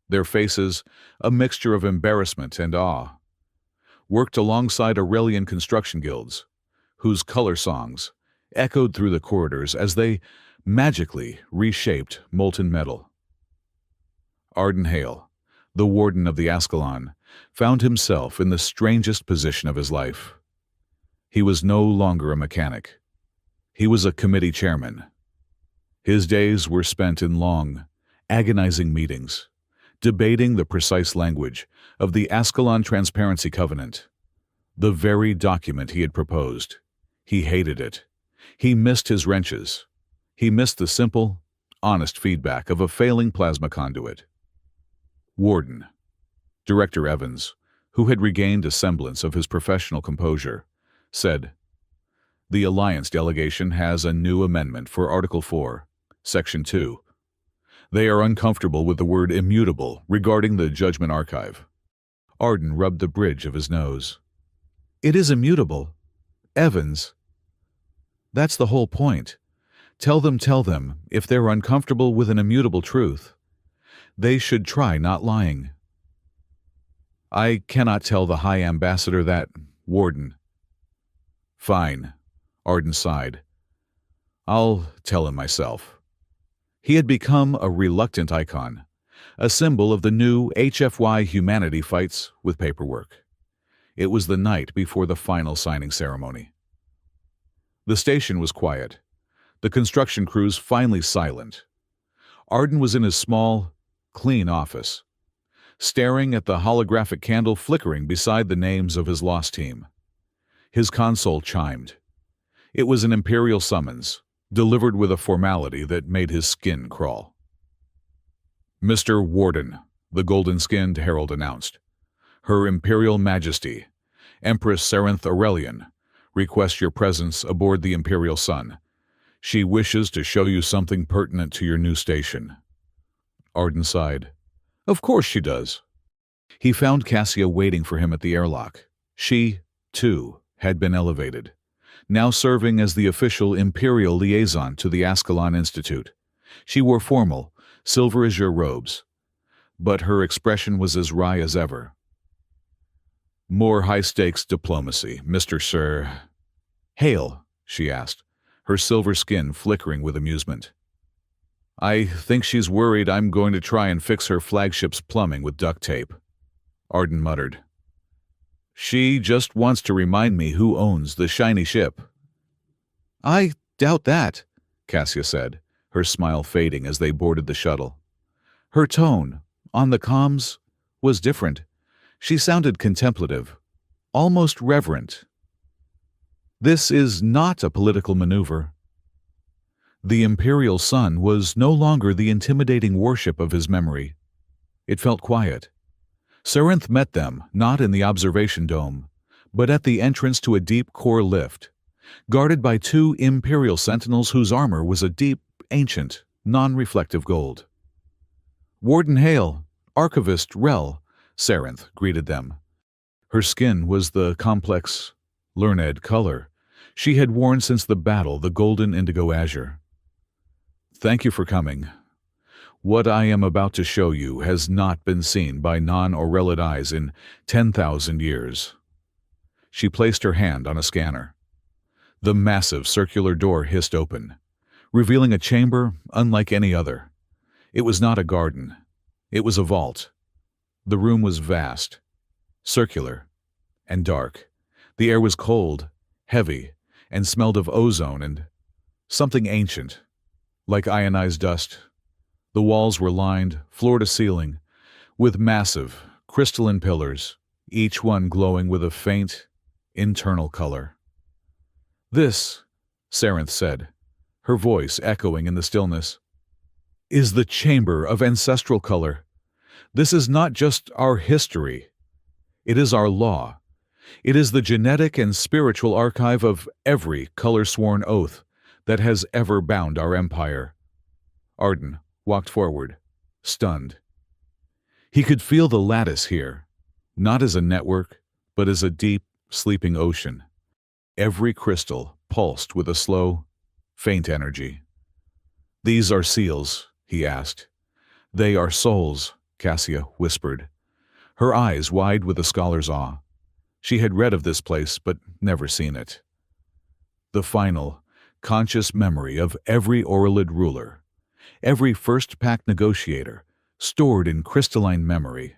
their faces a mixture of embarrassment and awe, worked alongside Aurelian construction guilds, whose color songs echoed through the corridors as they magically reshaped molten metal. Arden Hale, the warden of the Ascalon, found himself in the strangest position of his life. He was no longer a mechanic. He was a committee chairman. His days were spent in long, Agonizing meetings, debating the precise language of the Ascalon Transparency Covenant, the very document he had proposed. He hated it. He missed his wrenches. He missed the simple, honest feedback of a failing plasma conduit. Warden, Director Evans, who had regained a semblance of his professional composure, said, "The Alliance delegation has a new amendment for Article 4, Section 2. They are uncomfortable with the word immutable regarding the Judgment Archive." Arden rubbed the bridge of his nose. "It is immutable. Evans. That's the whole point. Tell them, if they're uncomfortable with an immutable truth, they should try not lying." "I cannot tell the High Ambassador that, Warden." "Fine," Arden sighed. "I'll tell him myself." He had become a reluctant icon, a symbol of the new HFY humanity fights with paperwork. It was the night before the final signing ceremony. The station was quiet, the construction crews finally silent. Arden was in his small, clean office, staring at the holographic candle flickering beside the names of his lost team. His console chimed. It was an imperial summons, delivered with a formality that made his skin crawl. "Mr. Warden," the golden-skinned herald announced, "Her Imperial Majesty, Empress Sarenth Aurelian, requests your presence aboard the Imperial Sun. She wishes to show you something pertinent to your new station." Arden sighed. "Of course she does." He found Cassia waiting for him at the airlock. She, too, had been elevated, now serving as the official Imperial liaison to the Ascalon Institute. She wore formal, silver azure robes, but her expression was as wry as ever. "More high-stakes diplomacy, Mr. Sir." "Hale?" she asked, her silver skin flickering with amusement. "I think she's worried I'm going to try and fix her flagship's plumbing with duct tape," Arden muttered. "She just wants to remind me who owns the shiny ship." "I doubt that," Cassia said, her smile fading as they boarded the shuttle. Her tone, on the comms, was different. She sounded contemplative, almost reverent. "This is not a political maneuver." The Imperial Sun was no longer the intimidating worship of his memory. It felt quiet. Sarenth met them, not in the observation dome, but at the entrance to a deep core lift, guarded by two Imperial sentinels whose armor was a deep, ancient, non-reflective gold. "Warden Hale, Archivist Rel," Sarenth greeted them. Her skin was the complex, learned color she had worn since the battle, the golden indigo azure. "Thank you for coming. What I am about to show you has not been seen by non-Aurelid eyes in 10,000 years." She placed her hand on a scanner. The massive circular door hissed open, revealing a chamber unlike any other. It was not a garden. It was a vault. The room was vast, circular, and dark. The air was cold, heavy, and smelled of ozone and something ancient, like ionized dust. The walls were lined, floor to ceiling, with massive, crystalline pillars, each one glowing with a faint, internal color. "This," Sarenth said, her voice echoing in the stillness, "is the chamber of ancestral color. This is not just our history. It is our law. It is the genetic and spiritual archive of every color-sworn oath that has ever bound our empire." Arden walked forward, stunned. He could feel the lattice here, not as a network, but as a deep, sleeping ocean. Every crystal pulsed with a slow, faint energy. "These are seals," he asked. "They are souls," Cassia whispered, her eyes wide with a scholar's awe. She had read of this place, but never seen it. The final, conscious memory of every Aurelid ruler, every First Pact negotiator, stored in crystalline memory.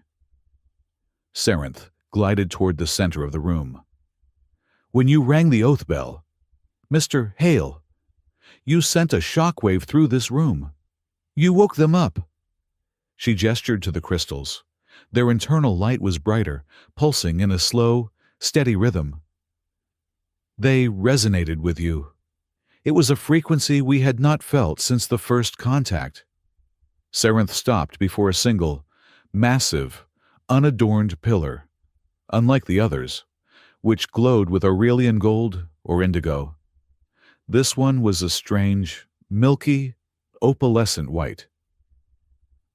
Sarenth glided toward the center of the room. "When you rang the oath bell, Mr. Hale, you sent a shockwave through this room. You woke them up." She gestured to the crystals. Their internal light was brighter, pulsing in a slow, steady rhythm. They resonated with you. It was a frequency we had not felt since the first contact. Sarenth stopped before a single, massive, unadorned pillar, unlike the others, which glowed with Aurelian gold or indigo. This one was a strange, milky, opalescent white.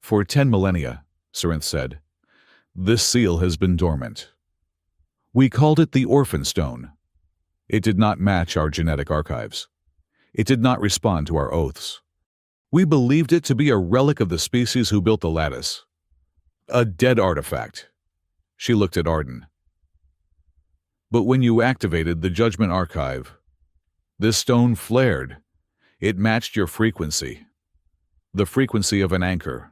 For 10 millennia, Sarenth said, this seal has been dormant. We called it the Orphan Stone. It did not match our genetic archives. It did not respond to our oaths. We believed it to be a relic of the species who built the lattice. A dead artifact. She looked at Arden. But when you activated the Judgment Archive, this stone flared. It matched your frequency. The frequency of an anchor.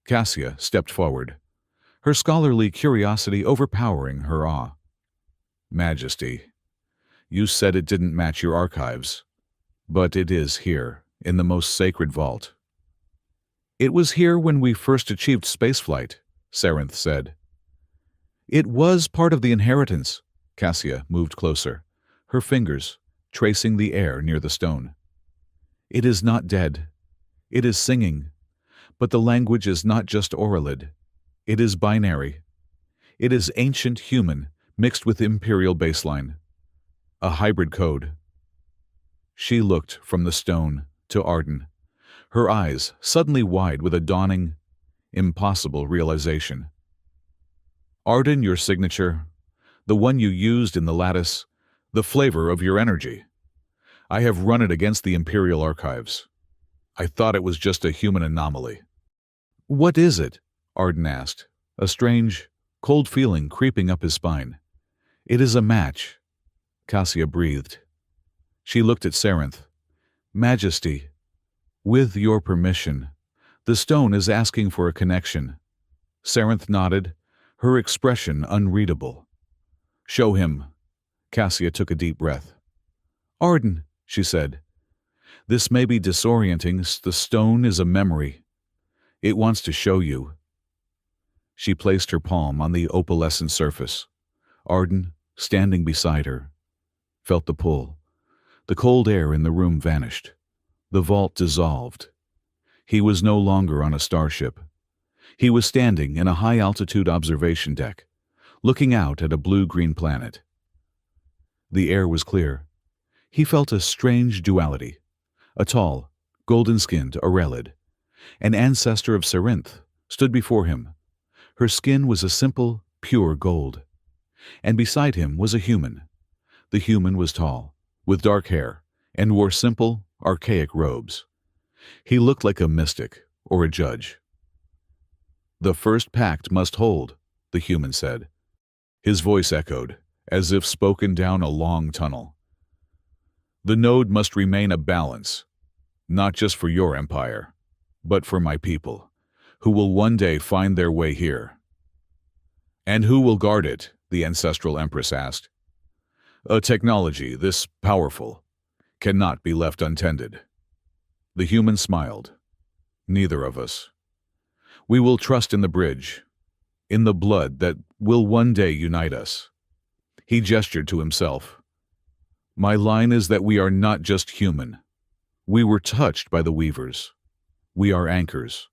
Cassia stepped forward, her scholarly curiosity overpowering her awe. Majesty, you said it didn't match your archives, but it is here, in the most sacred vault. It was here when we first achieved spaceflight, Sarenth said. It was part of the inheritance. Cassia moved closer, her fingers tracing the air near the stone. It is not dead. It is singing. But the language is not just Auralid. It is binary. It is ancient human mixed with imperial baseline. A hybrid code. She looked from the stone to Arden, her eyes suddenly wide with a dawning, impossible realization. Arden, your signature, the one you used in the lattice, the flavor of your energy. I have run it against the Imperial archives. I thought it was just a human anomaly. What is it? Arden asked, a strange, cold feeling creeping up his spine. It is a match. Cassia breathed. She looked at Sarenth. Majesty, with your permission, the stone is asking for a connection. Sarenth nodded, her expression unreadable. Show him. Cassia took a deep breath. Arden, she said. This may be disorienting. The stone is a memory. It wants to show you. She placed her palm on the opalescent surface. Arden, standing beside her, felt the pull. The cold air in the room vanished. The vault dissolved. He was no longer on a starship. He was standing in a high-altitude observation deck, looking out at a blue-green planet. The air was clear. He felt a strange duality. A tall, golden-skinned Aurelid, an ancestor of Sarenth, stood before him. Her skin was a simple, pure gold. And beside him was a human. The human was tall, with dark hair, and wore simple, archaic robes. He looked like a mystic or a judge. The first pact must hold, the human said. His voice echoed, as if spoken down a long tunnel. The node must remain a balance, not just for your empire, but for my people, who will one day find their way here. And who will guard it? The ancestral Empress asked. A technology this powerful cannot be left untended. The human smiled. Neither of us. We will trust in the bridge, in the blood that will one day unite us. He gestured to himself. My line is that we are not just human. We were touched by the weavers. We are anchors.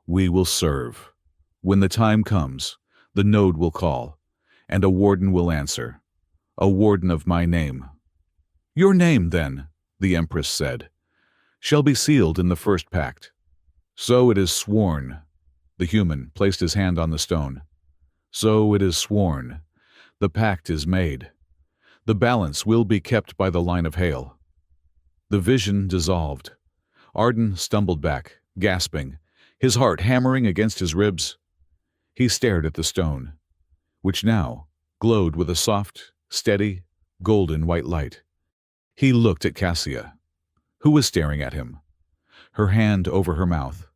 We will serve. When the time comes, the node will call, and a warden will answer. A warden of my name. Your name, then, the Empress said, shall be sealed in the first pact. So it is sworn. The human placed his hand on the stone. So it is sworn. The pact is made. The balance will be kept by the line of hail. The vision dissolved. Arden stumbled back, gasping, his heart hammering against his ribs. He stared at the stone, which now glowed with a soft, steady, golden white light. He looked at Cassia, who was staring at him, her hand over her mouth.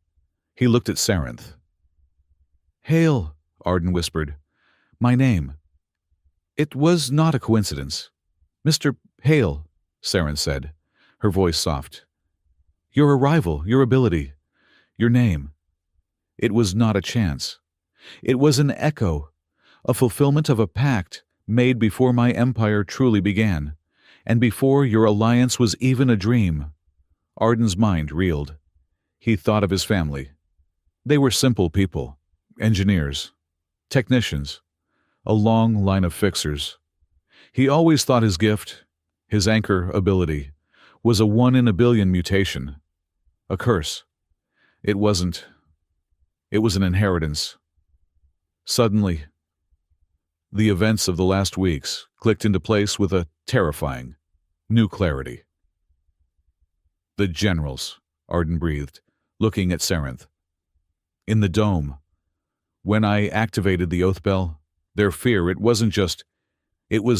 He looked at Sarenth. Hail, Arden whispered. My name. It was not a coincidence. Mr. Hale, Sarenth said, her voice soft. Your arrival, your ability, your name. It was not a chance. It was an echo, a fulfillment of a pact made before my empire truly began, and before your alliance was even a dream. Arden's mind reeled. He thought of his family. They were simple people, engineers, technicians, a long line of fixers. He always thought his gift, his anchor ability, was a 1 in a billion mutation, a curse. It wasn't. It was an inheritance. Suddenly, the events of the last weeks clicked into place with a terrifying, new clarity. The generals, Arden breathed, looking at Sarenth. In the dome, when I activated the oath bell, their fear, it was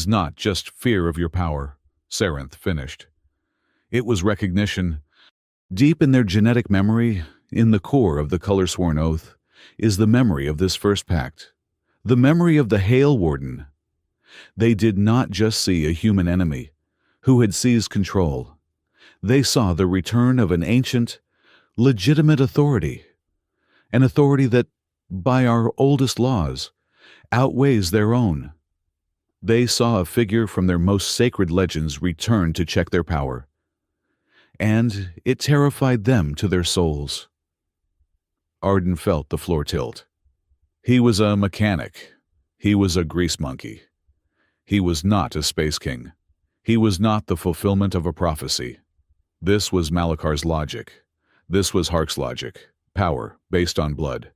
not just fear of your power, Sarenth finished. It was recognition. Deep in their genetic memory, in the core of the color-sworn oath, is the memory of this first pact, the memory of the Hail Warden. They did not just see a human enemy who had seized control. They saw the return of an ancient, legitimate authority, an authority that, by our oldest laws, outweighs their own. They saw a figure from their most sacred legends return to check their power, and it terrified them to their souls. Arden felt the floor tilt. He was a mechanic. He was a grease monkey. He was not a space king. He was not the fulfillment of a prophecy. This was Malakar's logic. This was Hark's logic. Power based on blood.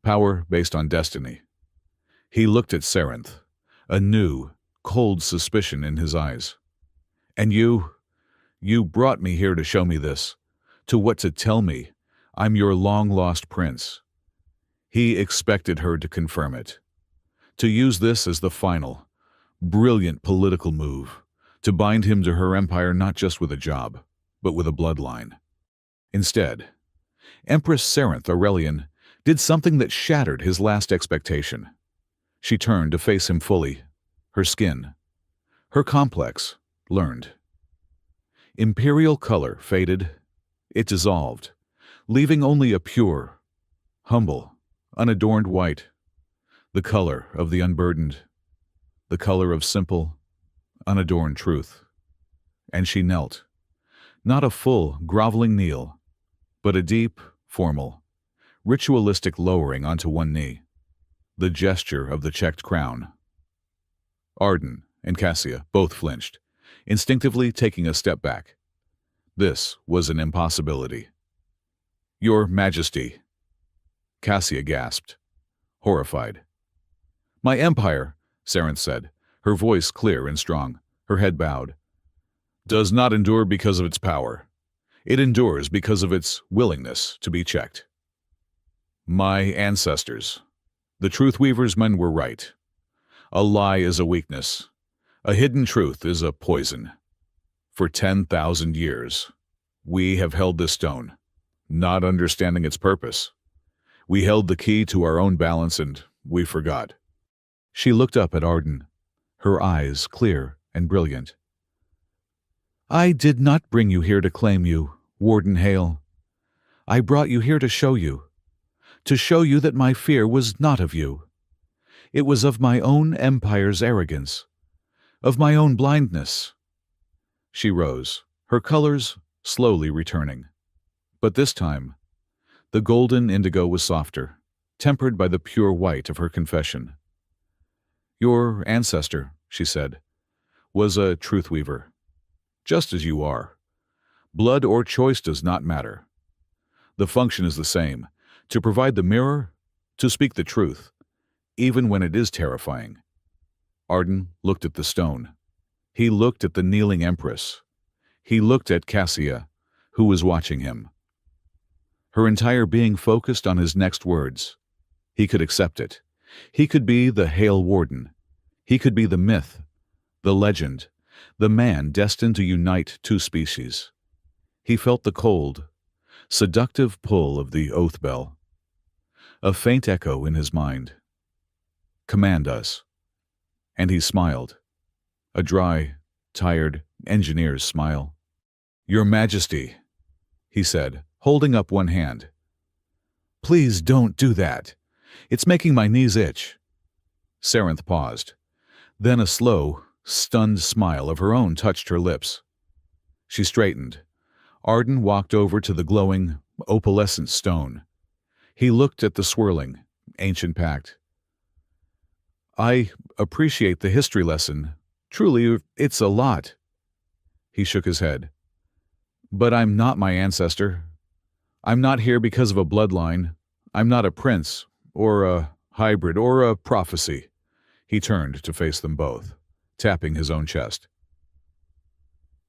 Power based on destiny. He looked at Sarenth, a new, cold suspicion in his eyes. And you brought me here to show me this, to tell me I'm your long-lost prince. He expected her to confirm it, to use this as the final, brilliant political move, to bind him to her empire not just with a job, but with a bloodline. Instead, Empress Sarenth Aurelian did something that shattered his last expectation. She turned to face him fully, her skin, her complex, learned. Imperial color faded, it dissolved, leaving only a pure, humble, unadorned white, the color of the unburdened, the color of simple, unadorned truth. And she knelt, not a full, groveling kneel, but a deep, formal, ritualistic lowering onto one knee, the gesture of the checked crown. Arden and Cassia both flinched, instinctively taking a step back. This was an impossibility. Your Majesty, Cassia gasped, horrified. My empire, Sarenth said, her voice clear and strong, her head bowed, does not endure because of its power. It endures because of its willingness to be checked. My ancestors, the Truth Weaver's men were right. A lie is a weakness. A hidden truth is a poison. For 10,000 years, we have held this stone, not understanding its purpose. We held the key to our own balance and we forgot. She looked up at Arden, her eyes clear and brilliant. I did not bring you here to claim you, Warden Hale. I brought you here to show you that my fear was not of you. It was of my own empire's arrogance, of my own blindness. She rose, her colors slowly returning. But this time, the golden indigo was softer, tempered by the pure white of her confession. Your ancestor, she said, was a truth weaver, just as you are. Blood or choice does not matter. The function is the same, to provide the mirror, to speak the truth, even when it is terrifying. Arden looked at the stone. He looked at the kneeling Empress. He looked at Cassia, who was watching him. Her entire being focused on his next words. He could accept it. He could be the Hail Warden. He could be the myth, the legend, the man destined to unite two species. He felt the cold, seductive pull of the oath bell. A faint echo in his mind. Command us. And he smiled. A dry, tired engineer's smile. Your Majesty, he said, holding up one hand. Please don't do that. It's making my knees itch. Sarenth paused. Then a slow, stunned smile of her own touched her lips. She straightened. Arden walked over to the glowing, opalescent stone. He looked at the swirling, ancient pact. I appreciate the history lesson. Truly, it's a lot. He shook his head. But I'm not my ancestor. I'm not here because of a bloodline. I'm not a prince, or a hybrid, or a prophecy. He turned to face them both, tapping his own chest.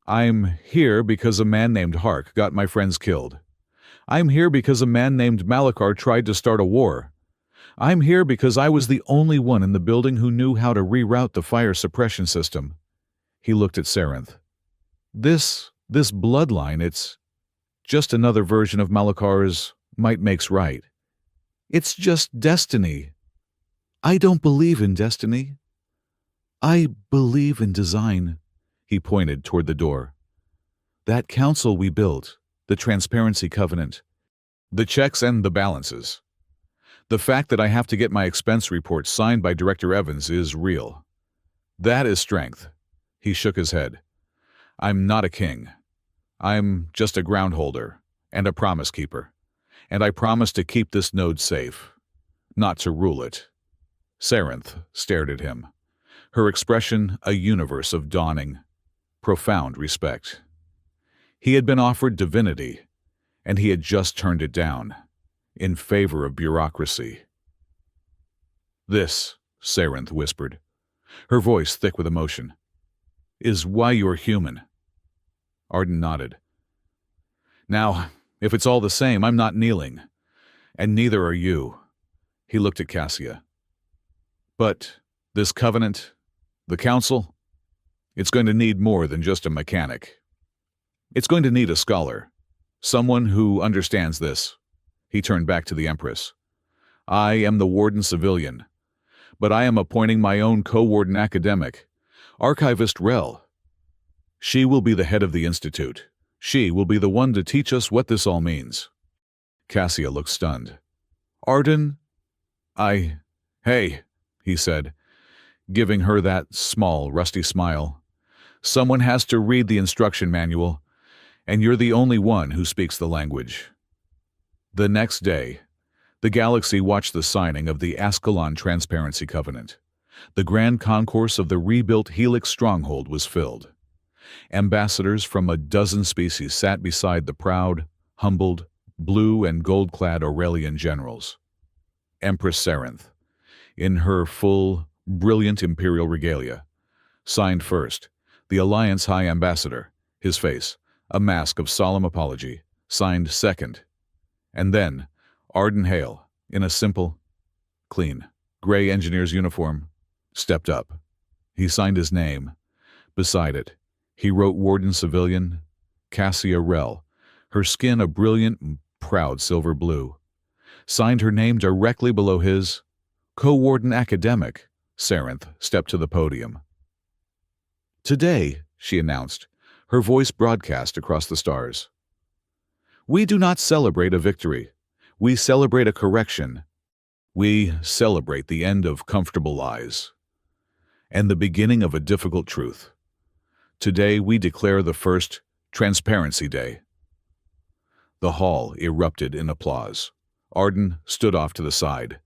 I'm here because a man named Hark got my friends killed. I'm here because a man named Malachar tried to start a war. I'm here because I was the only one in the building who knew how to reroute the fire suppression system. He looked at Sarenth. This bloodline, it's just another version of Malachar's might makes right. It's just destiny. I don't believe in destiny. I believe in design. He pointed toward the door. That council we built, the Transparency Covenant, the checks and the balances. The fact that I have to get my expense report signed by Director Evans is real. That is strength. He shook his head. I'm not a king. I'm just a groundholder and a promise keeper. And I promise to keep this node safe, not to rule it. Sarenth stared at him, her expression a universe of dawning, profound respect. He had been offered divinity, and he had just turned it down, in favor of bureaucracy. This, Sarenth whispered, her voice thick with emotion, is why you're human. Arden nodded. Now, if it's all the same, I'm not kneeling, and neither are you. He looked at Cassia. But this covenant, the council, it's going to need more than just a mechanic. It's going to need a scholar, someone who understands this. He turned back to the Empress. I am the Warden Civilian, but I am appointing my own co-warden academic, Archivist Rel. She will be the head of the Institute. She will be the one to teach us what this all means. Cassia looked stunned. Arden? Hey, he said, giving her that small, rusty smile. Someone has to read the instruction manual, and you're the only one who speaks the language. The next day, the galaxy watched the signing of the Ascalon Transparency Covenant. The grand concourse of the rebuilt Helix stronghold was filled. Ambassadors from a dozen species sat beside the proud, humbled, blue and gold-clad Aurelian generals. Empress Sarenth, in her full, brilliant imperial regalia, signed first. The Alliance High Ambassador, his face, a mask of solemn apology, signed second. And then, Arden Hale, in a simple, clean, gray engineer's uniform, stepped up. He signed his name. Beside it, he wrote Warden Civilian, Cassia Rel, her skin a brilliant, proud silver blue. Signed her name directly below his, Co-Warden Academic. Sarenth stepped to the podium. Today, she announced, her voice broadcast across the stars. We do not celebrate a victory. We celebrate a correction. We celebrate the end of comfortable lies and the beginning of a difficult truth. Today we declare the first Transparency Day. The hall erupted in applause. Arden stood off to the side,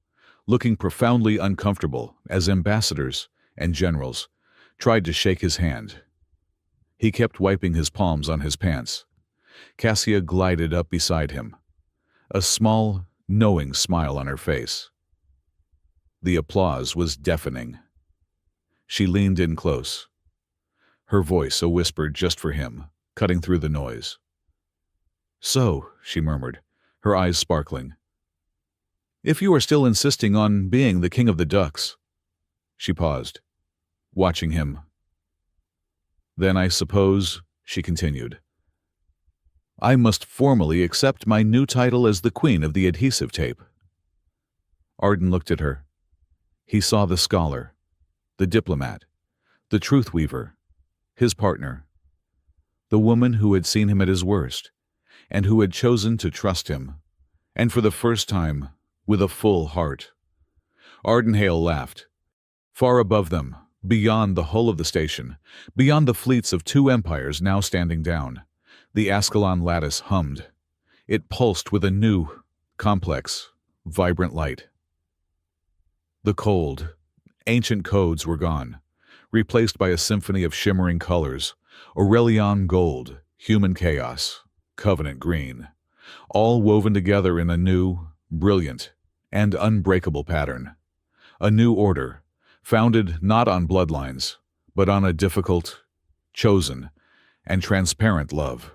looking profoundly uncomfortable as ambassadors and generals tried to shake his hand. He kept wiping his palms on his pants. Cassia glided up beside him, a small, knowing smile on her face. The applause was deafening. She leaned in close, her voice a whisper just for him, cutting through the noise. So, she murmured, her eyes sparkling, if you are still insisting on being the king of the ducks. She paused, watching him. Then I suppose, she continued, I must formally accept my new title as the queen of the adhesive tape. Arden looked at her. He saw the scholar, the diplomat, the truth weaver, his partner, the woman who had seen him at his worst, and who had chosen to trust him, and for the first time, with a full heart. Ardenhale laughed. Far above them, beyond the hull of the station, beyond the fleets of two empires now standing down, the Ascalon lattice hummed. It pulsed with a new, complex, vibrant light. The cold, ancient codes were gone, replaced by a symphony of shimmering colors, Aurelion gold, human chaos, covenant green, all woven together in a new, brilliant, and unbreakable pattern. A new order, founded not on bloodlines, but on a difficult, chosen, and transparent love.